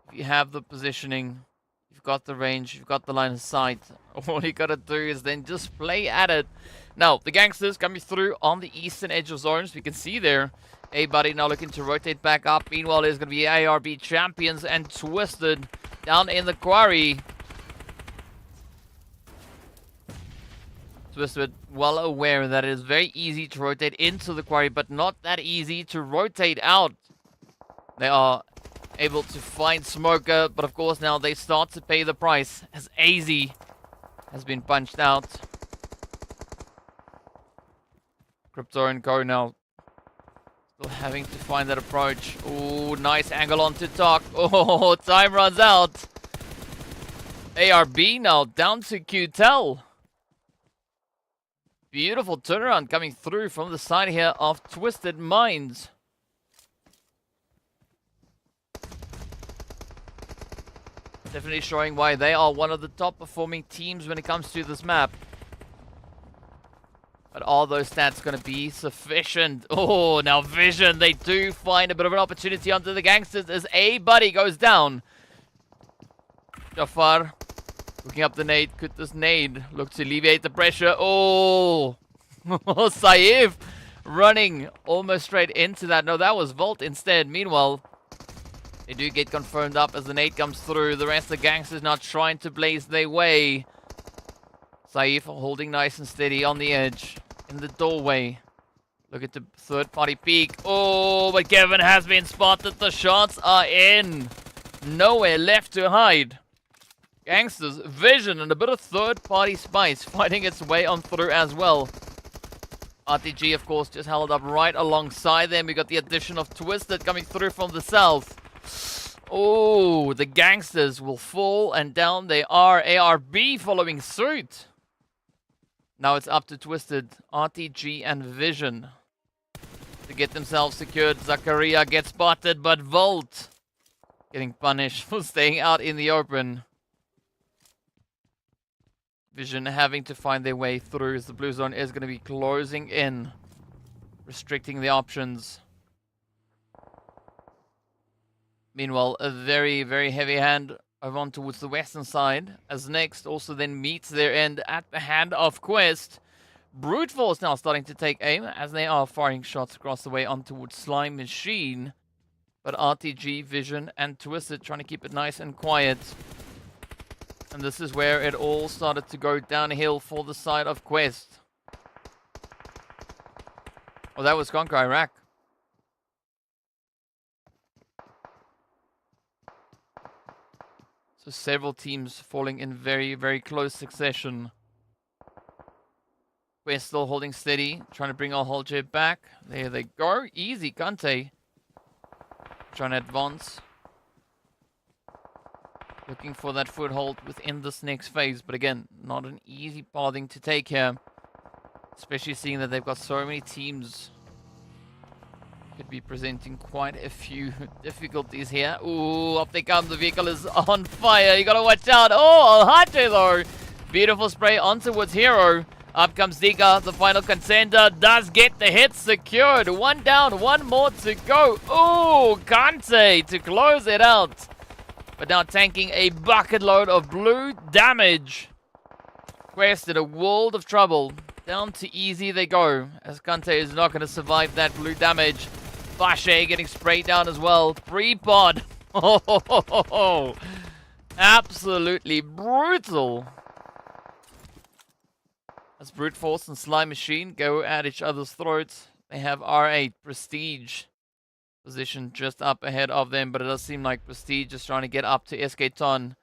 If you have the positioning, you've got the range, you've got the line of sight. All you gotta do is then just play at it. Now, the Gangsters coming through on the eastern edge of zones. We can see there. A-Buddy now looking to rotate back up. Meanwhile, there's gonna be ARB Champions and Twisted down in the quarry. Twisted well aware that it is very easy to rotate into the quarry, but not that easy to rotate out. They are able to find Smoker, but of course now they start to pay the price as AZ has been punched out. Crypto and Co now still having to find that approach. Oh, nice angle onto Talk. Oh, time runs out. ARB now down to QTEL. Beautiful turnaround coming through from the side here of Twisted Minds. Definitely showing why they are one of the top performing teams when it comes to this map. But are those stats going to be sufficient? Oh, now Vision, they do find a bit of an opportunity onto the Gangsters as A-Buddy goes down. Jafar looking up the nade. Could this nade look to alleviate the pressure? Oh, Saif running almost straight into that. No, that was Volt instead. Meanwhile, they do get confirmed up as the nade comes through. The rest of the Gangsters not trying to blaze their way. Saif holding nice and steady on the edge, in the doorway. Look at the third-party peek. Oh, but Kevin has been spotted. The shots are in. Nowhere left to hide. Gangsters, Vision, and a bit of third-party spice fighting its way on through as well. RTG, of course, just held up right alongside them. We got the addition of Twisted coming through from the south. Oh, the Gangsters will fall, and down they are. ARB following suit. Now it's up to Twisted, RTG, and Vision to get themselves secured. Zakaria gets spotted, but Volt getting punished for staying out in the open. Vision having to find their way through as the blue zone is going to be closing in, restricting the options. Meanwhile, a very, very heavy hand over on towards the western side, as Next also then meets their end at the hand of Quest. Brute Force now starting to take aim as they are firing shots across the way on towards Slime Machine. But RTG, Vision, and Twisted trying to keep it nice and quiet. And this is where it all started to go downhill for the side of Quest. Oh, that was Conqueror Iraq. So several teams falling in very, very close succession. Quest still holding steady, trying to bring our whole jet back. There they go. Easy, Kante. Trying to advance. Looking for that foothold within this next phase. But again, not an easy pathing to take here. Especially seeing that they've got so many teams. Could be presenting quite a few difficulties here. Ooh, up they come. The vehicle is on fire. You gotta watch out. Oh, Alhache though. Beautiful spray on towards Hero. Up comes Zika. The final contender does get the hit secured. One down, one more to go. Ooh, Kante to close it out. But now tanking a bucket load of blue damage. Quest in a world of trouble. Down to easy they go, as Kante is not going to survive that blue damage. Bashe getting sprayed down as well. Pre-pod. Oh, absolutely brutal. As Brute Force and Slime Machine go at each other's throats. They have R8 Prestige positioned just up ahead of them, but it does seem like Prestige is trying to get up to SK Ton.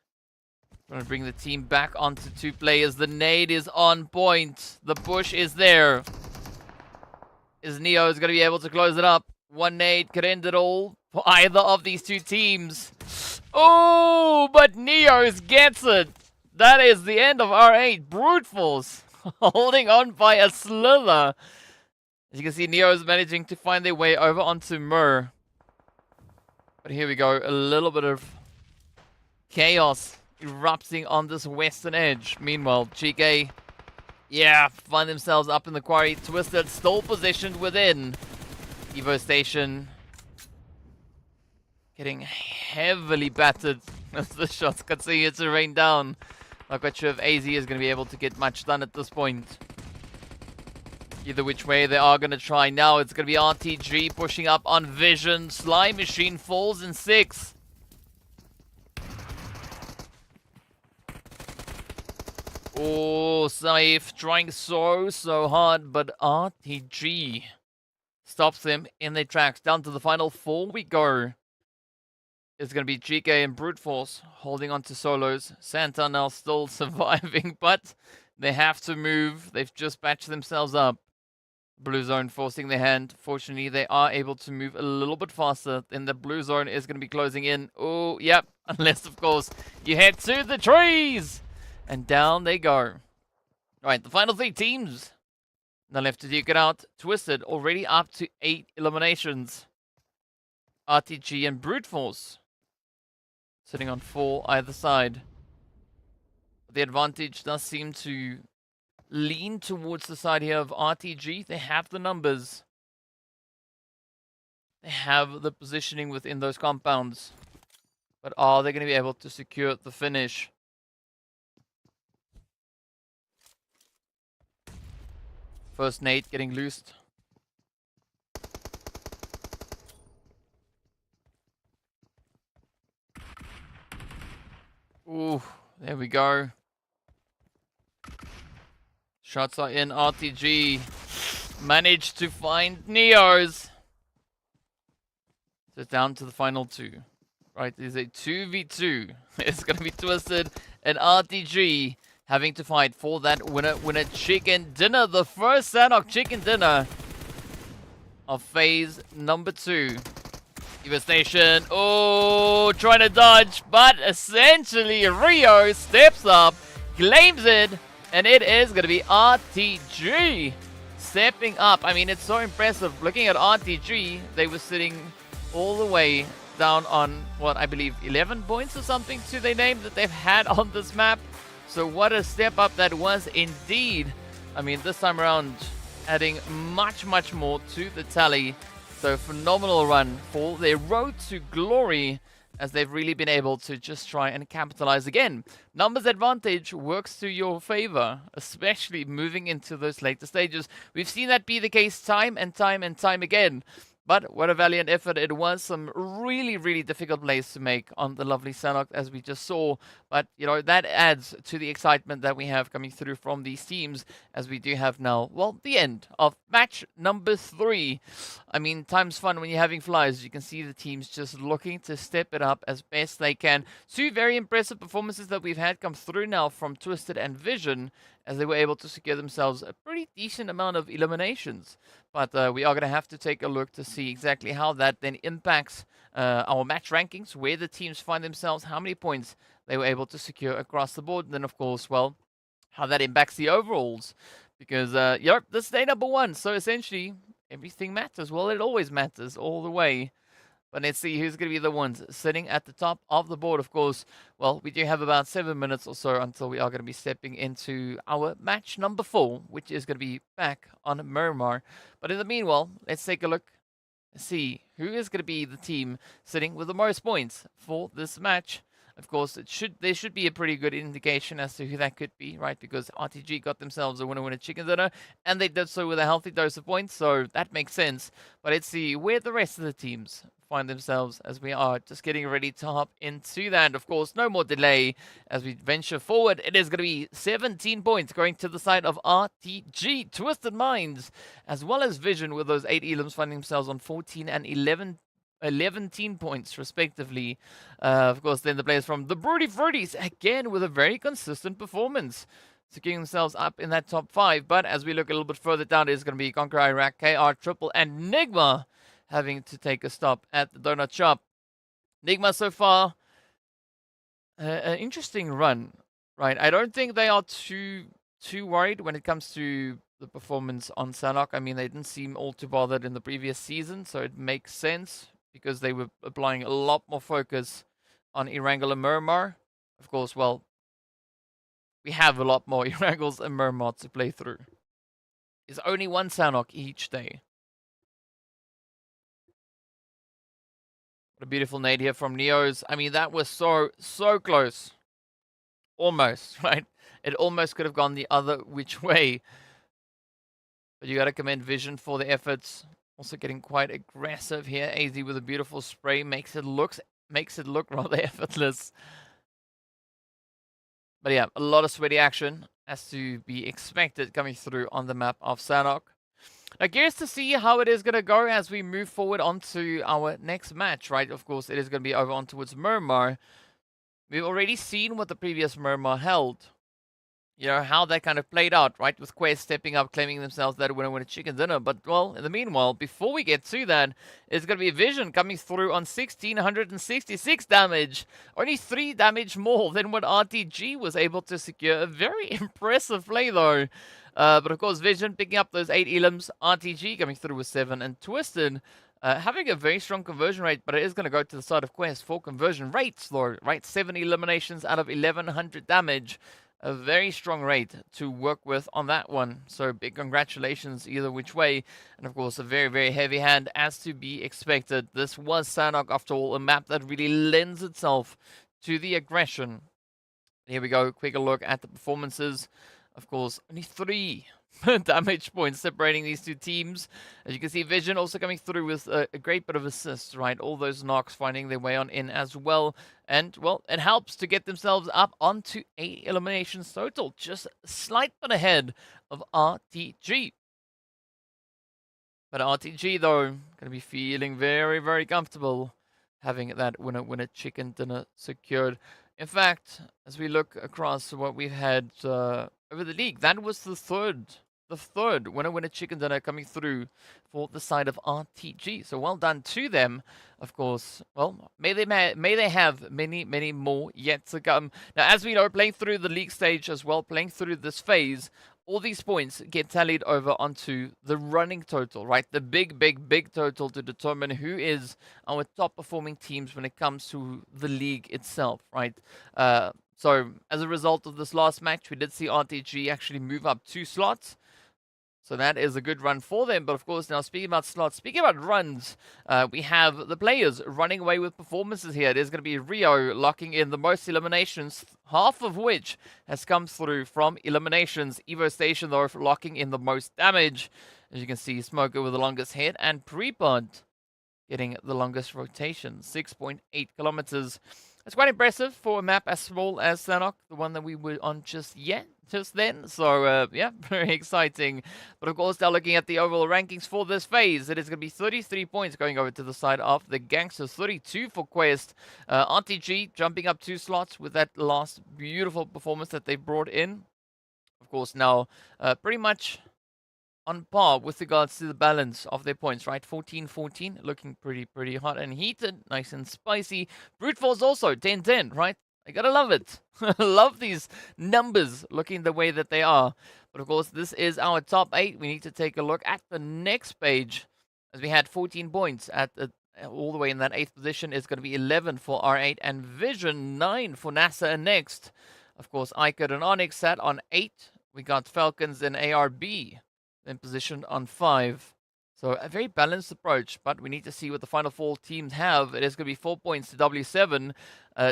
Trying to bring the team back onto two players. The nade is on point. The push is there. Is Neo is going to be able to close it up? One nade could end it all for either of these two teams. Oh, but Neos gets it. That is the end of R8. Brute Force holding on by a slither. As you can see, Neo is managing to find their way over onto Mur. But here we go. A little bit of chaos erupting on this western edge. Meanwhile, GEEKAY, yeah, find themselves up in the quarry. Twisted still positioned within. Evo Station getting heavily battered as the shots continue to rain down. Not quite sure if AZ is going to be able to get much done at this point. Either which way they are going to try now. It's going to be RTG pushing up on Vision. Slime Machine falls in 6. Oh, Saif trying so hard, but RTG stops them in their tracks. Down to the final 4 we go. It's going to be GEEKAY and Brute Force holding on to solos. Santa now still surviving, but they have to move. They've just patched themselves up. Blue zone forcing their hand. Fortunately, they are able to move a little bit faster. Then the blue zone is going to be closing in. Oh, yep. Unless, of course, you head to the trees. And down they go. Alright, the final 3 teams. Now left to duke it out. Twisted already up to 8 eliminations. RTG and Brute Force sitting on 4 either side. The advantage does seem to lean towards the side here of RTG. They have the numbers. They have the positioning within those compounds. But are they going to be able to secure the finish? First nade getting loosed. Ooh, there we go. Shots are in. RTG managed to find Neos. So it's down to the final two. Right, there's a 2v2. It's going to be Twisted and RTG having to fight for that winner chicken dinner. The first Sanhok chicken dinner of phase number 2. Devastation. Oh, trying to dodge, but essentially Rio steps up, claims it, and it is going to be RTG stepping up. I mean, it's so impressive. Looking at RTG, they were sitting all the way down on, what, I believe 11 points or something to their name that they've had on this map. So what a step up that was indeed. I mean, this time around, adding much more to the tally. So phenomenal run for their road to glory, as they've really been able to just try and capitalize again. Numbers advantage works to your favor, especially moving into those later stages. We've seen that be the case time and time again. But what a valiant effort it was. Some really difficult plays to make on the lovely Sanhok, as we just saw. But, you know, that adds to the excitement that we have coming through from these teams, as we do have now, well, the end of match number 3. I mean, time's fun when you're having flies. You can see the teams just looking to step it up as best they can. 2 very impressive performances that we've had come through now from Twisted and Vision, as they were able to secure themselves a pretty decent amount of eliminations. But we are going to have to take a look to see exactly how that then impacts our match rankings, where the teams find themselves, how many points they were able to secure across the board, and then, of course, well, how that impacts the overalls. Because, yep, this is day number 1, so essentially everything matters. Well, it always matters all the way. But let's see who's going to be the ones sitting at the top of the board. Of course, well, we do have about 7 minutes or so until we are going to be stepping into our match number 4, which is going to be back on Miramar. But in the meanwhile, let's take a look, see who is going to be the team sitting with the most points for this match. Of course, there should be a pretty good indication as to who that could be, right? Because RTG got themselves a winner chicken dinner, and they did so with a healthy dose of points, so that makes sense. But let's see where the rest of the teams find themselves, as we are just getting ready to hop into that. Of course, no more delay as we venture forward. It is going to be 17 points going to the side of RTG, Twisted Minds, as well as Vision, with those 8 elims finding themselves on 14 and 11 points respectively. Of course, then the players from the Broody Fruities, again with a very consistent performance, securing themselves up in that top 5. But as we look a little bit further down, it's going to be CONQUEROR, Iraq, KR, Triple, and NIGMA having to take a stop at the donut shop. NIGMA so far, an interesting run, right? I don't think they are too worried when it comes to the performance on Sanhok. I mean, they didn't seem all too bothered in the previous season, so it makes sense, because they were applying a lot more focus on Erangel and Miramar. Of course, well, we have a lot more Erangels and Miramar to play through. There's only one Sanhok each day. What a beautiful nade here from Neos. I mean, that was so close. Almost, right? It almost could have gone the other which way. But you got to commend Vision for the efforts. Also getting quite aggressive here. AZ with a beautiful spray makes it look rather effortless. But yeah, a lot of sweaty action, as to be expected, coming through on the map of Sanhok. Now, curious to see how it is going to go as we move forward onto our next match, right? Of course, it is going to be over on towards Miramar. We've already seen what the previous Miramar held. You know, how that kind of played out, right? With Quest stepping up, claiming themselves that winner chicken dinner. But, well, in the meanwhile, before we get to that, it's going to be Vision coming through on 1,666 damage. Only 3 damage more than what RTG was able to secure. A very impressive play, though. But, of course, Vision picking up those 8 elims. RTG coming through with 7. And Twisted having a very strong conversion rate, but it is going to go to the side of Quest for conversion rates, though, right? 7 eliminations out of 1,100 damage. A very strong rate to work with on that one. So big congratulations either which way. And of course, a very heavy hand, as to be expected. This was Sanhok, after all, a map that really lends itself to the aggression. Here we go. Quick look at the performances. Of course, only 3 damage points separating these two teams. As you can see, Vision also coming through with a great bit of assists, right? All those knocks finding their way on in as well. And, well, it helps to get themselves up onto 8 eliminations total. Just a slight bit ahead of RTG. But RTG, though, going to be feeling very, very comfortable having that winner chicken dinner secured. In fact, as we look across what we've had over the league, that was the third winner chicken dinner coming through for the side of RTG. So well done to them, of course. Well, may they have many, many more yet to come. Now, as we know, playing through the league stage as well, playing through this phase, all these points get tallied over onto the running total, right? The big total to determine who is our top performing teams when it comes to the league itself, right? So as a result of this last match, we did see RTG actually move up 2 slots. So that is a good run for them. But of course, now speaking about slots, speaking about runs, we have the players running away with performances here. There's going to be Rio locking in the most eliminations, half of which has come through from eliminations. Evo Station, though, locking in the most damage. As you can see, Smoker with the longest hit, and Prepod getting the longest rotation, 6.8 kilometers. That's quite impressive for a map as small as Sanhok, the one that we were on just then. So, yeah, very exciting. But of course, now looking at the overall rankings for this phase, it is going to be 33 points going over to the side of the Gangsters, 32 for Quest. RTG jumping up 2 slots with that last beautiful performance that they brought in. Of course, now pretty much on par with regards to the balance of their points, right? 14-14, looking pretty hot and heated, nice and spicy. Brute Force also 10-10, right? I gotta love it. Love these numbers looking the way that they are. But of course, this is our top 8. We need to take a look at the next page, as we had 14 points at all the way in that 8th position. Is going to be 11 for R8 and Vision, 9 for NASR next. Of course, IKURD and ONYX sat on 8. We got Falcons and ARB then positioned on 5. So a very balanced approach, but we need to see what the final 4 teams have. It is going to be 4 points to W7.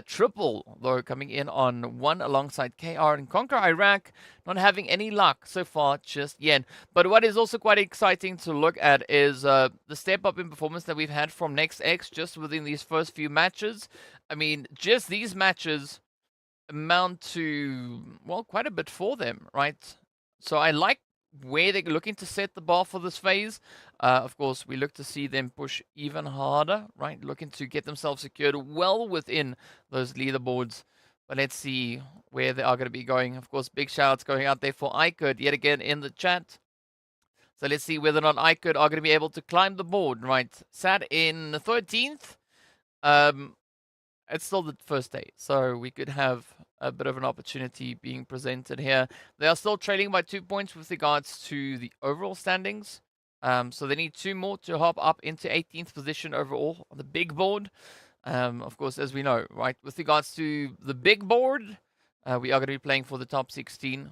Triple, though, coming in on 1 alongside KR and CONQUEROR Iraq, not having any luck so far just yet. But what is also quite exciting to look at is the step up in performance that we've had from NextX just within these first few matches. I mean, just these matches amount to, well, quite a bit for them, right? So I like where they're looking to set the bar for this phase. Of course, we look to see them push even harder, right? Looking to get themselves secured well within those leaderboards. But let's see where they are going to be going. Of course, big shout-outs going out there for IKURD yet again in the chat. So let's see whether or not IKURD are going to be able to climb the board, right? Sat in the 13th. It's still the first day, so we could have a bit of an opportunity being presented here. They are still trailing by 2 points with regards to the overall standings. So they need 2 more to hop up into 18th position overall on the big board. Of course, as we know, right, with regards to the big board, we are going to be playing for the top 16,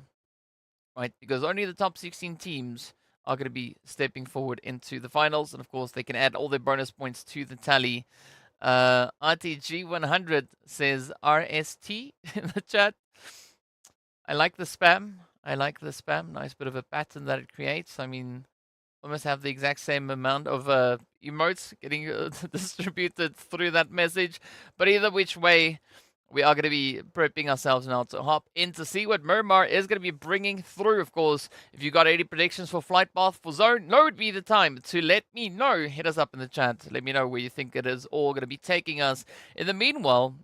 right? Because only the top 16 teams are going to be stepping forward into the finals. And of course, they can add all their bonus points to the tally. RTG100 says RST in the chat. I like the spam. Nice bit of a pattern that it creates. I mean, almost have the exact same amount of emotes getting distributed through that message. But either which way, we are going to be prepping ourselves now to hop in to see what Miramar is going to be bringing through. Of course, if you got any predictions for flight path for zone, now would be the time to let me know. Hit us up in the chat. Let me know where you think it is all going to be taking us. In the meanwhile,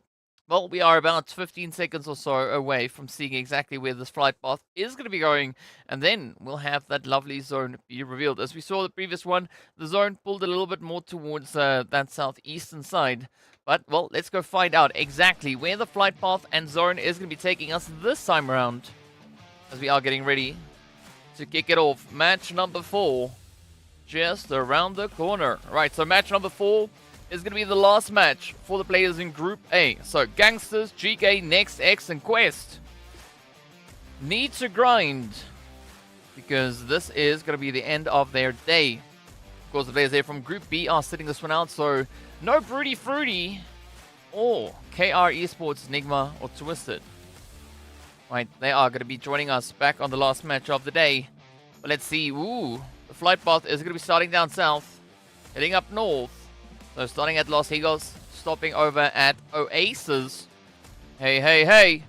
well, we are about 15 seconds or so away from seeing exactly where this flight path is going to be going. And then we'll have that lovely zone be revealed. As we saw the previous one, the zone pulled a little bit more towards that southeastern side. But, well, let's go find out exactly where the flight path and zone is going to be taking us this time around. As we are getting ready to kick it off. Match number 4, just around the corner. Right, so match number 4 is going to be the last match for the players in Group A. So, Gangsters, GEEKAY, NextX, and Quest need to grind, because this is going to be the end of their day. Of course, the players there from Group B are sitting this one out, so no Broody Fruity or GEEKAY-ESPORTS, NIGMA, or Twisted. Right, they are going to be joining us back on the last match of the day. But let's see. Ooh, the flight path is going to be starting down south, heading up north. So starting at Los Higos, stopping over at Oasis. Hey.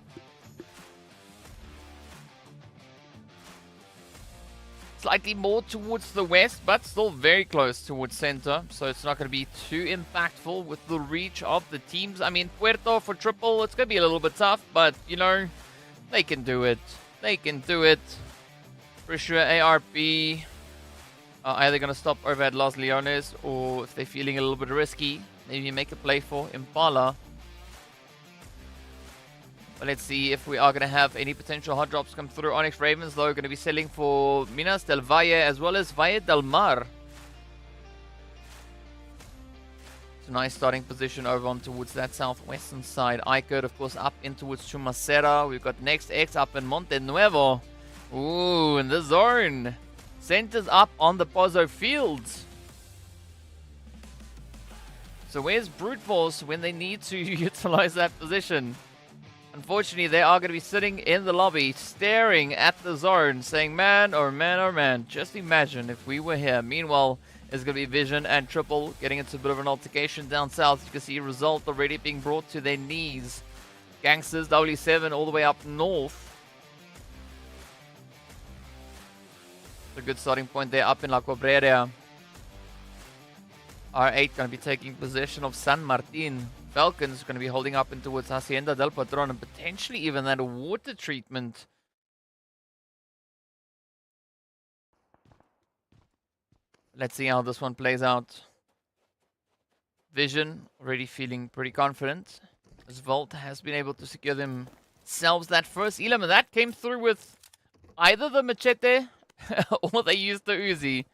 Slightly more towards the west, but still very close towards center. So it's not going to be too impactful with the reach of the teams. I mean, Puerto for triple, it's going to be a little bit tough, but, you know, they can do it. They can do it. For sure, ARP are either going to stop over at Los Leones, or if they're feeling a little bit risky, maybe make a play for Impala. But let's see if we are going to have any potential hot drops come through. ONYX Ravens, though, going to be selling for Minas del Valle as well as Valle del Mar. It's a nice starting position over on towards that southwestern side. IKURD, of course, up in towards Chumacera. We've got Next X up in Monte Nuevo. Ooh, in the zone. Centers up on the Pozo Fields. So where's Brute Force when they need to utilize that position? Unfortunately, they are going to be sitting in the lobby, staring at the zone, saying, man, oh man, oh man, just imagine if we were here. Meanwhile, it's going to be Vision and Triple getting into a bit of an altercation down south. You can see Result already being brought to their knees. Gangsters, W7 all the way up north. A good starting point there up in La Cabrera. R8 going to be taking possession of San Martin. Falcons going to be holding up in towards Hacienda del Patron and potentially even that water treatment. Let's see how this one plays out. Vision already feeling pretty confident, as Volt has been able to secure themselves that first elim, and that came through with either the machete or they used the Uzi.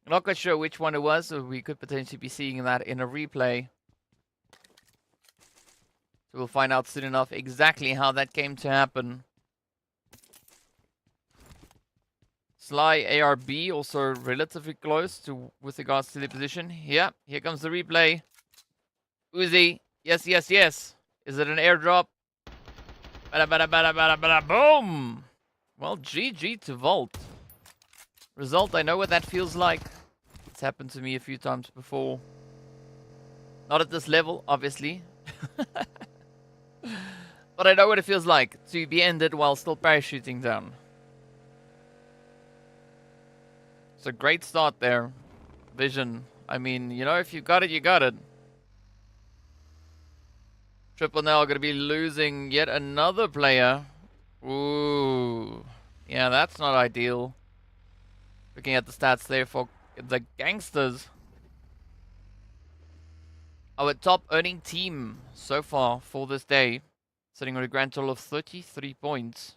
Not quite sure which one it was, so we could potentially be seeing that in a replay. So we'll find out soon enough exactly how that came to happen. Sly ARB also relatively close to with regards to the position. Yeah, here comes the replay. Uzi, yes, yes, yes. Is it an airdrop? Bada, bada, bada, bada, bada, boom! Well, GG to Volt. Result, I know what that feels like. It's happened to me a few times before. Not at this level, obviously. But I know what it feels like to be ended while still parachuting down. It's a great start there. Vision. I mean, you know, if you got it, you got it. Triple now going to be losing yet another player. Ooh. Yeah, that's not ideal. Looking at the stats there for the Gangsters. Our top earning team so far for this day. Sitting on a grand total of 33 points.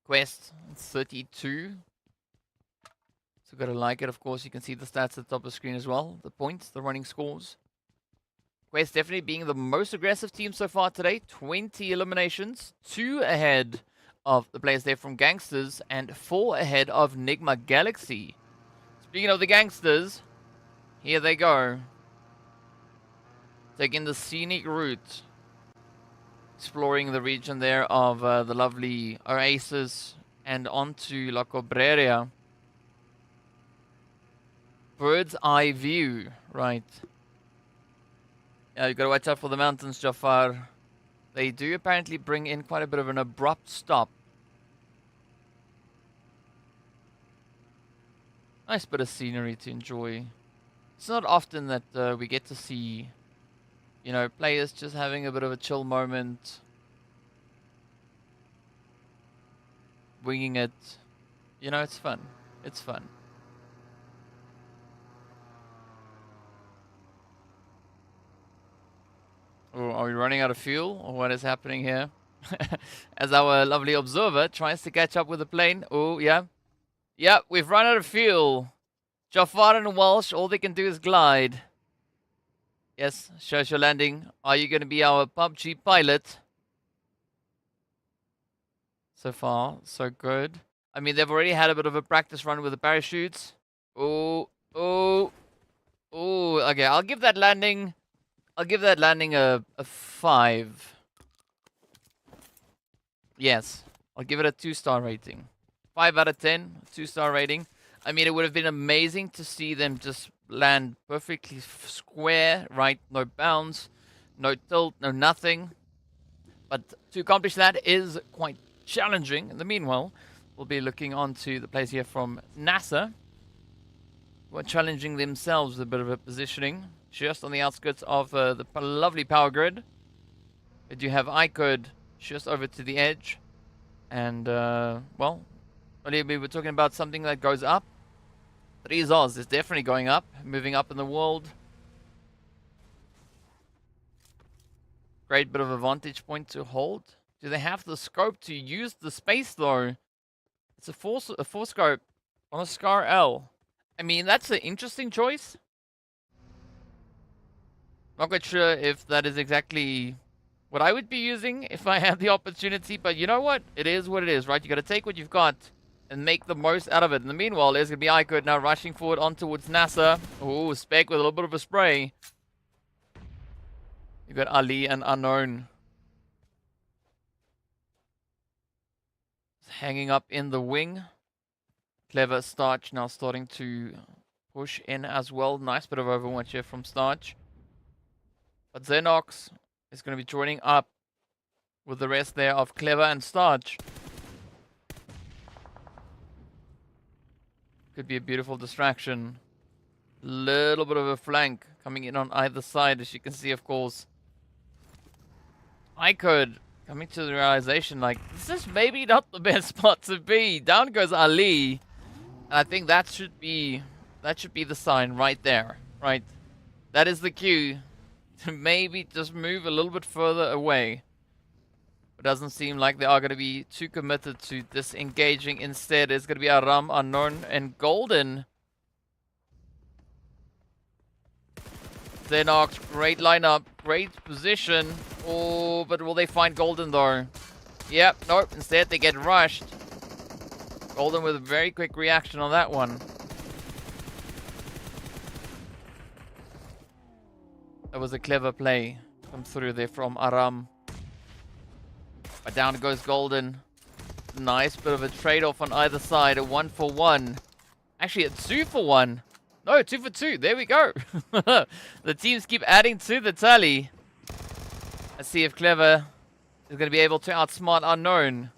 Quest, 32. So gotta like it, of course. You can see the stats at the top of the screen as well. The points, the running scores. Quest definitely being the most aggressive team so far today. 20 eliminations. 2 ahead of the players there from Gangsters. And 4 ahead of NIGMA Galaxy. Speaking of the Gangsters, here they go. Taking the scenic route. Exploring the region there of the lovely Oasis and onto La Cabrera. Bird's eye view, right. Yeah, you gotta watch out for the mountains, Jafar. They do apparently bring in quite a bit of an abrupt stop. Nice bit of scenery to enjoy. It's not often that we get to see, you know, players just having a bit of a chill moment. Winging it. You know, it's fun. It's fun. Oh, are we running out of fuel? Or what is happening here? As our lovely observer tries to catch up with the plane. Oh, yeah. Yeah, we've run out of fuel. Jafar and Walsh, all they can do is glide. Yes, Shosha landing. Are you going to be our PUBG pilot? So far, so good. I mean, they've already had a bit of a practice run with the parachutes. Oh, oh, oh. Okay, I'll give that landing a 5. Yes, I'll give it a 2-star rating. 5 out of 10, 2-star rating. I mean, it would have been amazing to see them just land perfectly square, right? No bounce, no tilt, no nothing. But to accomplish that is quite challenging. In the meanwhile, We'll be looking on to the players here from NASR, who are challenging themselves with a bit of a positioning, just on the outskirts of the lovely power grid. We do have IKURD just over to the edge. And, well, earlier we were talking about something that goes up. 3 Oz is definitely going up, moving up in the world. Great bit of a vantage point to hold. Do they have the scope to use the space though? It's a four scope on a Scar L. I mean, that's an interesting choice. Not quite sure if that is exactly what I would be using if I had the opportunity, but you know what? It is what it is, right? You got to take what you've got and make the most out of it. In the meanwhile, there's going to be IKURD now rushing forward on towards NASR. Ooh, Spec with a little bit of a spray. You've got Ali and Unknown hanging up in the wing. Clever Starch now starting to push in as well. Nice bit of overwatch here from Starch. But Xenox is going to be joining up with the rest there of Clever and Starch. Could be a beautiful distraction. Little bit of a flank coming in on either side, as you can see, of course. IKURD coming to the realization, like, this is maybe not the best spot to be. Down goes Ali. And I think that should be the sign right there, right? That is the cue to maybe just move a little bit further away. It doesn't seem like they are going to be too committed to disengaging. Instead, it's going to be Aram, Unknown, and Golden. Xenox, great lineup, great position. Oh, but will they find Golden though? Yep, nope, instead they get rushed. Golden with a very quick reaction on that one. That was a clever play. Come through there from Aram. But down goes Golden. Nice bit of a trade-off on either side. A 1-for-1. Actually, a 2-for-1. No, 2-for-2. There we go. The teams keep adding to the tally. Let's see if Clever is going to be able to outsmart Unknown.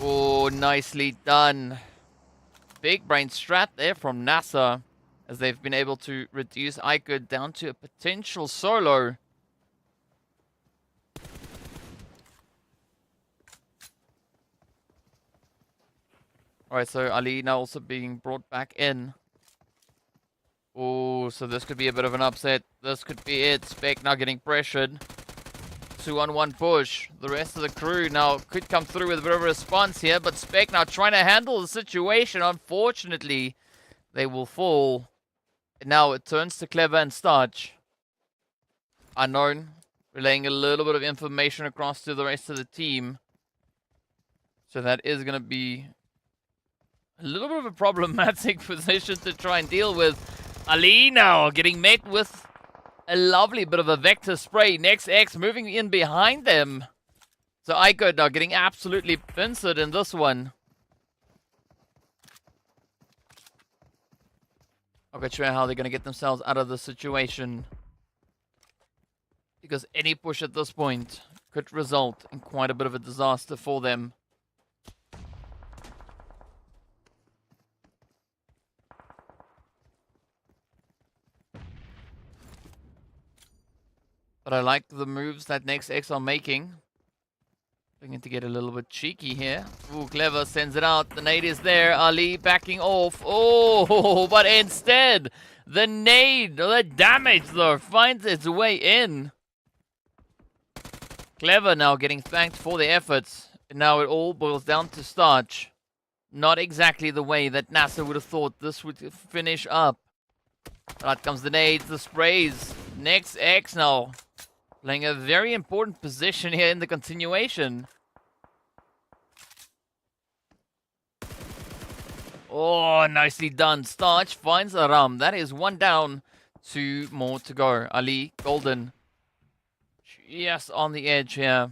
Oh, nicely done. Big brain strat there from NASR, as they've been able to reduce IKURD down to a potential solo. Alright, so Ali now also being brought back in. Oh, so this could be a bit of an upset. This could be it. Spec now getting pressured. 2-on-1 push. The rest of the crew now could come through with a bit of a response here, but Spec now trying to handle the situation. Unfortunately, they will fall. And now it turns to Clever and Starch. Unknown, relaying a little bit of information across to the rest of the team. So that is going to be a little bit of a problematic position to try and deal with. Ali now getting met with a lovely bit of a vector spray. Next X moving in behind them. So IKURD now getting absolutely pincered in this one. I'm not sure how they're going to get themselves out of the situation, because any push at this point could result in quite a bit of a disaster for them. But I like the moves that Next X are making. Looking to get a little bit cheeky here. Ooh, Clever sends it out. The nade is there. Ali backing off. Oh, but instead, the nade, the damage though, finds its way in. Clever now getting thanked for the efforts. And now it all boils down to Starch. Not exactly the way that NASR would have thought this would finish up. But out comes the nades, the sprays. Next X now playing a very important position here in the continuation. Oh, nicely done. Starch finds Aram. That is 1 down, 2 more to go. Ali, Golden, just on the edge here.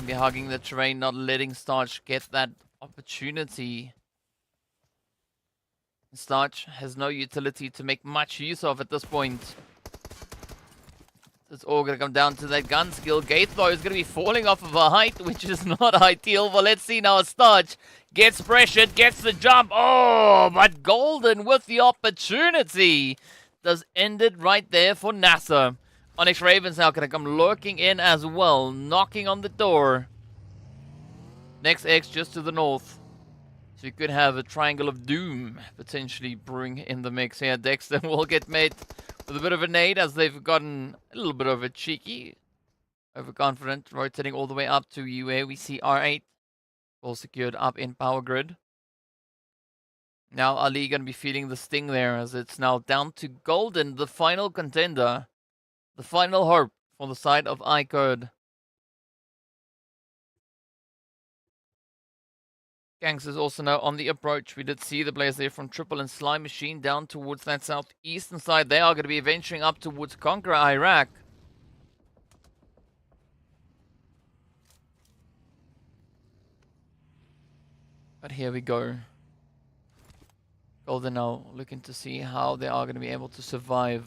Be hugging the terrain, not letting Starch get that opportunity. Starch has no utility to make much use of at this point. It's all going to come down to that gun skill. Gate, though, is going to be falling off of a height, which is not ideal. But let's see now. Starch gets pressured, gets the jump. Oh, but Golden with the opportunity does end it right there for NASR. ONYX Ravens now going to come lurking in as well, knocking on the door. Next X just to the north. So you could have a triangle of doom potentially brewing in the mix here. Dexter will get made with a bit of a nade as they've gotten a little bit of a cheeky, overconfident, rotating all the way up to UA. We see R8 all secured up in power grid. Now Ali going to be feeling the sting there as it's now down to Golden, the final contender, the final hope for the side of IKURD. Gangsters also now on the approach. We did see the players there from Triple and Slime Machine down towards that southeastern side. They are going to be venturing up towards Conqueror Iraq. But here we go. Golden now looking to see how they are going to be able to survive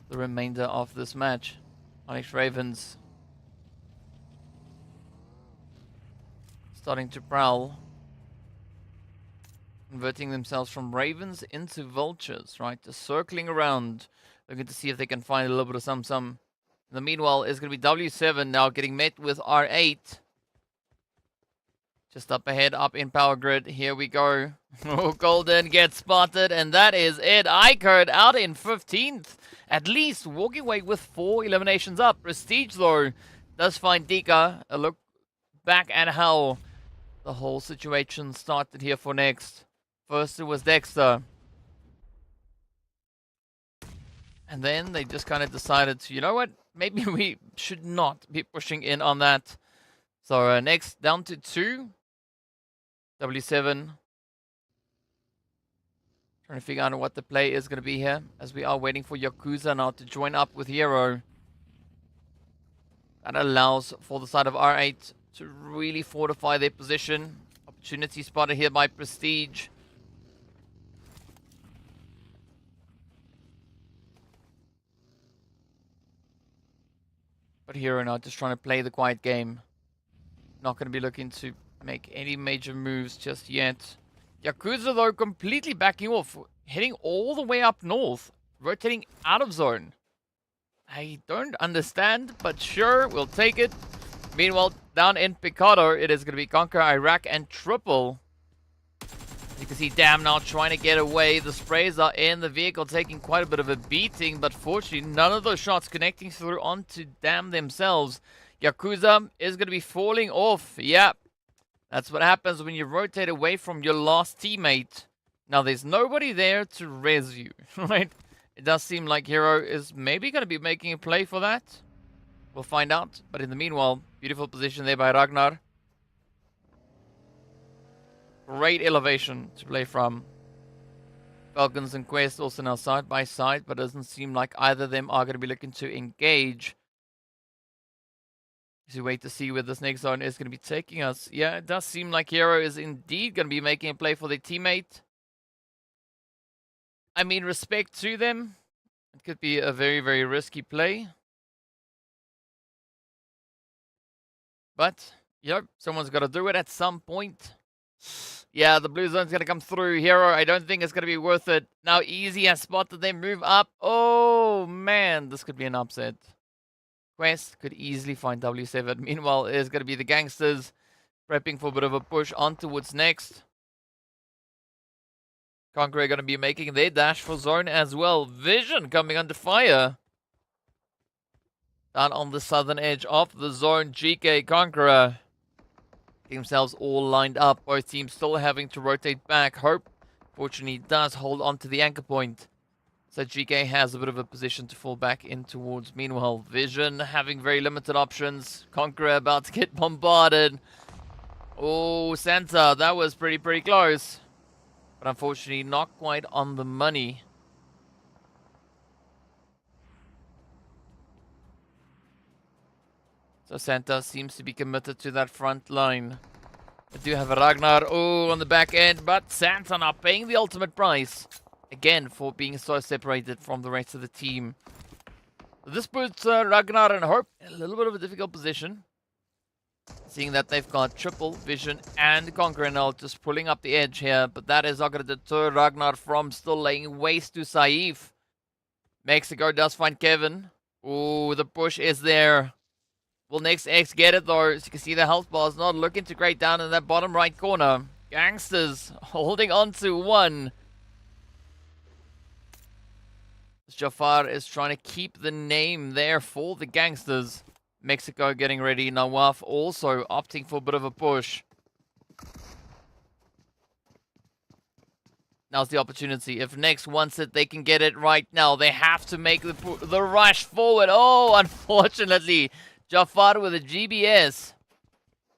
the remainder of this match. ONYX Ravens starting to prowl. Converting themselves from Ravens into Vultures, right? Just circling around, looking to see if they can find a little bit of some. In the meanwhile, is going to be W7 now getting met with R8. Just up ahead, up in power grid. Here we go. Oh, Golden gets spotted, and that is it. IKURD out in 15th. At least walking away with 4 eliminations up. Prestige, though, does find Dika. A look back at how the whole situation started here for next. First, it was Dexter. And then they just kind of decided to, you know what? Maybe we should not be pushing in on that. So next, down to 2. W7. Trying to figure out what the play is going to be here. As we are waiting for Yakuza now to join up with Hero. That allows for the side of R8 to really fortify their position. Opportunity spotted here by Prestige. But Hero now just trying to play the quiet game. Not going to be looking to make any major moves just yet. Yakuza, though, completely backing off. Heading all the way up north. Rotating out of zone. I don't understand, but sure, we'll take it. Meanwhile, down in Picado, it is going to be Conqueror Iraq and Triple. You can see Dam now trying to get away. The sprays are in the vehicle, taking quite a bit of a beating, but fortunately, none of those shots connecting through onto Dam themselves. Yakuza is going to be falling off. Yep. That's what happens when you rotate away from your last teammate. Now, there's nobody there to res you, right? It does seem like Hero is maybe going to be making a play for that. We'll find out. But in the meanwhile, beautiful position there by Ragnar. Great elevation to play from. Falcons and Quest also now side by side, but doesn't seem like either of them are going to be looking to engage. As we wait to see where this next zone is going to be taking us. Yeah, it does seem like Hero is indeed going to be making a play for their teammate. I mean, respect to them. It could be a very, very risky play. But, yep, someone's got to do it at some point. Yeah, the blue zone's going to come through. Hero, I don't think it's going to be worth it. Now, Easy has spotted them move up. Oh, man, this could be an upset. Quest could easily find W7. Meanwhile, it's going to be the Gangsters prepping for a bit of a push on towards next. Conqueror going to be making their dash for zone as well. Vision coming under fire. Down on the southern edge of the zone, GK Conqueror. Themselves all lined up. Both teams still having to rotate back. Hope, fortunately, does hold on to the anchor point. So GK has a bit of a position to fall back in towards. Meanwhile, Vision having very limited options. Conqueror about to get bombarded. Oh, Santa, that was pretty close. But unfortunately, not quite on the money. So Santa seems to be committed to that front line. I do have a Ragnar, on the back end, but Santa not paying the ultimate price. Again, for being so separated from the rest of the team. This puts Ragnar and Hope in a little bit of a difficult position. Seeing that they've got triple vision and Conqueror now just pulling up the edge here. But that is not going to deter Ragnar from still laying waste to Saif. Mexico does find Kevin. Ooh, the push is there. Will Next X get it though? As you can see, the health bar is not looking too great down in that bottom right corner. Gangsters holding on to one. Jafar is trying to keep the name there for the Gangsters. Mexico getting ready. Nawaf also opting for a bit of a push. Now's the opportunity. If Next wants it, they can get it right now. They have to make the rush forward. Oh, unfortunately, Jafar with a GBS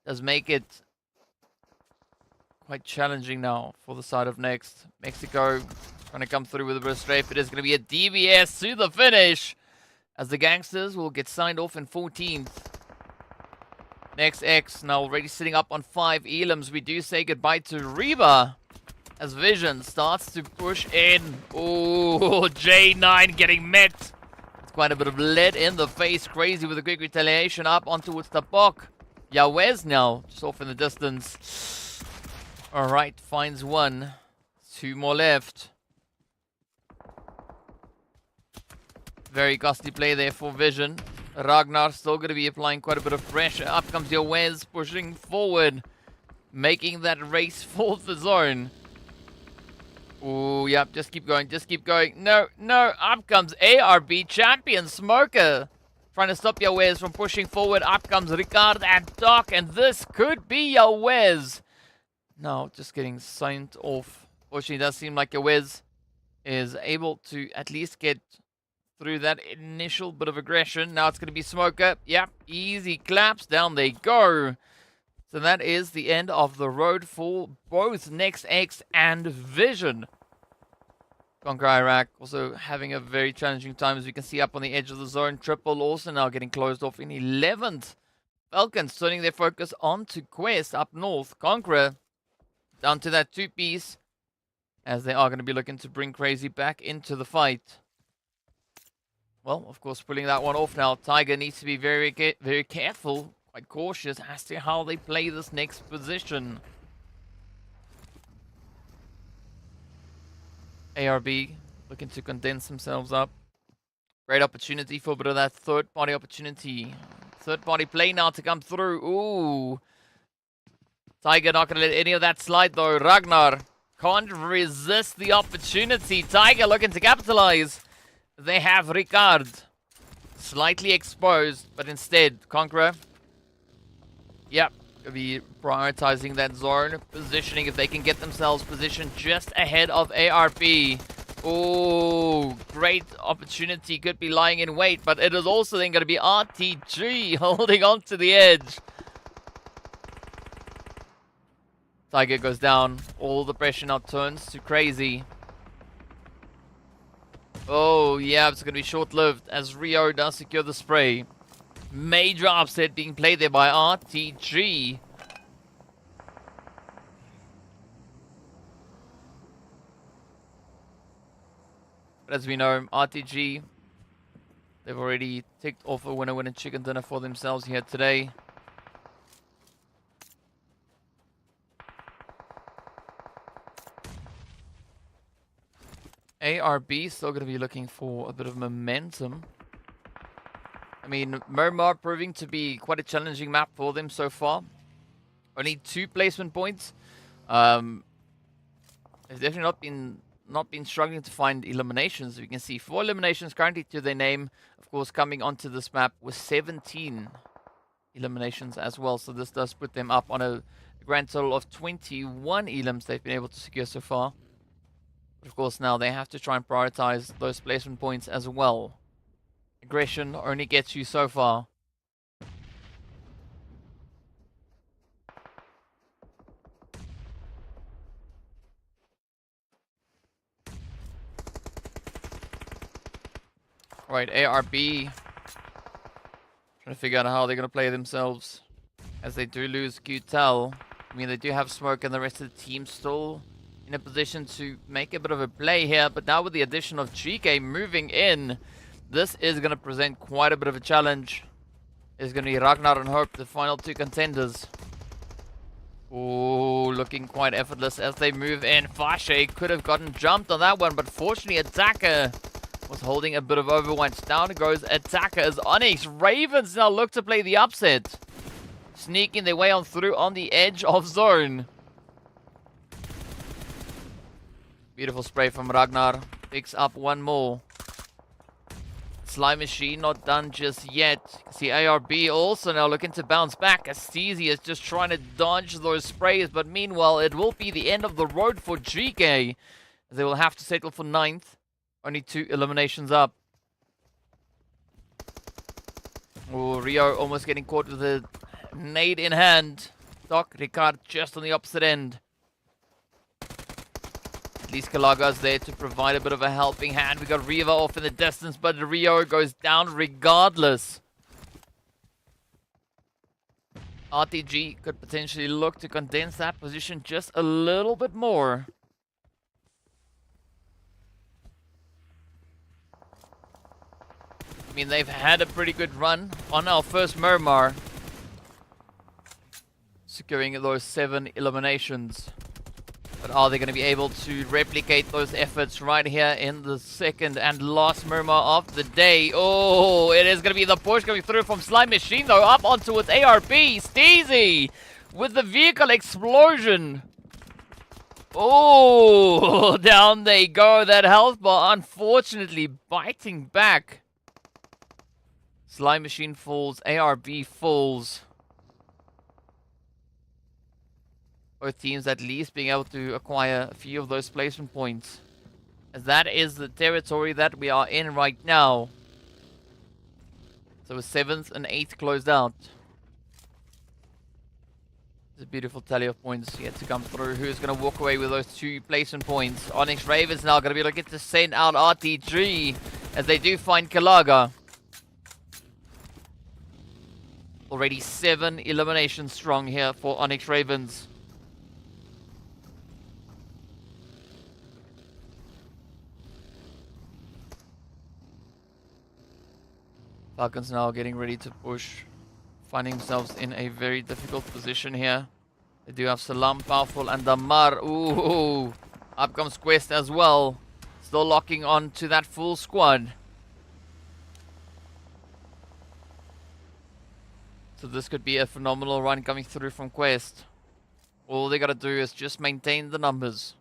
does make it quite challenging now for the side of Next. Mexico trying to come through with a bit of strafe. It is going to be a DBS to the finish, as the Gangsters will get signed off in 14th. Next X now already sitting up on 5 elims. We do say goodbye to Reba as Vision starts to push in. Oh, J9 getting met. It's quite a bit of lead in the face. Crazy with a quick retaliation up on towards the Bok. Yawez now just off in the distance. Alright, finds one. 2 more left. Very costly play there for Vision. Ragnar still going to be applying quite a bit of pressure. Up comes Yawez pushing forward. Making that race for the zone. Oh, yep, just keep going, just keep going. No, no, up comes ARB champion Smoker. Trying to stop Yawez from pushing forward. Up comes Ricard and Doc, and this could be Yawez. No, just getting signed off. Fortunately, it does seem like Yawez is able to at least get through that initial bit of aggression. Now it's going to be Smoker. Yep, easy claps. Down they go. So that is the end of the road for both Next X and Vision. Conqueror Iraq also having a very challenging time, as we can see up on the edge of the zone. Triple also now getting closed off in 11th. Falcons turning their focus onto Quest up north. Conqueror down to that 2-piece, as they are going to be looking to bring Crazy back into the fight. Well, of course, pulling that one off now. Tiger needs to be very careful, quite cautious as to how they play this next position. ARB looking to condense themselves up. Great opportunity for a bit of that third-party opportunity. Third-party play now to come through. Ooh. Tiger not going to let any of that slide, though. Ragnar can't resist the opportunity. Tiger looking to capitalize. They have Ricard slightly exposed, but instead, Conqueror, yep, going to be prioritizing that zone positioning if they can get themselves positioned just ahead of ARP. Oh, great opportunity. Could be lying in wait, but it is also then going to be RTG holding on to the edge. Tiger goes down. All the pressure now turns to Crazy. Oh, yeah, it's going to be short-lived as Rio does secure the spray. Major upset being played there by RTG. But as we know, RTG, they've already ticked off a winner chicken dinner for themselves here today. ARB still going to be looking for a bit of momentum. I mean, Miramar proving to be quite a challenging map for them so far. Only 2 placement points. They've definitely not been struggling to find eliminations. We can see 4 eliminations currently to their name. Of course, coming onto this map with 17 eliminations as well. So this does put them up on a grand total of 21 elims they've been able to secure so far. But of course, now they have to try and prioritize those placement points as well. Aggression only gets you so far. Right, ARB trying to figure out how they're going to play themselves as they do lose QTEL. I mean, they do have Smoke and the rest of the team still in a position to make a bit of a play here, but now with the addition of GEEKAY moving in, This is going to present quite a bit of a challenge. It's going to be Ragnar and Hope, the final two contenders. Oh, looking quite effortless as they move in. Fashe could have gotten jumped on that one, but fortunately Attacker was holding a bit of Overwatch. Down goes Attacker as ONYX. Ravens now look to play the upset. Sneaking their way on through on the edge of zone. Beautiful spray from Ragnar. Picks up one more. Slime Machine not done just yet. You can see ARB also now looking to bounce back. Asteezy is just trying to dodge those sprays, but meanwhile it will be the end of the road for GK. They will have to settle for 9th. Only 2 eliminations up. Oh, Rio almost getting caught with a nade in hand. Doc Ricard just on the opposite end. At least Kalaga's there to provide a bit of a helping hand. We got Riva off in the distance, but Rio goes down regardless. RTG could potentially look to condense that position just a little bit more. I mean, they've had a pretty good run on our first Miramar, securing those 7 eliminations. But are they going to be able to replicate those efforts right here in the second and last Miramar of the day? Oh, it is going to be the push coming through from Slime Machine, though, up onto its ARP. Steezy with the vehicle explosion. Oh, down they go. That health bar, unfortunately, biting back. Slime Machine falls, ARB falls. Both teams at least being able to acquire a few of those placement points, as that is the territory that we are in right now. So with 7th and 8th closed out. It's a beautiful tally of points yet to come through. Who's going to walk away with those 2 placement points? ONYX Ravens now going to be looking to send out RTG as they do find Kalaga. Already 7 eliminations strong here for ONYX Ravens. Falcons now getting ready to push, finding themselves in a very difficult position here. They do have Salam, Powerful, and Damar. Ooh, up comes Quest as well. Still locking on to that full squad. So this could be a phenomenal run coming through from Quest. All they gotta do is just maintain the numbers.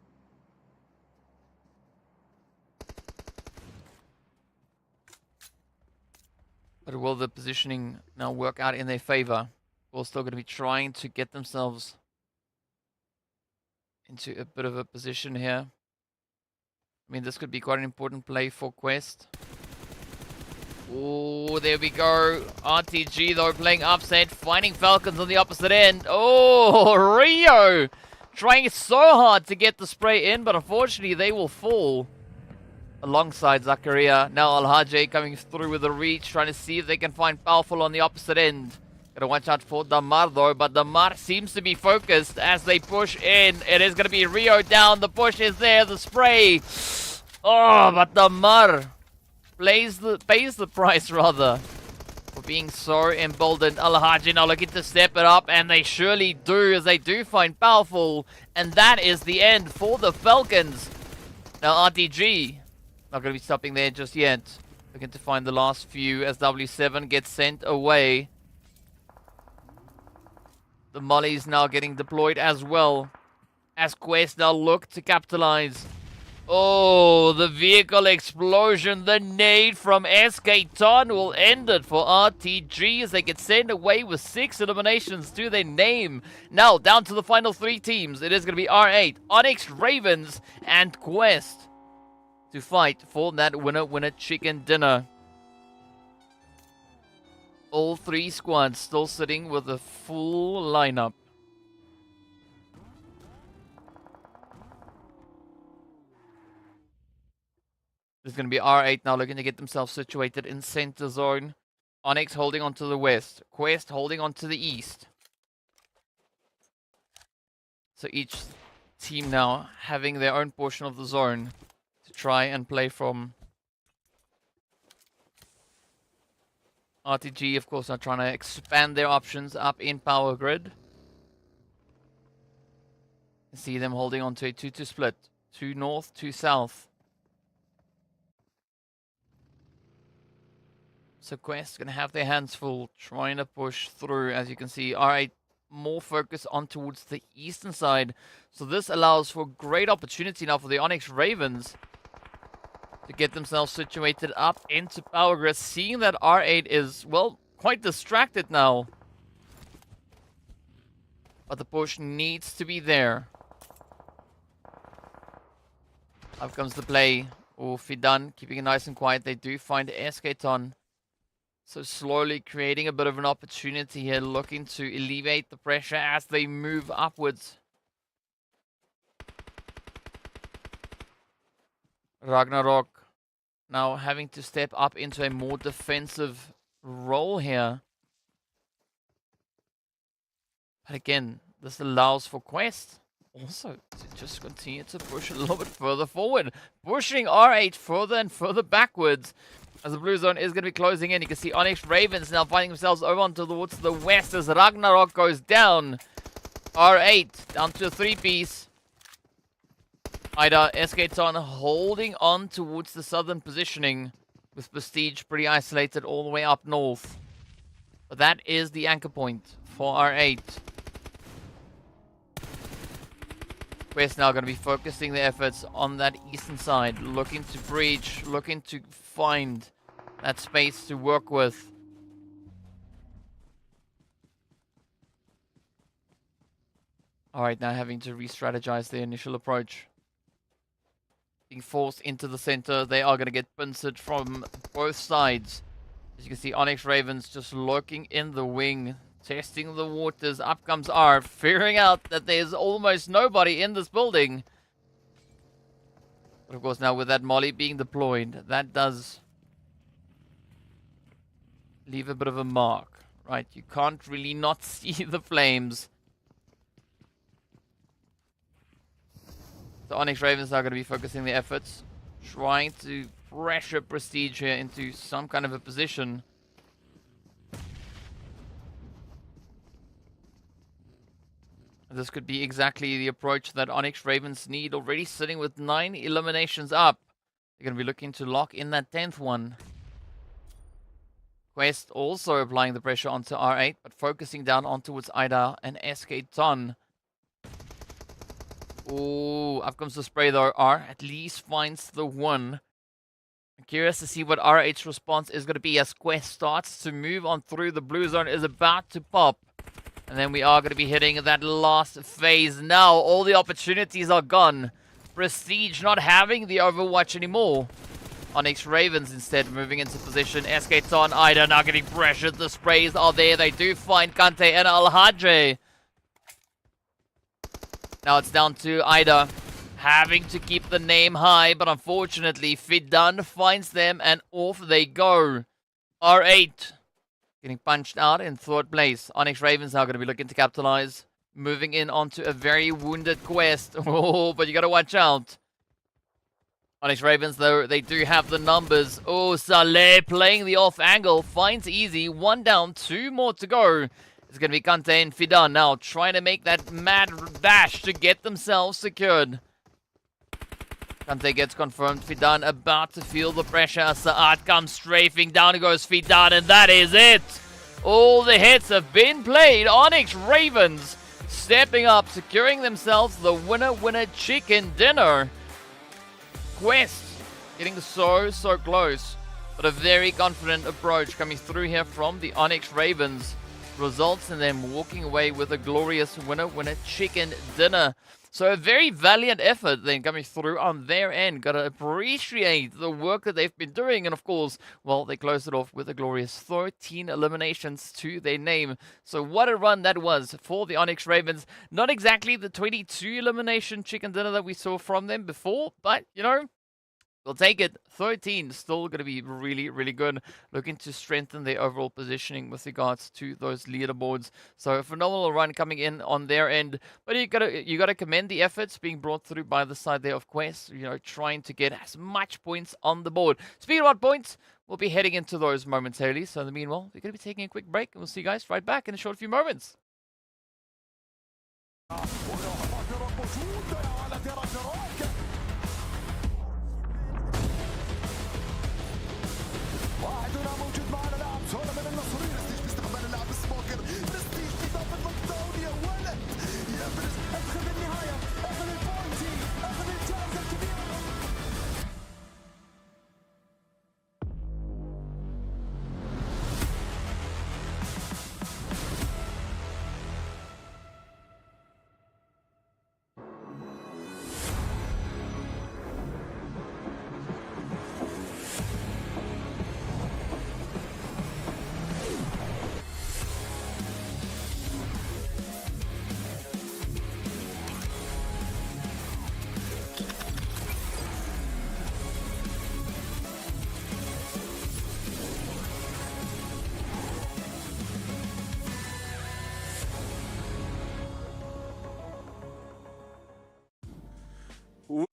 But will the positioning now work out in their favor? We're still going to be trying to get themselves into a bit of a position here. I mean, this could be quite an important play for Quest. Oh, there we go. RTG, though, playing upset, finding Falcons on the opposite end. Oh, Rio trying so hard to get the spray in, but unfortunately they will fall. Alongside Zakaria. Now Alhaji coming through with a reach, trying to see if they can find Powerful on the opposite end. Gotta watch out for Damar though, but Damar seems to be focused as they push in. It is gonna be Rio down, the push is there, the spray. Oh, but Damar pays the price rather for being so emboldened. Alhaji now looking to step it up, and they surely do, as they do find Powerful. And that is the end for the Falcons. Now RTG not going to be stopping there just yet. Looking to find the last few as W7 gets sent away. The mollies now getting deployed as well, as Quest now look to capitalize. Oh, the vehicle explosion. The nade from SK Ton will end it for RTG as they get sent away with 6 eliminations to their name. Now down to the final 3 teams. It is going to be R8, ONYX Ravens, and Quest to fight for that winner chicken dinner. All 3 squads still sitting with a full lineup. This is going to be R8 now looking to get themselves situated in center zone. ONYX holding on to the west. Quest holding on to the east. So each team now having their own portion of the zone to try and play from. RTG, of course, are trying to expand their options up in power grid. See them holding on to a 2-2 split. 2 north, 2 south. So Quest going to have their hands full, trying to push through. As you can see, R8 more focus on towards the eastern side. So this allows for great opportunity now for the ONYX Ravens to get themselves situated up into power grid, seeing that R8 is, well, quite distracted now. But the push needs to be there. Up comes the play. Oh, Fidan keeping it nice and quiet. They do find Escaton. So slowly creating a bit of an opportunity here, looking to alleviate the pressure as they move upwards. Ragnarok now having to step up into a more defensive role here. But again, this allows for Quest also to just continue to push a little bit further forward. Pushing R8 further and further backwards. As the blue zone is going to be closing in. You can see ONYX Ravens now finding themselves over on towards the west as Ragnarok goes down. R8 down to a 3-piece. Ida Escaton holding on towards the southern positioning, with Prestige pretty isolated all the way up north. But that is the anchor point for R8. Quest now going to be focusing their efforts on that eastern side, looking to breach, looking to find that space to work with. Alright, now having to re-strategize their initial approach. Being forced into the center, they are going to get pincered from both sides. As you can see, ONYX Ravens just lurking in the wing, testing the waters. Up comes R, figuring out that there's almost nobody in this building. But of course, now with that molly being deployed, that does leave a bit of a mark, right? You can't really not see the flames. The ONYX Ravens are going to be focusing their efforts, trying to pressure Prestige here into some kind of a position. This could be exactly the approach that ONYX Ravens need, already sitting with 9 eliminations up. They're going to be looking to lock in that 10th one. Quest also applying the pressure onto R8, but focusing down on towards Ida and Escaton. Ooh, up comes the spray though. R at least finds the one. I'm curious to see what R8's response is going to be as Quest starts to move on through. The blue zone is about to pop. And then we are going to be hitting that last phase now. All the opportunities are gone. Prestige not having the Overwatch anymore. ONYX Ravens instead moving into position. Escaton, Ida now getting pressured. The sprays are there. They do find Kante and Al-Hadje. Now it's down to Ida having to keep the name high, but unfortunately Fidan finds them and off they go. R8 getting punched out in third place. ONYX Ravens now going to be looking to capitalize. Moving in onto a very wounded Quest. Oh, but you got to watch out. ONYX Ravens, though, they do have the numbers. Oh, Saleh playing the off angle. Finds easy. 1 down, 2 more to go. It's going to be Kante and Fidan now trying to make that mad dash to get themselves secured. Kante gets confirmed. Fidan about to feel the pressure. Saad comes strafing. Down goes Fidan, and that is it. All the hits have been played. ONYX Ravens stepping up, securing themselves the winner chicken dinner. Quest getting so close, but a very confident approach coming through here from the ONYX Ravens results in them walking away with a glorious winner chicken dinner. So a very valiant effort then coming through on their end. Got to appreciate the work that they've been doing. And of course, well, they closed it off with a glorious 13 eliminations to their name. So what a run that was for the ONYX Ravens. Not exactly the 22 elimination chicken dinner that we saw from them before, but, you know, we'll take it. 13 still going to be really good. Looking to strengthen their overall positioning with regards to those leaderboards. So a phenomenal run coming in on their end. But you gotta commend the efforts being brought through by the side there of Quest. You know, trying to get as much points on the board. Speaking about points, we'll be heading into those momentarily. So in the meanwhile, we're going to be taking a quick break, and we'll see you guys right back in a short few moments. واحدنا موجود معنا لاعب سهولة من النصرية برستيج باستقبال اللاعب سموكر برستيج إضافة نقطة يا ولد يا برز أدخل النهاية أخذ البوينتي أخذ الجائزة الكبيرة.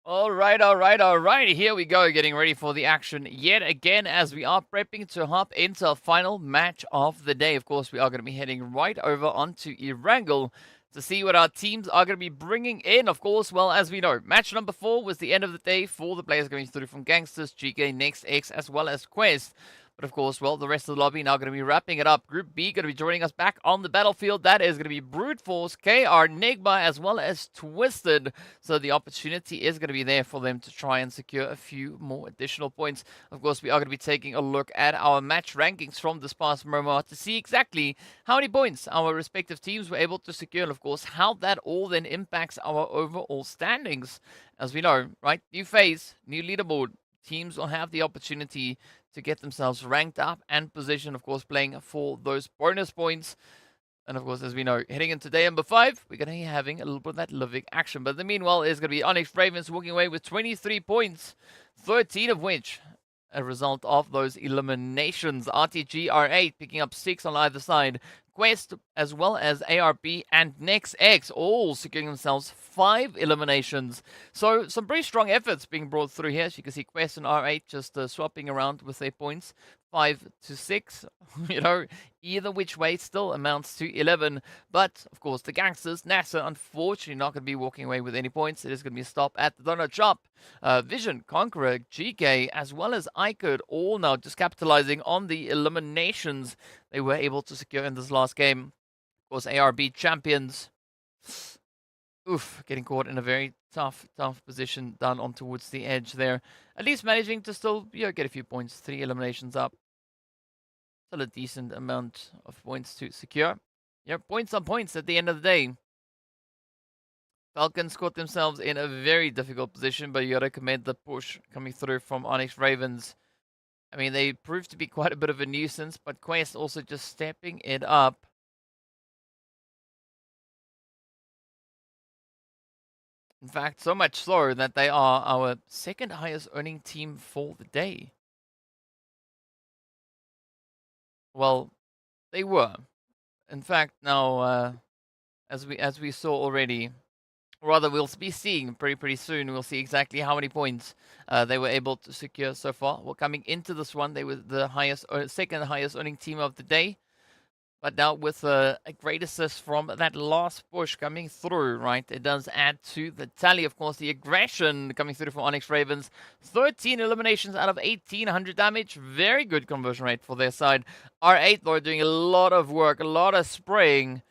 All right. Here we go, getting ready for the action yet again as we are prepping to hop into a final match of the day. Of course, we are going to be heading right over onto Erangel to see what our teams are going to be bringing in. Of course, well, as we know, match number 4 was the end of the day for the players going through from GANGSTERS, GEEKAY, NEXT, as well as Quest. But of course, well, the rest of the lobby now going to be wrapping it up. Group B going to be joining us back on the battlefield. That is going to be Brute Force, KR, NIGMA, as well as Twisted. So the opportunity is going to be there for them to try and secure a few more additional points. Of course, we are going to be taking a look at our match rankings from this past Miramar to see exactly how many points our respective teams were able to secure. And of course, how that all then impacts our overall standings. As we know, right? New phase, new leaderboard. Teams will have the opportunity to get themselves ranked up and positioned, of course, playing for those bonus points. And of course, as we know, heading into day number 5, we're going to be having a little bit of that living action. But in the meanwhile, it's going to be ONYX Ravens walking away with 23 points, 13 of which a result of those eliminations. RTG R8 picking up 6 on either side. Quest, as well as ARB and NEXT, all securing themselves 5 eliminations. So some pretty strong efforts being brought through here. As you can see, Quest and R8 just swapping around with their points. 5 to 6, you know, either which way still amounts to 11. But, of course, the GANGSTERS, NASR, unfortunately not going to be walking away with any points. It is going to be a stop at the donut shop. Vision, CONQUEROR, GEEKAY, as well as IKURD, all now just capitalizing on the eliminations they were able to secure in this last game. Of course, ARB champions. Oof, getting caught in a very tough position down on towards the edge there. At least managing to still, you know, get a few points. 3 eliminations up. Still a decent amount of points to secure. Yeah, points on points at the end of the day. Falcons caught themselves in a very difficult position, but you gotta commend the push coming through from ONYX Ravens. I mean, they proved to be quite a bit of a nuisance, but Quest also just stepping it up. In fact, so much so that they are our second highest earning team for the day. Well, they were. In fact, now, as we saw already, or rather we'll be seeing pretty soon, we'll see exactly how many points they were able to secure so far. Well, coming into this one, they were the second highest earning team of the day. But now with a great assist from that last push coming through, right? It does add to the tally. Of course, the aggression coming through from ONYX Ravens. 13 eliminations out of 1,800 damage. Very good conversion rate for their side. R8, though, doing a lot of work, a lot of spraying.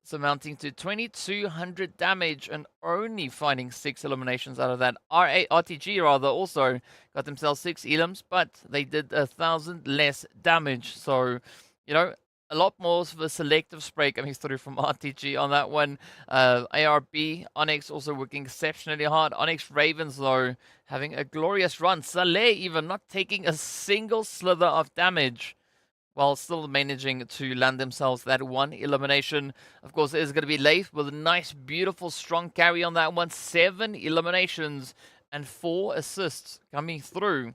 It's amounting to 2,200 damage and only finding 6 eliminations out of that. RTG, rather, also got themselves 6 elims, but they did 1,000 less damage. So, you know, a lot more of a selective spray coming through from RTG on that one. ARB, ONYX also working exceptionally hard. ONYX Ravens, though, having a glorious run. Saleh even not taking a single slither of damage, while still managing to land themselves that 1 elimination. Of course, it is going to be Leif with a nice, beautiful, strong carry on that one. 7 eliminations and 4 assists coming through.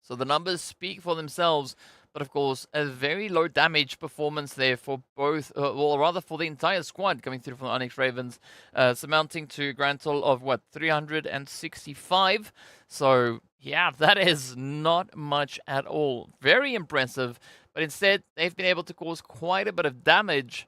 So the numbers speak for themselves. But of course, a very low damage performance there for both, well, rather for the entire squad coming through from the ONYX Ravens, amounting to a grand total of, what, 365? So, Yeah, that is not much at all. Very impressive, but instead they've been able to cause quite a bit of damage.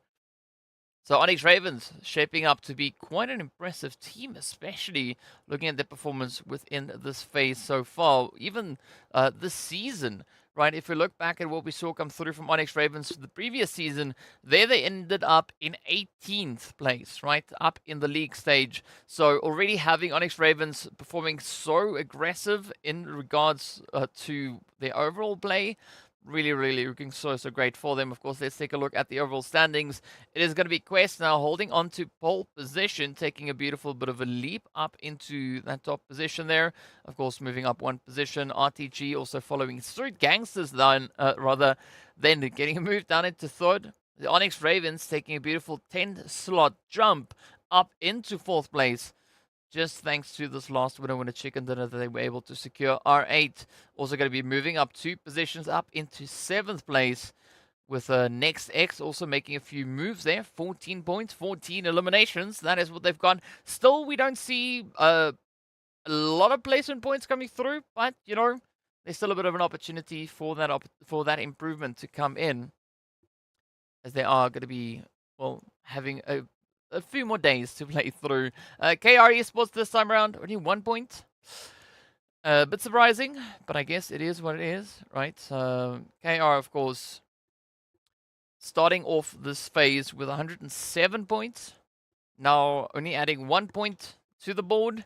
So ONYX Ravens shaping up to be quite an impressive team, especially looking at their performance within this phase so far, even this season, right? If we look back at what we saw come through from ONYX Ravens the previous season, there they ended up in 18th place, right? Up in the league stage. So already having ONYX Ravens performing so aggressive in regards to their overall play, really looking so great for them. Of course, let's take a look at the overall standings. It is going to be Quest now holding on to pole position, taking a beautiful bit of a leap up into that top position there. Of course, moving up one position. RTG also following through. Gangsters then, then getting moved down into third. The ONYX Ravens taking a beautiful 10-slot jump up into fourth place, just thanks to this last winner chicken dinner that they were able to secure. R8 also going to be moving up 2 positions up into 7th place, with Next X also making a few moves there. 14 points, 14 eliminations. That is what they've got. Still, we don't see a lot of placement points coming through, but, you know, there's still a bit of an opportunity for that improvement to come in, as they are going to be, well, having a few more days to play through. KR Esports this time around, only 1 point. A bit surprising, but I guess it is what it is, right? KR, of course, starting off this phase with 107 points. Now only adding 1 point to the board.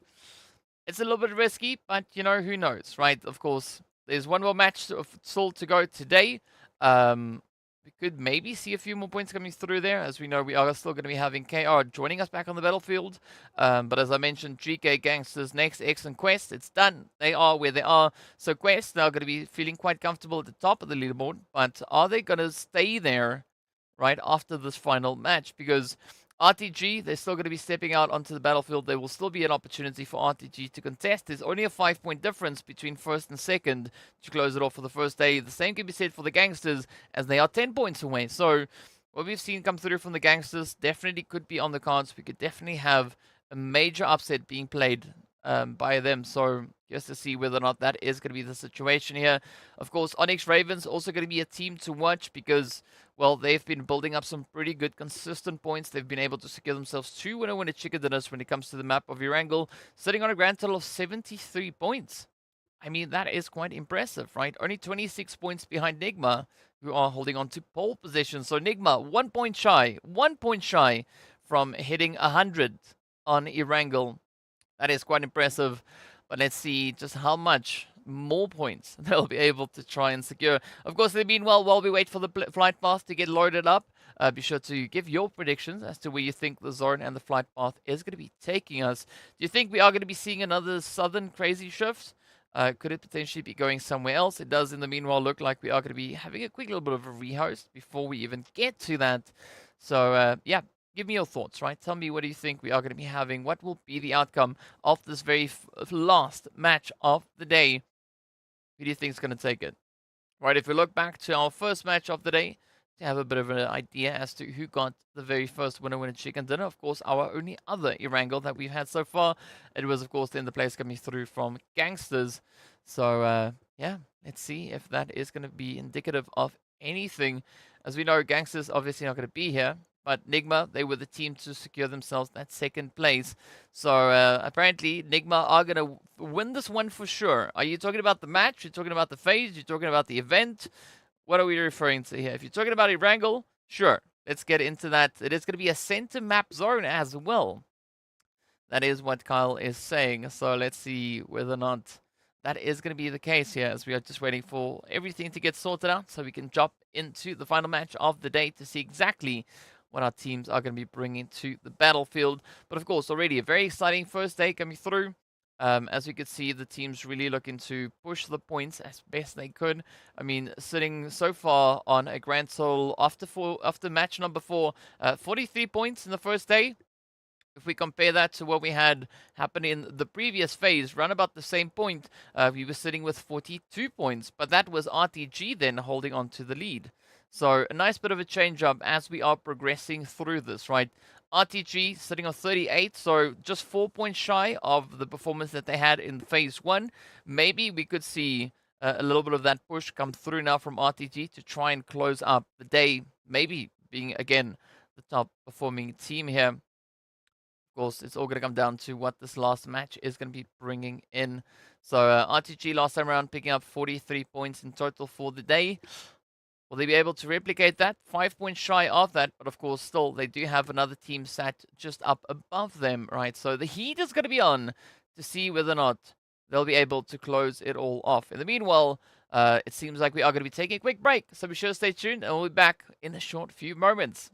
It's a little bit risky, but, you know, who knows, right? Of course, there's one more match still to go today. We could maybe see a few more points coming through there. As we know, we are still going to be having KR joining us back on the battlefield. But as I mentioned, GK, Gangsters, Next, X, and Quest, it's done. They are where they are. So Quest now going to be feeling quite comfortable at the top of the leaderboard. But are they going to stay there right after this final match? Because RTG, they're still going to be stepping out onto the battlefield. There will still be an opportunity for RTG to contest. There's only a 5-point difference between first and second to close it off for the first day. The same can be said for the Gangsters, as they are 10 points away. So what we've seen come through from the Gangsters definitely could be on the cards. We could definitely have a major upset being played by them. So just to see whether or not that is going to be the situation here. Of course, ONYX Ravens also going to be a team to watch because, well, they've been building up some pretty good consistent points. They've been able to secure themselves 2 winner chicken dinners when it comes to the map of Erangel, sitting on a grand total of 73 points. I mean, that is quite impressive, right? Only 26 points behind NIGMA, who are holding on to pole position. So NIGMA, 1 point shy from hitting 100 on Erangel. That is quite impressive. But let's see just how much more points they'll be able to try and secure. Of course, meanwhile, while we wait for the flight path to get loaded up, be sure to give your predictions as to where you think the zone and the flight path is going to be taking us. Do you think we are going to be seeing another southern crazy shift? Could it potentially be going somewhere else? It does, in the meanwhile, look like we are going to be having a quick little bit of a rehost before we even get to that. So, yeah. Give me your thoughts, right? Tell me what do you think we are going to be having. What will be the outcome of this very last match of the day? Who do you think is going to take it? Right, if we look back to our first match of the day, to have a bit of an idea as to who got the very first winner chicken dinner. Of course, our only other Erangel that we've had so far. It was, of course, then the place coming through from Gangsters. So, yeah, let's see if that is going to be indicative of anything. As we know, Gangsters obviously not going to be here. But NIGMA, they were the team to secure themselves that second place. So apparently, NIGMA are going to win this one for sure. Are you talking about the match? You're talking about the phase? You're talking about the event? What are we referring to here? If you're talking about Erangel, sure. Let's get into that. It is going to be a center map zone as well. That is what Kyle is saying. So let's see whether or not that is going to be the case here, as we are just waiting for everything to get sorted out so we can jump into the final match of the day to see exactly what our teams are going to be bringing to the battlefield. But of course, already a very exciting first day coming through. As we could see, the teams really looking to push the points as best they could. I mean, sitting so far on a grand total after match number 4, 43 points in the first day. If we compare that to what we had happen in the previous phase, run about the same point, we were sitting with 42 points. But that was RTG then holding on to the lead. So a nice bit of a change up as we are progressing through this, right? RTG sitting on 38, so just 4 points shy of the performance that they had in phase 1. Maybe we could see a little bit of that push come through now from RTG to try and close up the day, maybe being, again, the top performing team here. Of course, it's all going to come down to what this last match is going to be bringing in. So RTG last time around picking up 43 points in total for the day. Will they be able to replicate that? 5 points shy of that, but of course, still, they do have another team sat just up above them, right? So the heat is going to be on to see whether or not they'll be able to close it all off. In the meanwhile, it seems like we are going to be taking a quick break, so be sure to stay tuned, and we'll be back in a short few moments.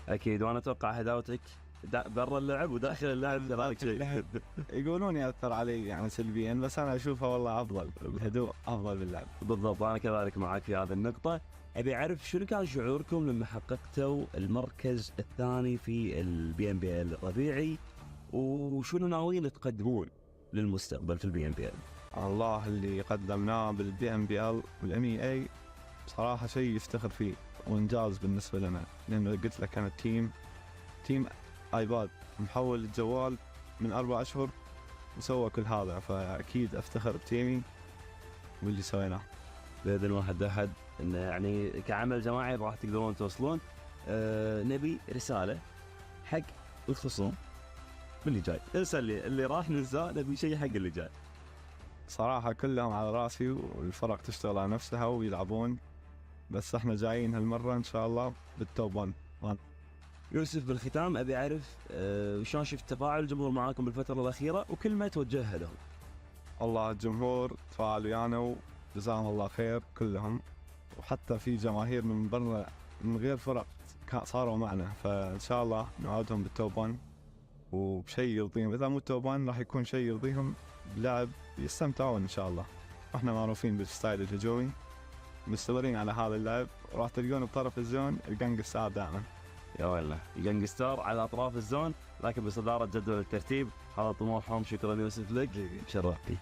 اكيد، وانا اتوقع هداوتك برا اللعب وداخل اللعب كذلك شيء. يقولون ياثر علي يعني سلبيا، بس انا اشوفه والله افضل، الهدوء افضل باللعب. بالضبط، انا كذلك معك في هذه النقطه. ابي اعرف شنو كان شعوركم لما حققتوا المركز الثاني في البي ام بي ال الربيعي، وشنو ناويين تقدمون للمستقبل في البي ام بي ال؟ الله اللي قدمناه بالبي ام بي ال والام اي اي بصراحه شيء يفتخر فيه وانجاز بالنسبه لنا، لانه قلت لك انا تيم ايباد محول الجوال من 4 أشهر وسوى كل هذا، فاكيد افتخر بتيمي واللي سويناه. باذن واحد احد انه يعني كعمل جماعي راح تقدرون توصلون. نبي رساله حق الخصوم باللي جاي، انسى اللي راح ننساه، نبي شيء حق اللي جاي. صراحه كلهم على راسي، والفرق تشتغل على نفسها ويلعبون، بس احنا جايين هالمره ان شاء الله بالتوب 1. يوسف، بالختام ابي اعرف شلون شفت تفاعل الجمهور معاكم بالفتره الاخيره وكلمه توجهها لهم. والله الجمهور تفاعلوا ويانا وجزاهم الله خير كلهم، وحتى في جماهير من برا من غير فرق صاروا معنا، فإن شاء الله نعودهم بالتوب 1 وبشيء يرضيهم. إذا مو توب 1 راح يكون شيء يرضيهم بلعب يستمتعون إن شاء الله. احنا معروفين بالستايل الهجومي، مستمرين على هذا اللعب، وراح تلقون بطرف الزون الجانجستر دائما. يا ويله الجانجستر على اطراف الزون لكن بصداره جدول الترتيب، هذا طموحهم. شكرا يوسف لك، شرفتي.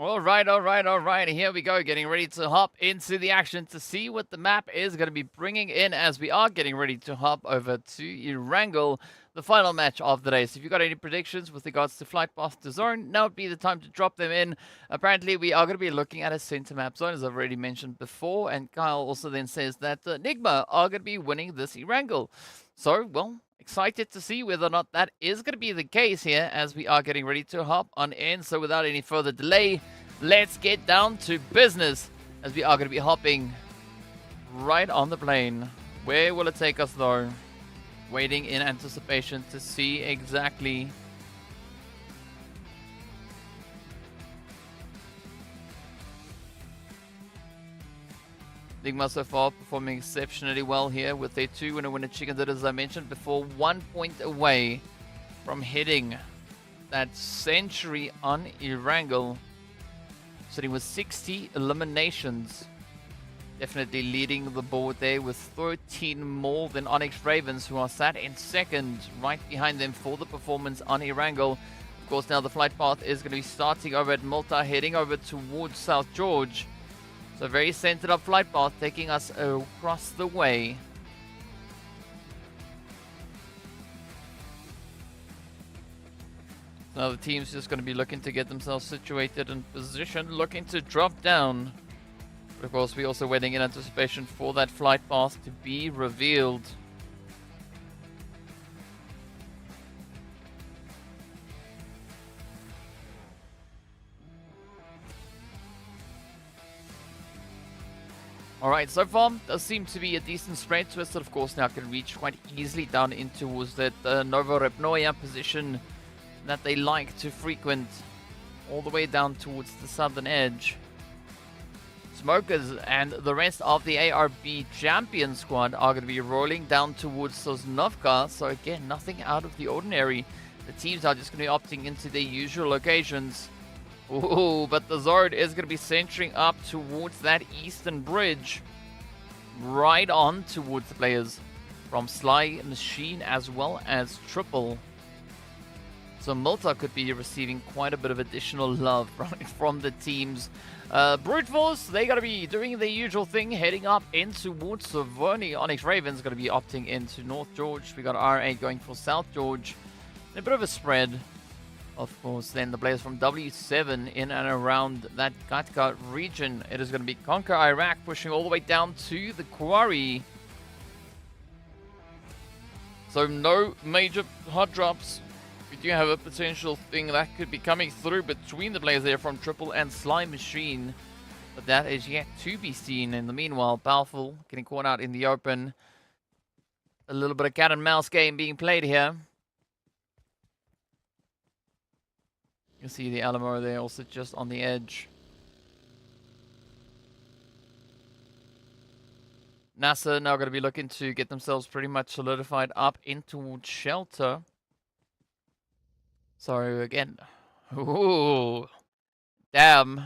All right. Here we go, getting ready to hop into the action to see what the map is going to be bringing in as we are getting ready to hop over to Erangel, the final match of the day. So if you've got any predictions with regards to flight path to zone, now would be the time to drop them in. Apparently, we are going to be looking at a center map zone, as I've already mentioned before, and Kyle also then says that NIGMA are going to be winning this Erangel. So, well, excited to see whether or not that is going to be the case here as we are getting ready to hop on in. So without any further delay, let's get down to business as we are going to be hopping right on the plane. Where will it take us though? Waiting in anticipation to see exactly. NIGMA so far performing exceptionally well here with their 2 winner chicken dinners, as I mentioned before, 1 point away from hitting that century on Erangel, sitting with 60 eliminations. Definitely leading the board there with 13 more than ONYX Ravens, who are sat in second, right behind them for the performance on Erangel. Of course, now the flight path is going to be starting over at Malta, heading over towards South George. So very centered up flight path, taking us across the way. Now the team's just going to be looking to get themselves situated and positioned, looking to drop down. But of course, we're also waiting in anticipation for that flight path to be revealed. Alright, so far does seem to be a decent spread. Twisted, of course, now can reach quite easily down in towards that Novorepnoya position that they like to frequent, all the way down towards the southern edge. Smokers and the rest of the ARB champion squad are going to be rolling down towards Sosnovka. So again, nothing out of the ordinary. The teams are just going to be opting into their usual locations. Ooh, but the Zord is going to be centering up towards that eastern bridge, right on towards the players from Sly Machine as well as Triple. So Malta could be receiving quite a bit of additional love from the teams. Brute Force, they got to be doing their usual thing, heading up in towards Savoni. ONYX Ravens going to be opting into North George. We got RA going for South George. And a bit of a spread. Of course, then the players from W7 in and around that Katka region. It is going to be Conquer Iraq pushing all the way down to the quarry. So no major hot drops. We do have a potential thing that could be coming through between the players there from Triple and Slime Machine. But that is yet to be seen. In the meanwhile, Powerful getting caught out in the open. A little bit of cat and mouse game being played here. You can see the Alamo there also just on the edge. NASR now going to be looking to get themselves pretty much solidified up in towards shelter. So again, ooh, damn.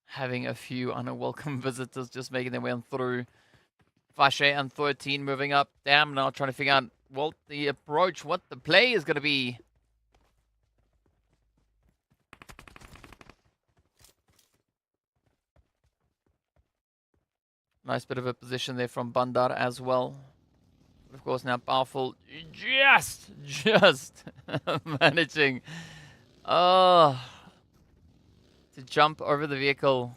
Having a few unwelcome visitors just making their way on through. Fashe and 13 moving up. Damn, now trying to figure out what the approach, what the play is going to be. Nice bit of a position there from Bandar as well. But of course, now Powerful just managing to jump over the vehicle.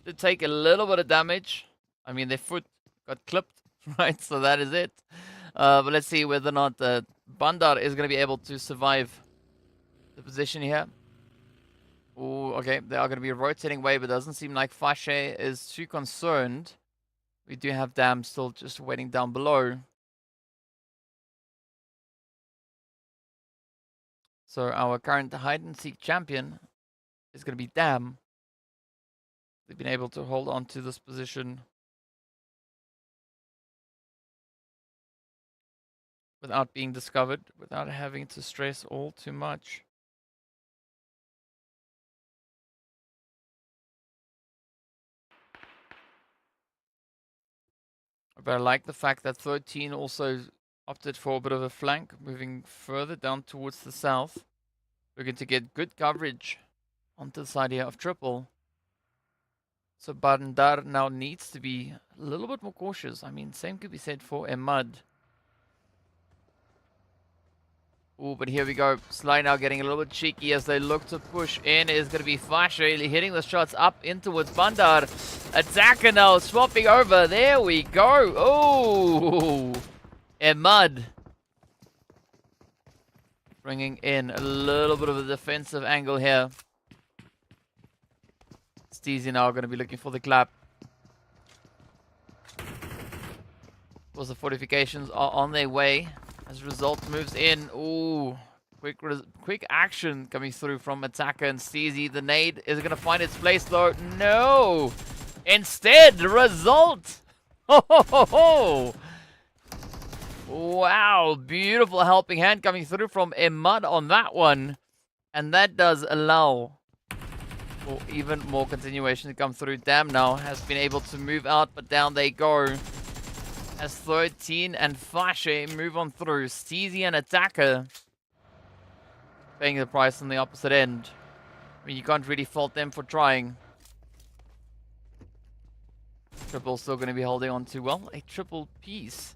To take a little bit of damage. I mean, their foot got clipped, right? So that is it. But let's see whether or not Bandar is going to be able to survive the position here. Oh, okay. They are going to be rotating away, but it doesn't seem like Fashe is too concerned. We do have Dam still just waiting down below. So our current hide-and-seek champion is going to be Dam. They've been able to hold on to this position without being discovered, without having to stress all too much. But I like the fact that 13 also opted for a bit of a flank, moving further down towards the south. We're going to get good coverage onto the side here of triple. So Bandar now needs to be a little bit more cautious. I mean, same could be said for Emad. Oh, but here we go. Sly now getting a little bit cheeky as they look to push in. Is going to be Fashe hitting the shots up in towards Bandar. Attacker now swapping over. There we go. Oh, Emad bringing in a little bit of a defensive angle here. Steezy now going to be looking for the clap. Of course, the fortifications are on their way. As a result, moves in. Ooh, quick action coming through from Attacker and Steezy. The nade is going to find its place though. No! Instead, the result! Ho, ho, ho, ho. Wow, beautiful helping hand coming through from Emad on that one. And that does allow for even more continuation to come through. Dam now has been able to move out, but down they go. As 13 and Fashe move on through. Steezy and Attacker paying the price on the opposite end. I mean, you can't really fault them for trying. Triple still going to be holding on to, well, a triple piece.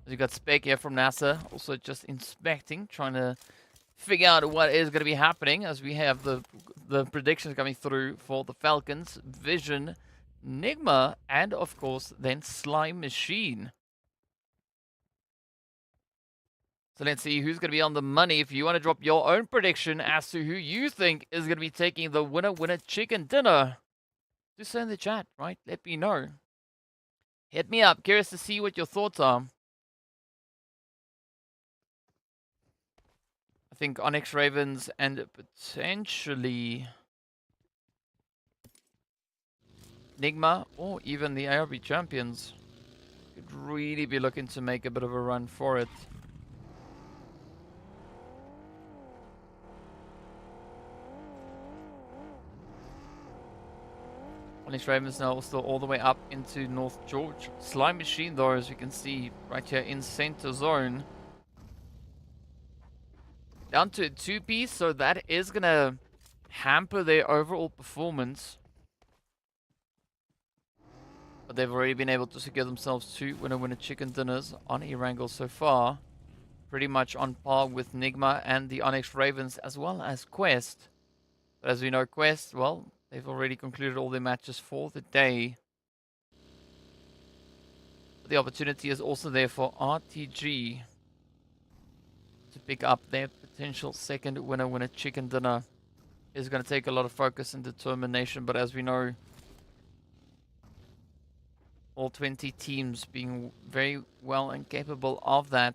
As you got Spec here from NASR, also just inspecting, trying to figure out what is going to be happening as we have the predictions coming through for the Falcons, Vision, NIGMA, and of course then Slime Machine. So let's see who's going to be on the money. If you want to drop your own prediction as to who you think is going to be taking the winner chicken dinner, do so in the chat, right? Let me know. Hit me up. Curious to see what your thoughts are. I think ONYX Ravens and potentially NIGMA or even the ARB champions could really be looking to make a bit of a run for it. ONYX Ravens now still all the way up into North George. Slime Machine though, as you can see right here in center zone. Down to a 2-piece, so that is going to hamper their overall performance. But they've already been able to secure themselves 2 winner chicken dinners on Erangel so far. Pretty much on par with NIGMA and the ONYX Ravens as well as Quest. But as we know, Quest, well, they've already concluded all their matches for the day. But the opportunity is also there for RTG to pick up their potential second winner chicken dinner. Is going to take a lot of focus and determination, but as we know, all 20 teams being very well and capable of that.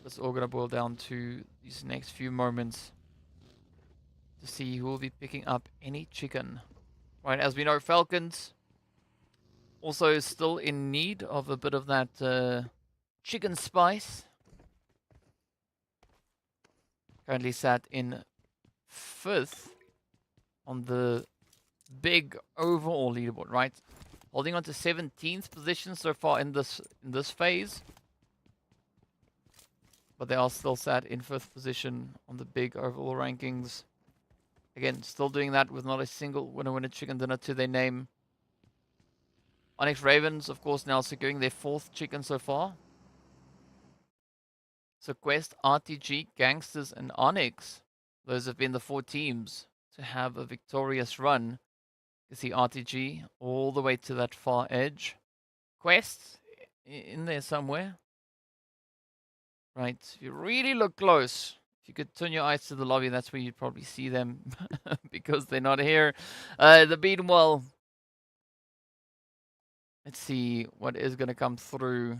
It's all going to boil down to these next few moments to see who will be picking up any chicken. Right, as we know, Falcons also still in need of a bit of that chicken spice. Currently sat in 5th on the big overall leaderboard, right? Holding on to 17th position so far in this phase. But they are still sat in 5th position on the big overall rankings. Again, still doing that with not a single winner chicken dinner to their name. ONYX Ravens, of course, now securing their 4th chicken so far. So Quest, RTG, Gangsters, and ONYX. Those have been the 4 teams to have a victorious run. You see RTG all the way to that far edge. Quest in there somewhere. Right, if you really look close, if you could turn your eyes to the lobby, that's where you'd probably see them because they're not here. The Beatenwell. Let's see what is going to come through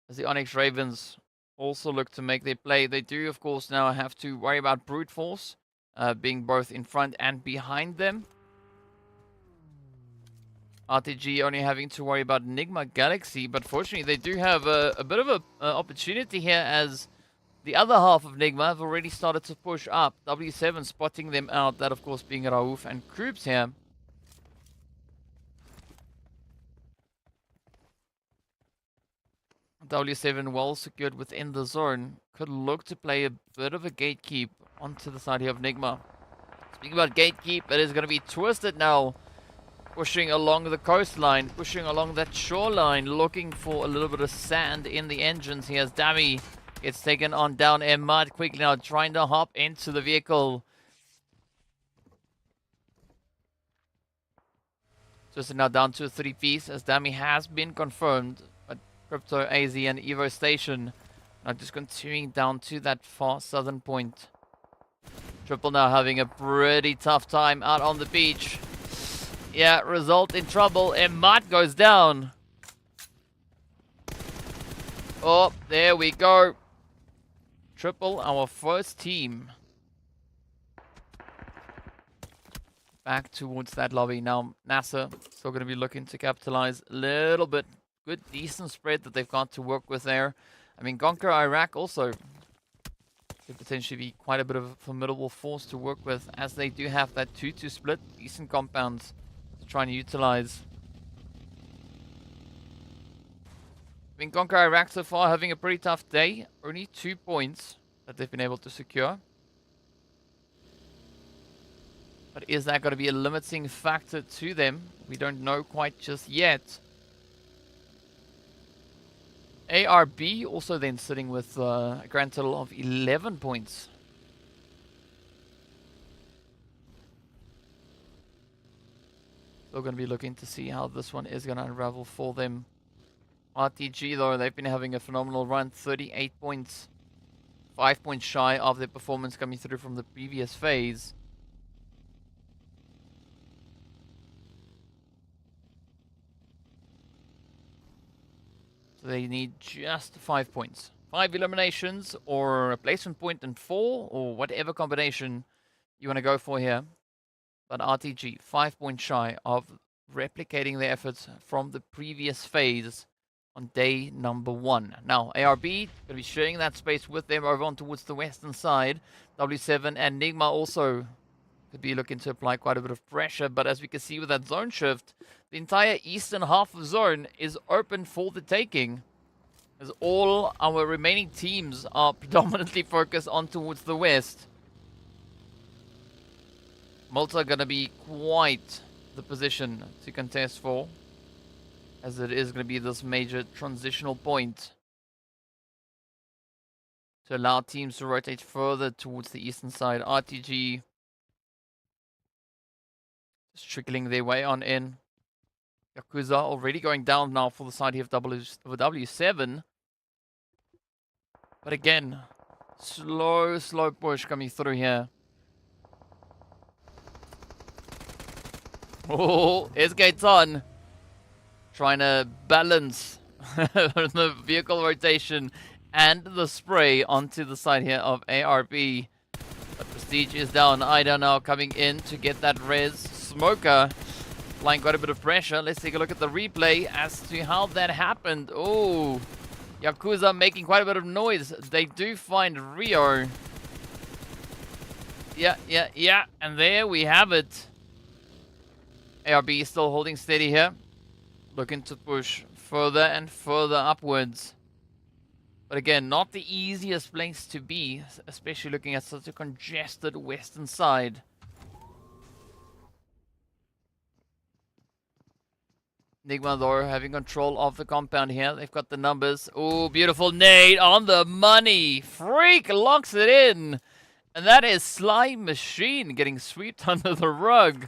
as the ONYX Ravens also look to make their play. They do, of course, now have to worry about brute force being both in front and behind them. RTG only having to worry about NIGMA Galaxy, but fortunately they do have a bit of an opportunity here as the other half of NIGMA have already started to push up. W7 spotting them out, that of course being Raouf and Krups here. W7 well secured within the zone. Could look to play a bit of a gatekeep onto the side here of NIGMA. Speaking about gatekeep, it is going to be Twisted now. Pushing along the coastline, pushing along that shoreline, looking for a little bit of sand in the engines. Here's Dami. Gets taken on down Mud quickly now, trying to hop into the vehicle. Just now down to a 3-piece as Dami has been confirmed. But Crypto, AZ, and Evo Station now just continuing down to that far southern point. Triple now having a pretty tough time out on the beach. Yeah, result in trouble. Mud goes down. Oh, there we go. Triple, our first team. Back towards that lobby. Now, NASR still going to be looking to capitalize a little bit. Good, decent spread that they've got to work with there. I mean, Conqueror Iraq also could potentially be quite a bit of a formidable force to work with as they do have that 2-2 split. Decent compounds trying to utilize. I mean, Conqueror Iraq so far having a pretty tough day. Only 2 points that they've been able to secure. But is that going to be a limiting factor to them? We don't know quite just yet. ARB also then sitting with a grand total of 11 points. Still going to be looking to see how this one is going to unravel for them. RTG though, they've been having a phenomenal run. 38 points. 5 points shy of their performance coming through from the previous phase. So they need just 5 points. 5 eliminations or a placement point and 4 or whatever combination you want to go for here. But RTG, 5 points shy of replicating their efforts from the previous phase on day number 1. Now, ARB going to be sharing that space with them over on towards the western side. W7 and NIGMA also could be looking to apply quite a bit of pressure. But as we can see with that zone shift, the entire eastern half of zone is open for the taking. As all our remaining teams are predominantly focused on towards the west. Malta going to be quite the position to contest for, as it is going to be this major transitional point to allow teams to rotate further towards the eastern side. RTG just trickling their way on in. Yakuza already going down now for the side here of W7. But again, slow push coming through here. Oh, here's Gaetan trying to balance the vehicle rotation and the spray onto the side here of ARB. But Prestige is down. Ida now coming in to get that res. Smoker applying quite a bit of pressure. Let's take a look at the replay as to how that happened. Oh, Yakuza making quite a bit of noise. They do find Rio. Yeah. And there we have it. ARB still holding steady here. Looking to push further and further upwards. But again, not the easiest place to be, especially looking at such a congested western side. NIGMA though having control of the compound here. They've got the numbers. Oh, beautiful nade on the money. Freak locks it in. And that is Sly Machine getting swept under the rug.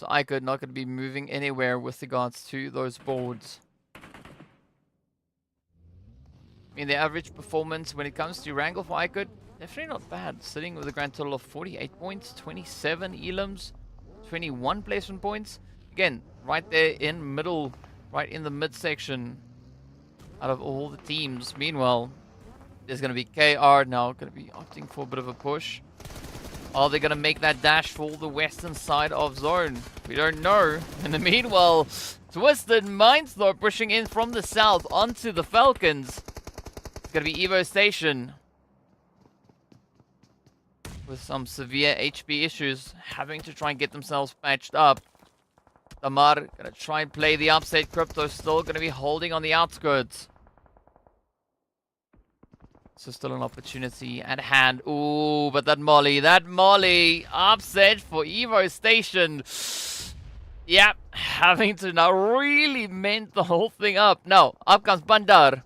So IKURD not going to be moving anywhere with regards to those boards. I mean, the average performance when it comes to Erangel for IKURD, definitely not bad. Sitting with a grand total of 48 points, 27 elims, 21 placement points. Again, right there in middle, right in the midsection out of all the teams. Meanwhile, there's going to be KR now going to be opting for a bit of a push. Are they going to make that dash for the western side of zone? We don't know. In the meanwhile, Twisted Minds though pushing in from the south onto the Falcons. It's going to be Evo Station with some severe HP issues, having to try and get themselves patched up. Damar going to try and play the upset. Crypto still going to be holding on the outskirts. So still an opportunity at hand. Ooh, but that molly upset for Evo Station. Yep, having to now really mend the whole thing up. Now, up comes Bandar.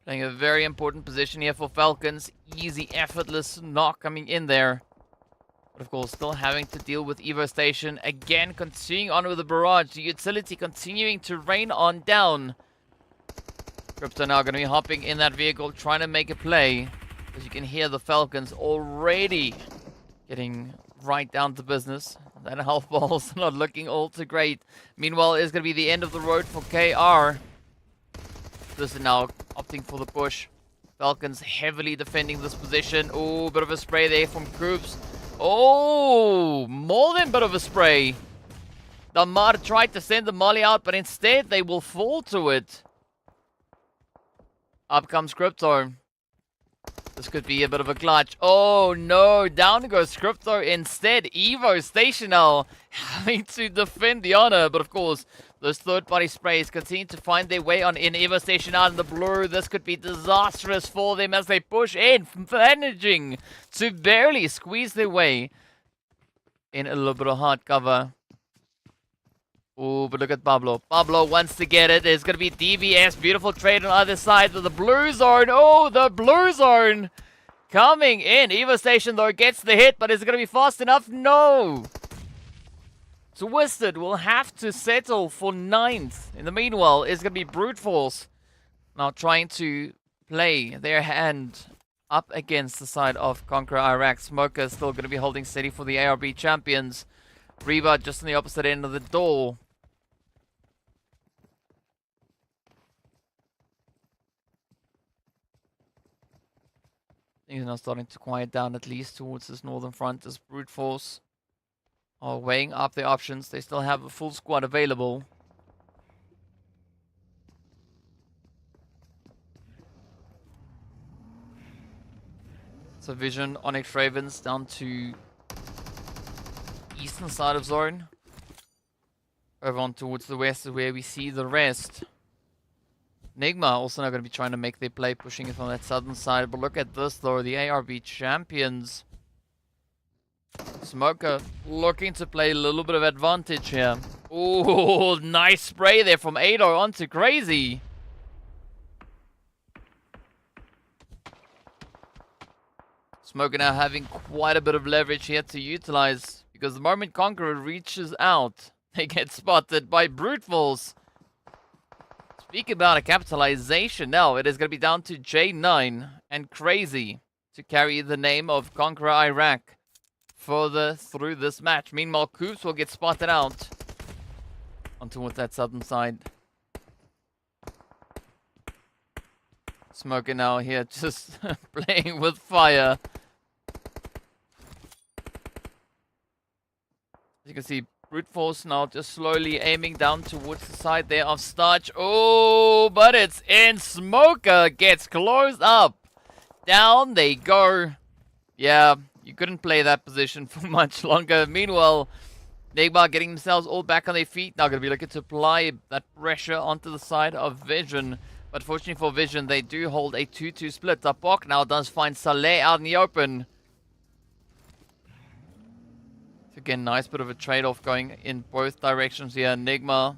Playing a very important position here for Falcons. Easy, effortless knock coming in there. But of course, still having to deal with Evo Station. Again, continuing on with the barrage. The utility continuing to rain on down. Crypto now going to be hopping in that vehicle, trying to make a play. As you can hear the Falcons already getting right down to business. That health ball's not looking all too great. Meanwhile, it's going to be the end of the road for KR. This is now opting for the push. Falcons heavily defending this position. Oh, bit of a spray there from Koops. Oh, more than a bit of a spray. Damar tried to send the molly out, but instead they will fall to it. Up comes Crypto. This could be a bit of a clutch. Oh no, down goes Crypto instead. Evo Station now having to defend the honor, but of course, those third-party sprays continue to find their way on in. Evo Station out in the blue. This could be disastrous for them as they push in, managing to barely squeeze their way in a little bit of hard cover. Oh, but look at Pablo. Pablo wants to get it. There's going to be DBS. Beautiful trade on either side with the blue zone. Oh, the blue zone coming in. Evo Station, though, gets the hit, but is it going to be fast enough? No. Twisted will have to settle for 9th. In the meanwhile, it's going to be Brute Force now trying to play their hand up against the side of CONQUEROR Iraq. Smoker still going to be holding steady for the ARB champions. Reba just on the opposite end of the door. Things are now starting to quiet down, at least towards this northern front, as Brute Force are weighing up their options. They still have a full squad available. So Vision, ONYX Ravens down to eastern side of zone. Over on towards the west is where we see the rest. NIGMA also now going to be trying to make their play, pushing it on that southern side. But look at this though, the ARB champions. Smoker looking to play a little bit of advantage here. Ooh, nice spray there from Ado onto Crazy. Smoker now having quite a bit of leverage here to utilize, because the moment CONQUEROR reaches out, they get spotted by Brute Force. Speak about a capitalization now. It is going to be down to J9 and Crazy to carry the name of CONQUEROR Iraq further through this match. Meanwhile, Koops will get spotted out on towards that southern side. Smoker now here just playing with fire. As you can see, Brute Force now just slowly aiming down towards the side there of Starch. Oh, but it's in. Smoker gets closed up. Down they go. Yeah, you couldn't play that position for much longer. Meanwhile, NIGMA getting themselves all back on their feet. Now going to be looking to apply that pressure onto the side of Vision. But fortunately for Vision, they do hold a 2-2 split. Tapok now does find Saleh out in the open. Again, nice bit of a trade-off going in both directions here. NIGMA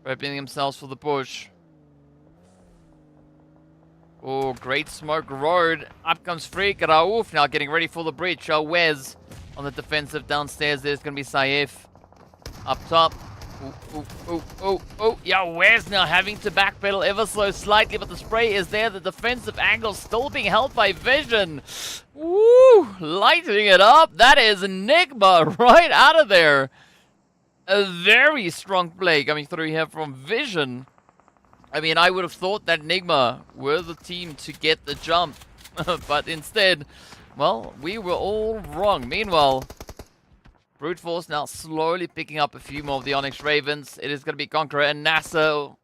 prepping themselves for the push. Oh, great smoke road. Up comes Freak. Raouf now getting ready for the breach. Wes on the defensive downstairs. There's going to be Saif. Up top. Yeah, Wes now having to backpedal ever so slightly, but the spray is there. The defensive angle still being held by Vision. Woo! Lighting it up. That is NIGMA right out of there. A very strong play coming through here from Vision. I mean, I would have thought that NIGMA were the team to get the jump. But instead, well, we were all wrong. Meanwhile, Brute Force now slowly picking up a few more of the ONYX Ravens. It is going to be CONQUEROR and NASR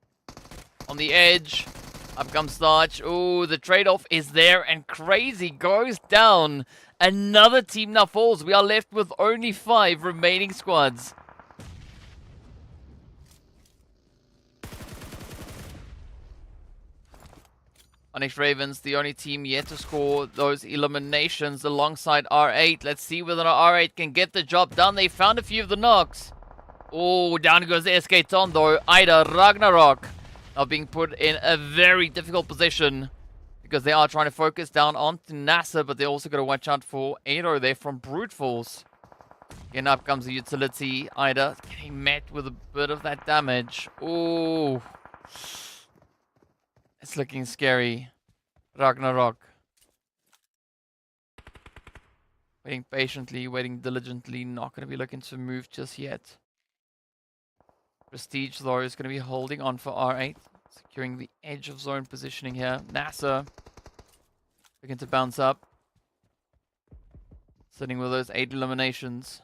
on the edge. Up comes Starch. Oh, the trade-off is there, and Crazy goes down. Another team now falls. We are left with only 5 remaining squads. ONYX Ravens, the only team yet to score those eliminations alongside R8. Let's see whether R8 can get the job done. They found a few of the knocks. Oh, down goes the SK Ton though. Ida Ragnarok now being put in a very difficult position because they are trying to focus down onto NASR, but they also got to watch out for Ado there from Brute Force. And up comes the utility. Ida getting met with a bit of that damage. Oh. It's looking scary. Ragnarok. Waiting patiently, waiting diligently. Not going to be looking to move just yet. Prestige, though, is going to be holding on for R8. Securing the edge of zone positioning here. NASR looking to bounce up. Sitting with those 8 eliminations.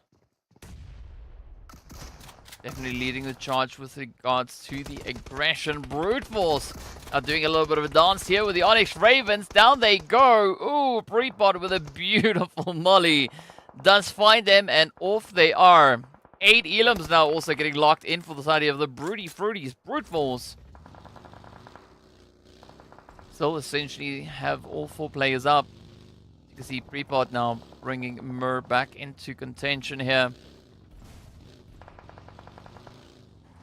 Definitely leading the charge with regards to the aggression. Brute Force are doing a little bit of a dance here with the ONYX Ravens. Down they go. Ooh, Prepot with a beautiful molly. Does find them, and off they are. 8 elims now also getting locked in for the side of the Broody Fruities. Brute Force still essentially have all 4 players up. You can see Prepot now bringing Mur back into contention here.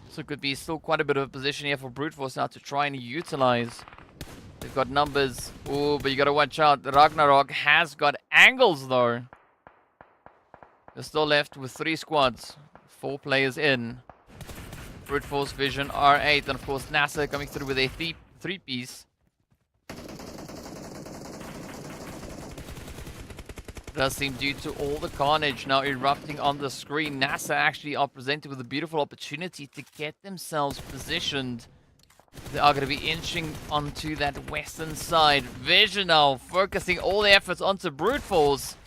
So it could be still quite a bit of a position here for Brute Force now to try and utilize. They've got numbers. Oh, but you got to watch out. Ragnarok has got angles though. They're still left with 3 squads. 4 players in. Brute Force, Vision, R8, and of course NASR coming through with a 3-piece. It does seem due to all the carnage now erupting on the screen. NASR actually are presented with a beautiful opportunity to get themselves positioned. They are going to be inching onto that western side. Vision now focusing all the efforts onto Brute Force.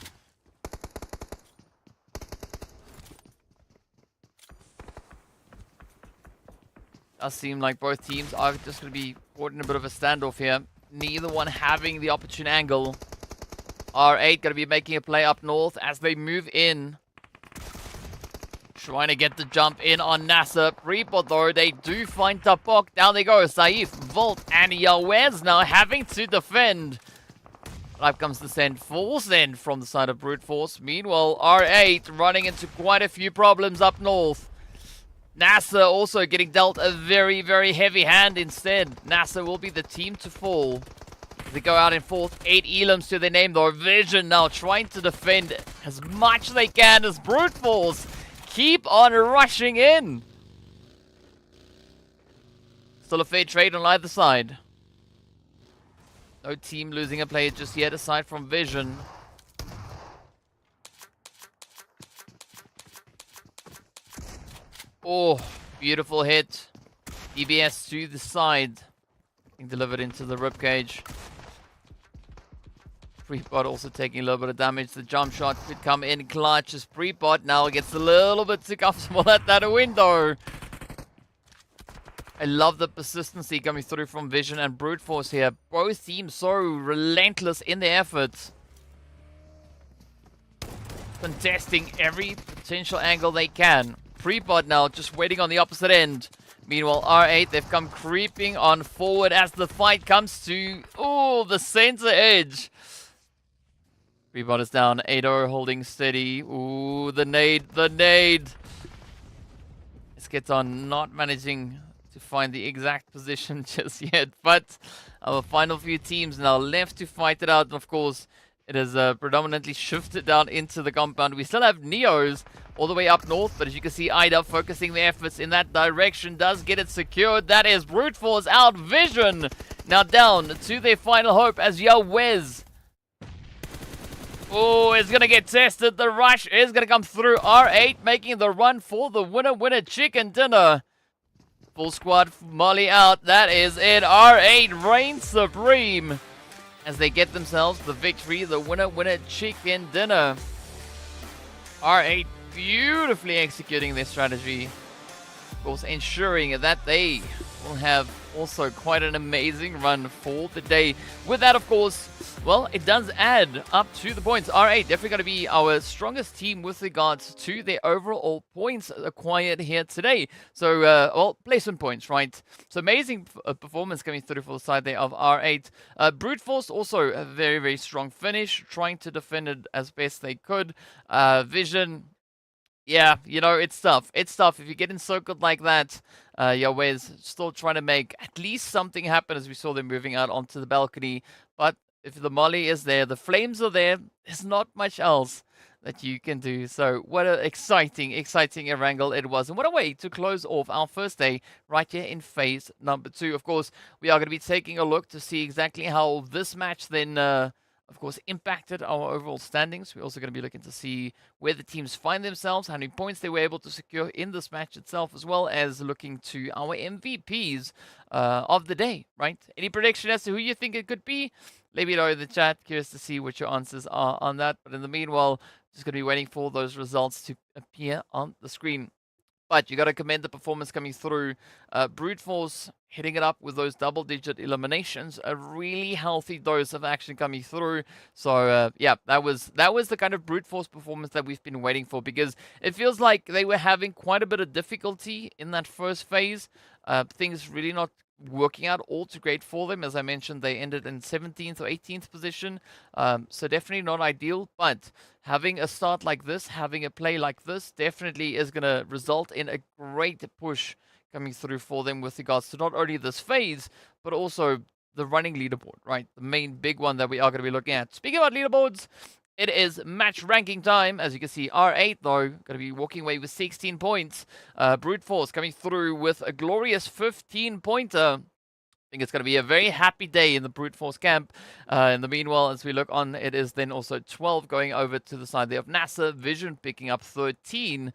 Does seem like both teams are just going to be caught in a bit of a standoff here. Neither one having the opportune angle. R8 going to be making a play up north as they move in. Trying to get the jump in on NASR. Prepot though, they do find Tapok. Down they go. Saif, Volt, and Yawez now having to defend. Up comes the send. Full send from the side of Brute Force. Meanwhile, R8 running into quite a few problems up north. NASR also getting dealt a very, very heavy hand instead. NASR will be the team to fall. They go out in 4th, 8 elims to their name though. Vision now trying to defend as much as they can as Brute Force keep on rushing in. Still a fair trade on either side. No team losing a player just yet aside from Vision. Oh, beautiful hit. EBS to the side. Being delivered into the ribcage. Prepot also taking a little bit of damage. The jump shot could come in clutch as Prepot now gets a little bit too comfortable at that window. I love the persistency coming through from Vision and Brute Force here. Both teams so relentless in their efforts. Contesting every potential angle they can. Prepot now just waiting on the opposite end. Meanwhile, R8, they've come creeping on forward as the fight comes to, the center edge. Prepot is down. Ado holding steady. Ooh, the nade. This gets on not managing to find the exact position just yet. But our final few teams now left to fight it out. And of course, it has predominantly shifted down into the compound. We still have Neos all the way up north, but as you can see, Ida focusing their efforts in that direction does get it secured. That is Brute Force out. Vision now down to their final hope as Yawez. Oh, it's going to get tested. The rush is going to come through. R8 making the run for the winner chicken dinner. Full squad Molly out. That is it. R8 reigns supreme as they get themselves the victory. The winner chicken dinner. R8 beautifully executing their strategy. Of course, ensuring that they will have also quite an amazing run for the day. With that, of course, well, it does add up to the points. R8 definitely going to be our strongest team with regards to their overall points acquired here today. So, well, placement points, right? So amazing performance coming through for the side there of R8. Brute Force also a very, very strong finish, trying to defend it as best they could. Vision, yeah, you know, it's tough. It's tough. If you get encircled like that, Yahweh's still trying to make at least something happen as we saw them moving out onto the balcony. But if the molly is there, the flames are there, there's not much else that you can do. So what an exciting Erangel it was. And what a way to close off our first day right here in phase number 2. Of course, we are going to be taking a look to see exactly how this match then of course, impacted our overall standings. We're also going to be looking to see where the teams find themselves, how many points they were able to secure in this match itself, as well as looking to our MVPs of the day, right? Any prediction as to who you think it could be? Let me know in the chat. Curious to see what your answers are on that. But in the meanwhile, just going to be waiting for those results to appear on the screen. But you got to commend the performance coming through. Brute Force hitting it up with those double-digit eliminations. A really healthy dose of action coming through. So, yeah, that was the kind of Brute Force performance that we've been waiting for. Because it feels like they were having quite a bit of difficulty in that first phase. Things really not working out all too great for them. As I mentioned, they ended in 17th or 18th position. So definitely not ideal. But having a start like this, having a play like this, definitely is going to result in a great push coming through for them with regards to not only this phase, but also the running leaderboard, right? The main big one that we are going to be looking at. Speaking about leaderboards, it is match ranking time. As you can see, R8, though, going to be walking away with 16 points. Brute Force coming through with a glorious 15-pointer. I think it's going to be a very happy day in the Brute Force camp. In the meanwhile, as we look on, it is then also 12 going over to the side there of NASR. Vision picking up 13.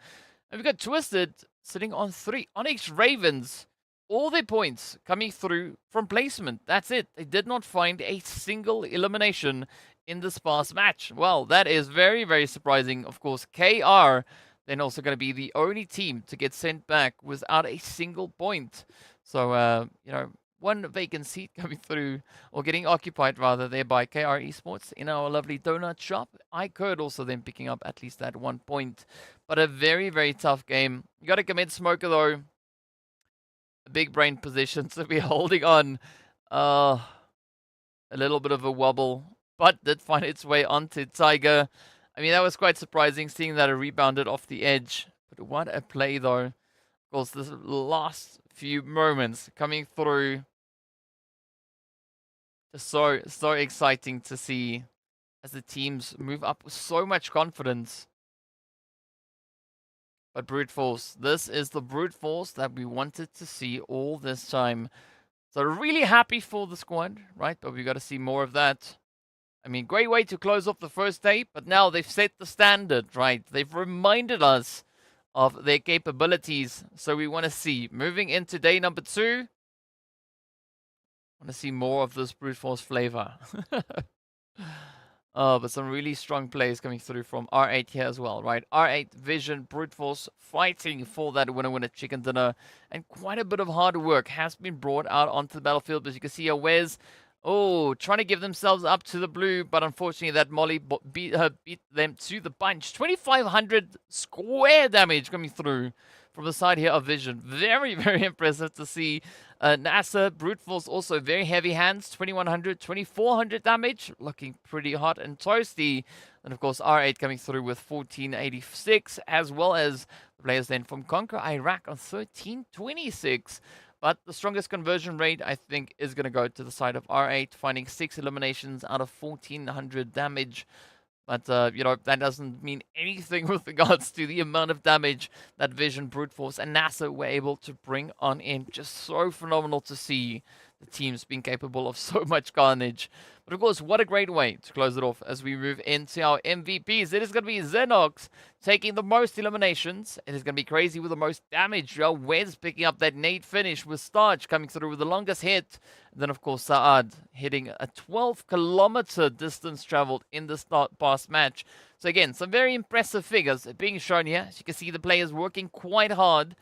And we've got Twisted sitting on 3. ONYX Ravens, all their points coming through from placement. That's it. They did not find a single elimination in this past match. Well, that is very, very surprising. Of course, KR then also going to be the only team to get sent back without a single point. So, you know, one vacant seat coming through, or getting occupied rather, there by KR-E-SPORTS in our lovely donut shop. IKURD also then picking up at least that 1 point. But a very, very tough game. You got to commit Smoker though. A big brain position to be holding on. A little bit of a wobble, but did find its way onto Tiger. I mean, that was quite surprising, seeing that it rebounded off the edge. But what a play though. Of course, this last few moments coming through. Just so exciting to see as the teams move up with so much confidence. But Brute Force, this is the Brute Force that we wanted to see all this time. So really happy for the squad, right? But we got to see more of that. I mean, great way to close off the first day, but now they've set the standard, right? They've reminded us of their capabilities. So we want to see, moving into day number 2, want to see more of this Brute Force flavor. Oh, but some really strong plays coming through from R8 here as well, right? R8, Vision, Brute Force fighting for that winner chicken dinner. And quite a bit of hard work has been brought out onto the battlefield. As you can see here, Wes, oh, trying to give themselves up to the blue. But unfortunately, that Molly beat them to the punch. 2,500 square damage coming through from the side here of Vision. Very, very impressive to see. NASR, Brute Force also very heavy hands. 2,100, 2,400 damage. Looking pretty hot and toasty. And of course, R8 coming through with 1,486. As well as the players then from CONQUEROR Iraq on 1,326. But the strongest conversion rate, I think, is going to go to the side of R8, finding 6 eliminations out of 1400 damage. But, that doesn't mean anything with regards to the amount of damage that Vision, Brute Force, and NASA were able to bring on in. Just so phenomenal to see the teams being capable of so much carnage. But, of course, what a great way to close it off as we move into our MVPs. It is going to be Sanhok taking the most eliminations. It is going to be Crazy with the most damage. Wes picking up that nade finish with Starch coming through with the longest hit. And then, of course, Saad hitting a 12-kilometer distance traveled in the past match. So, again, some very impressive figures being shown here. As you can see, the players working quite hard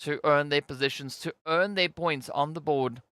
to earn their positions, to earn their points on the board.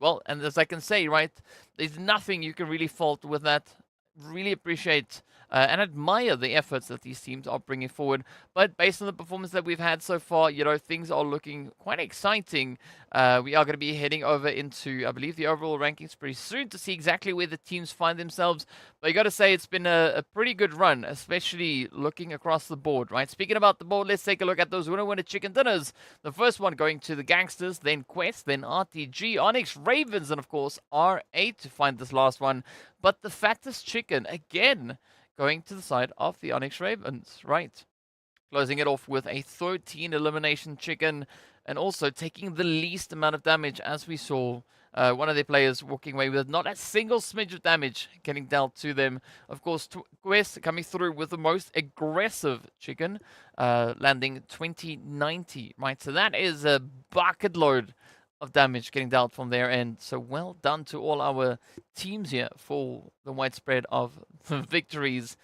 Well, and as I can say, right, there's nothing you can really fault with that. Really appreciate and admire the efforts that these teams are bringing forward. But based on the performance that we've had so far, things are looking quite exciting. We are going to be heading over into, I believe, the overall rankings pretty soon to see exactly where the teams find themselves. But you got to say it's been a pretty good run, especially looking across the board, right? Speaking about the board, let's take a look at those winner chicken dinners. The first one going to the Gangsters, then Quest, then RTG, ONYX, Ravens, and of course R8 to find this last one. But the fattest chicken, again, going to the side of the ONYX Ravens, right? Closing it off with a 13 elimination chicken and also taking the least amount of damage, as we saw one of their players walking away with not a single smidge of damage getting dealt to them. Of course, Quest coming through with the most aggressive chicken, landing 2090, right? So that is a bucket load of damage getting dealt from their end. So well done to all our teams here for the widespread of victories.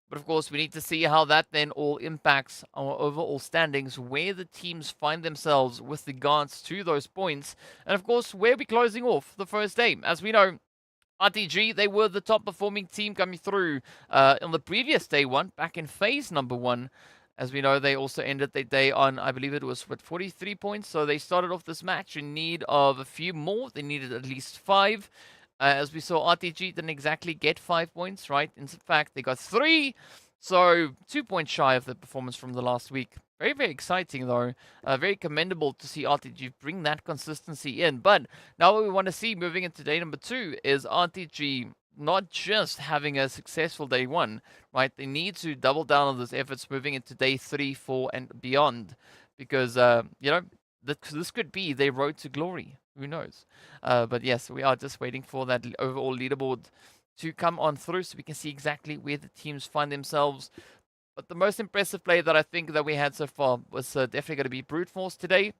But of course, we need to see how that then all impacts our overall standings, where the teams find themselves with regards to those points. And of course, where we're closing off the first day. As we know, RTG, they were the top performing team coming through on the previous day one, back in phase number 1. As we know, they also ended their day on, I believe it was, 43 points. So they started off this match in need of a few more. They needed at least 5. As we saw, RTG didn't exactly get 5 points, right? In fact, they got 3. So 2 points shy of the performance from the last week. Very, very exciting, though. Very commendable to see RTG bring that consistency in. But now what we want to see moving into day number 2 is RTG not just having a successful day 1, right? They need to double down on those efforts moving into day 3, 4, and beyond. Because, this could be their road to glory. Who knows? But yes, we are just waiting for that overall leaderboard to come on through so we can see exactly where the teams find themselves. But the most impressive play that I think that we had so far was definitely going to be Brute Force today.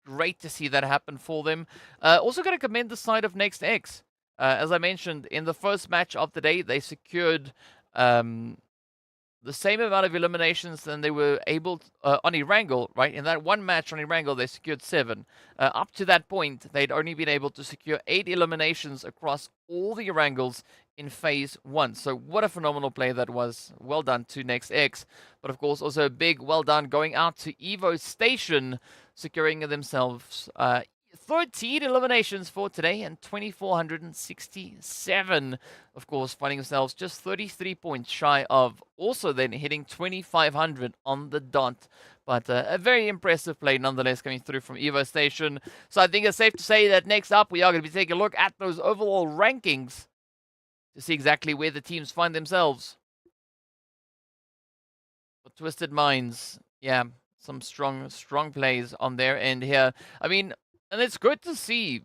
Great to see that happen for them. Also going to commend the side of NEXT-X. As I mentioned, in the first match of the day, they secured the same amount of eliminations than they were able to, on Erangel, right? In that one match on Erangel, they secured 7. Up to that point, they'd only been able to secure 8 eliminations across all the Erangels in phase 1. So what a phenomenal play that was. Well done to NEXT-X. But of course, also a big well done going out to Evo Station, securing themselves 13 eliminations for today and 2,467. Of course, finding themselves just 33 points shy of also then hitting 2,500 on the dot. But a very impressive play nonetheless coming through from Evo Station. So I think it's safe to say that next up we are going to be taking a look at those overall rankings to see exactly where the teams find themselves. For Twisted Minds, yeah, some strong plays on their end here. I mean, and it's good to see,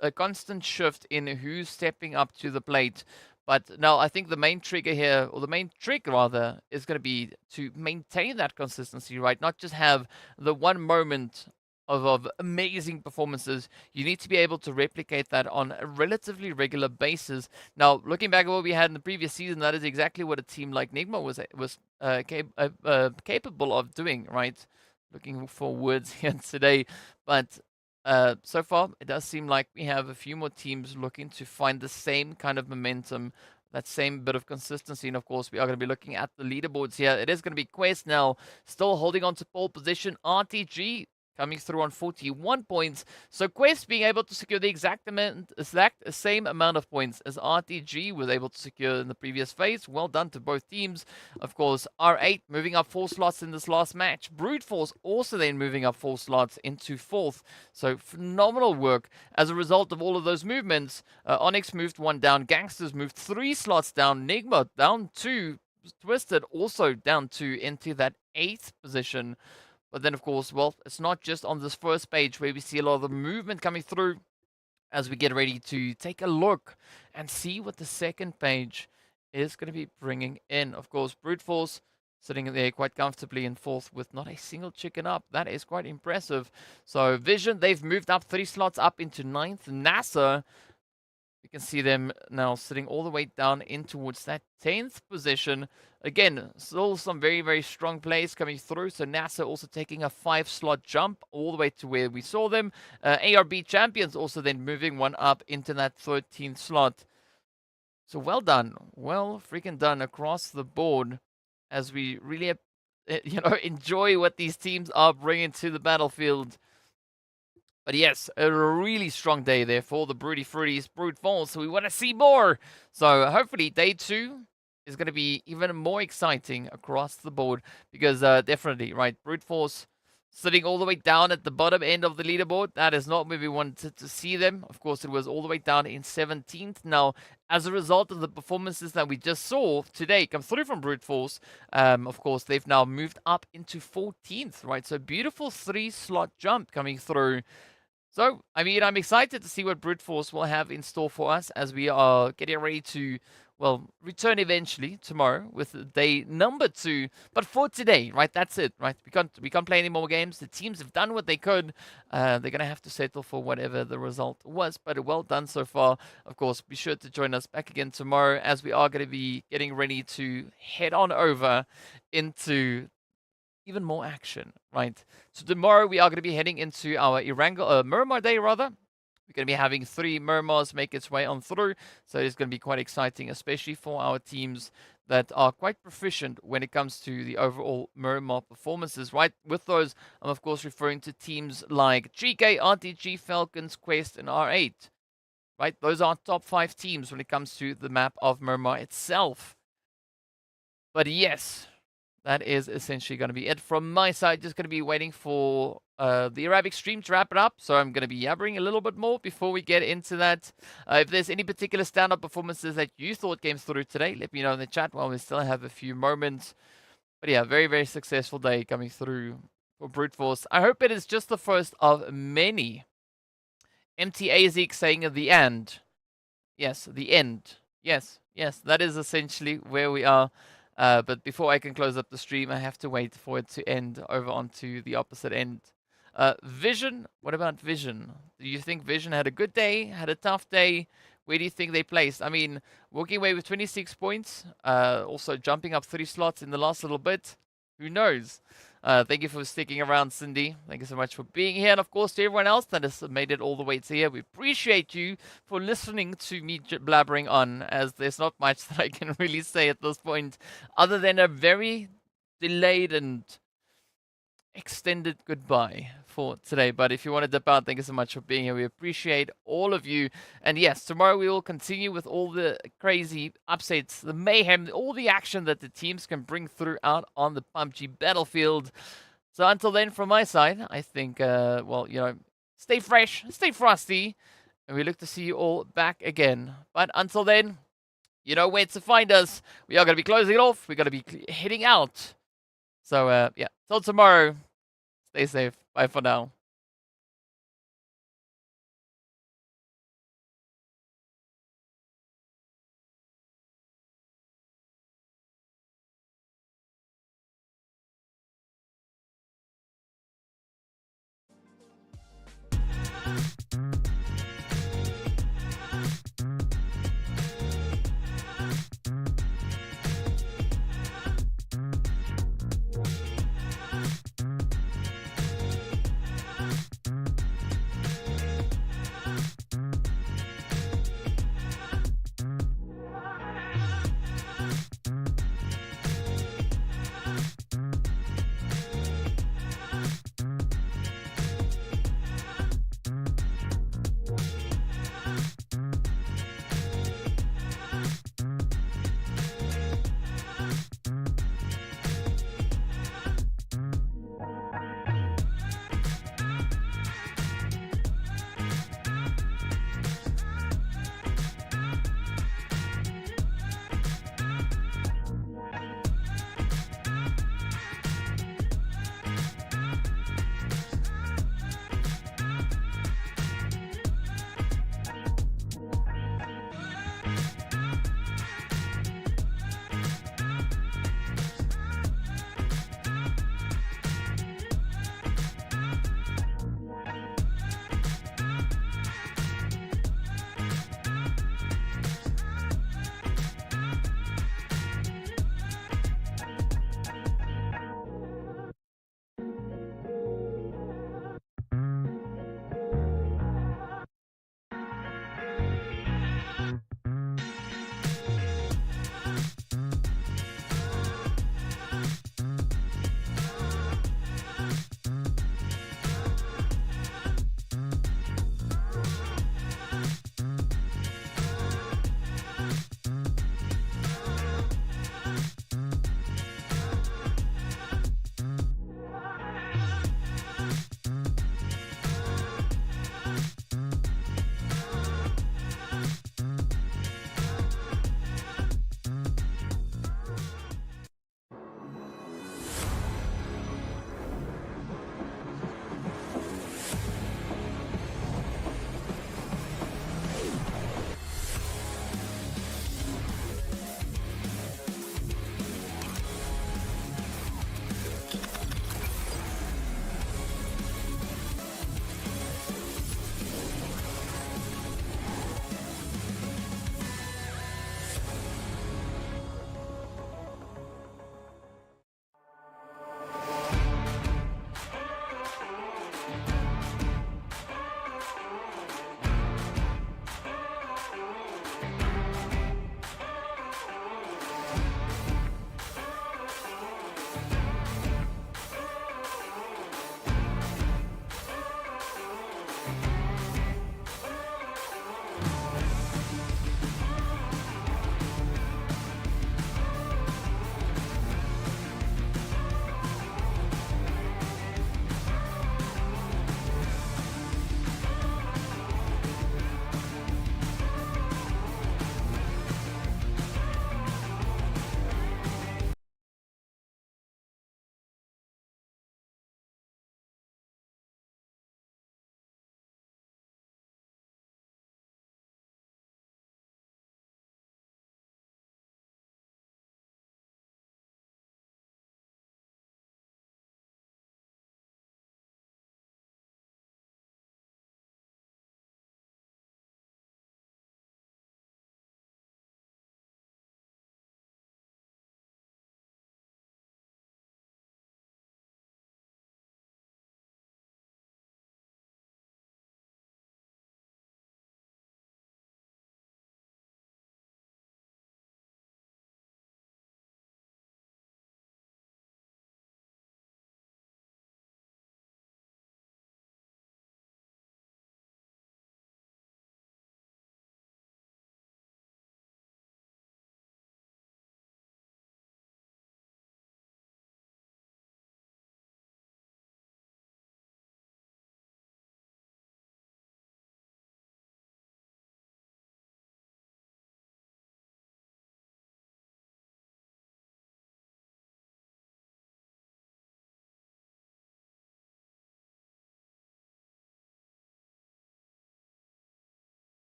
a constant shift in who's stepping up to the plate. But now I think the main trigger here, or the main trick rather, is going to be to maintain that consistency, right? Not just have the one moment of amazing performances. You need to be able to replicate that on a relatively regular basis. Now, looking back at what we had in the previous season, that is exactly what a team like NIGMA was capable of doing, right? Looking for words here today. But so far, it does seem like we have a few more teams looking to find the same kind of momentum, that same bit of consistency. And of course, we are going to be looking at the leaderboards here. It is going to be Quest now, still holding on to pole position. RTG coming through on 41 points. So Quest being able to secure the exact same amount of points as RTG was able to secure in the previous phase. Well done to both teams. Of course, R8 moving up 4 slots in this last match. Brute Force also then moving up 4 slots into 4th. So phenomenal work. As a result of all of those movements, ONYX moved 1 down. GANGSTERS moved 3 slots down. NIGMA down 2. Twisted also down 2 into that 8th position. But then, of course, well, it's not just on this first page where we see a lot of the movement coming through as we get ready to take a look and see what the second page is going to be bringing in. Of course, Brute Force sitting there quite comfortably in 4th with not a single chicken up. That is quite impressive. So Vision, they've moved up 3 slots up into 9th. NASR, you can see them now sitting all the way down in towards that 10th position. Again, still some very, very strong plays coming through. So NASR also taking a 5-slot jump all the way to where we saw them. ARB Champions also then moving 1 up into that 13th slot. So well done. Well freaking done across the board as we really, enjoy what these teams are bringing to the battlefield. But yes, a really strong day there for the Broody Fruities, Brute Force. So we want to see more. So hopefully day 2 is going to be even more exciting across the board. Because definitely, right, Brute Force sitting all the way down at the bottom end of the leaderboard. That is not where we wanted to see them. Of course, it was all the way down in 17th. Now, as a result of the performances that we just saw today come through from Brute Force, of course, they've now moved up into 14th, right? So beautiful 3-slot jump coming through. So, I mean, I'm excited to see what Brute Force will have in store for us as we are getting ready to, well, return eventually tomorrow with day number 2. But for today, right, that's it, right? We can't play any more games. The teams have done what they could. They're going to have to settle for whatever the result was. But well done so far. Of course, be sure to join us back again tomorrow as we are going to be getting ready to head on over into even more action, right? So tomorrow we are going to be heading into our Erangel, Miramar Day rather. We're going to be having 3 Miramars make its way on through. So it's going to be quite exciting, especially for our teams that are quite proficient when it comes to the overall Miramar performances, right? With those, I'm of course referring to teams like GK, RTG, Falcons, Quest, and R8, right? Those are top 5 teams when it comes to the map of Miramar itself. But yes, that is essentially going to be it from my side. Just going to be waiting for the Arabic stream to wrap it up. So I'm going to be yabbering a little bit more before we get into that. If there's any particular stand-up performances that you thought came through today, let me know in the chat while we still have a few moments. But yeah, very, very successful day coming through for Brute Force. I hope it is just the first of many. MTA Zeke saying at the end. Yes, the end. Yes, that is essentially where we are. But before I can close up the stream, I have to wait for it to end over onto the opposite end. Vision, what about Vision? Do you think Vision had a good day, had a tough day? Where do you think they placed? I mean, walking away with 26 points, also jumping up 3 slots in the last little bit. Who knows? Thank you for sticking around, Cindy. Thank you so much for being here. And of course, to everyone else that has made it all the way to here, we appreciate you for listening to me blabbering on, as there's not much that I can really say at this point, other than a very delayed and extended goodbye for today. But if you want to dip out, thank you so much for being here. We appreciate all of you. And yes, tomorrow we will continue with all the crazy upsets, the mayhem, all the action that the teams can bring through out on the PUBG battlefield. So until then, from my side, I think, well, stay fresh, stay frosty, and we look to see you all back again. But until then, you know where to find us. We are going to be closing it off. We're going to be heading out. So, yeah, till tomorrow. Stay safe. Bye for now.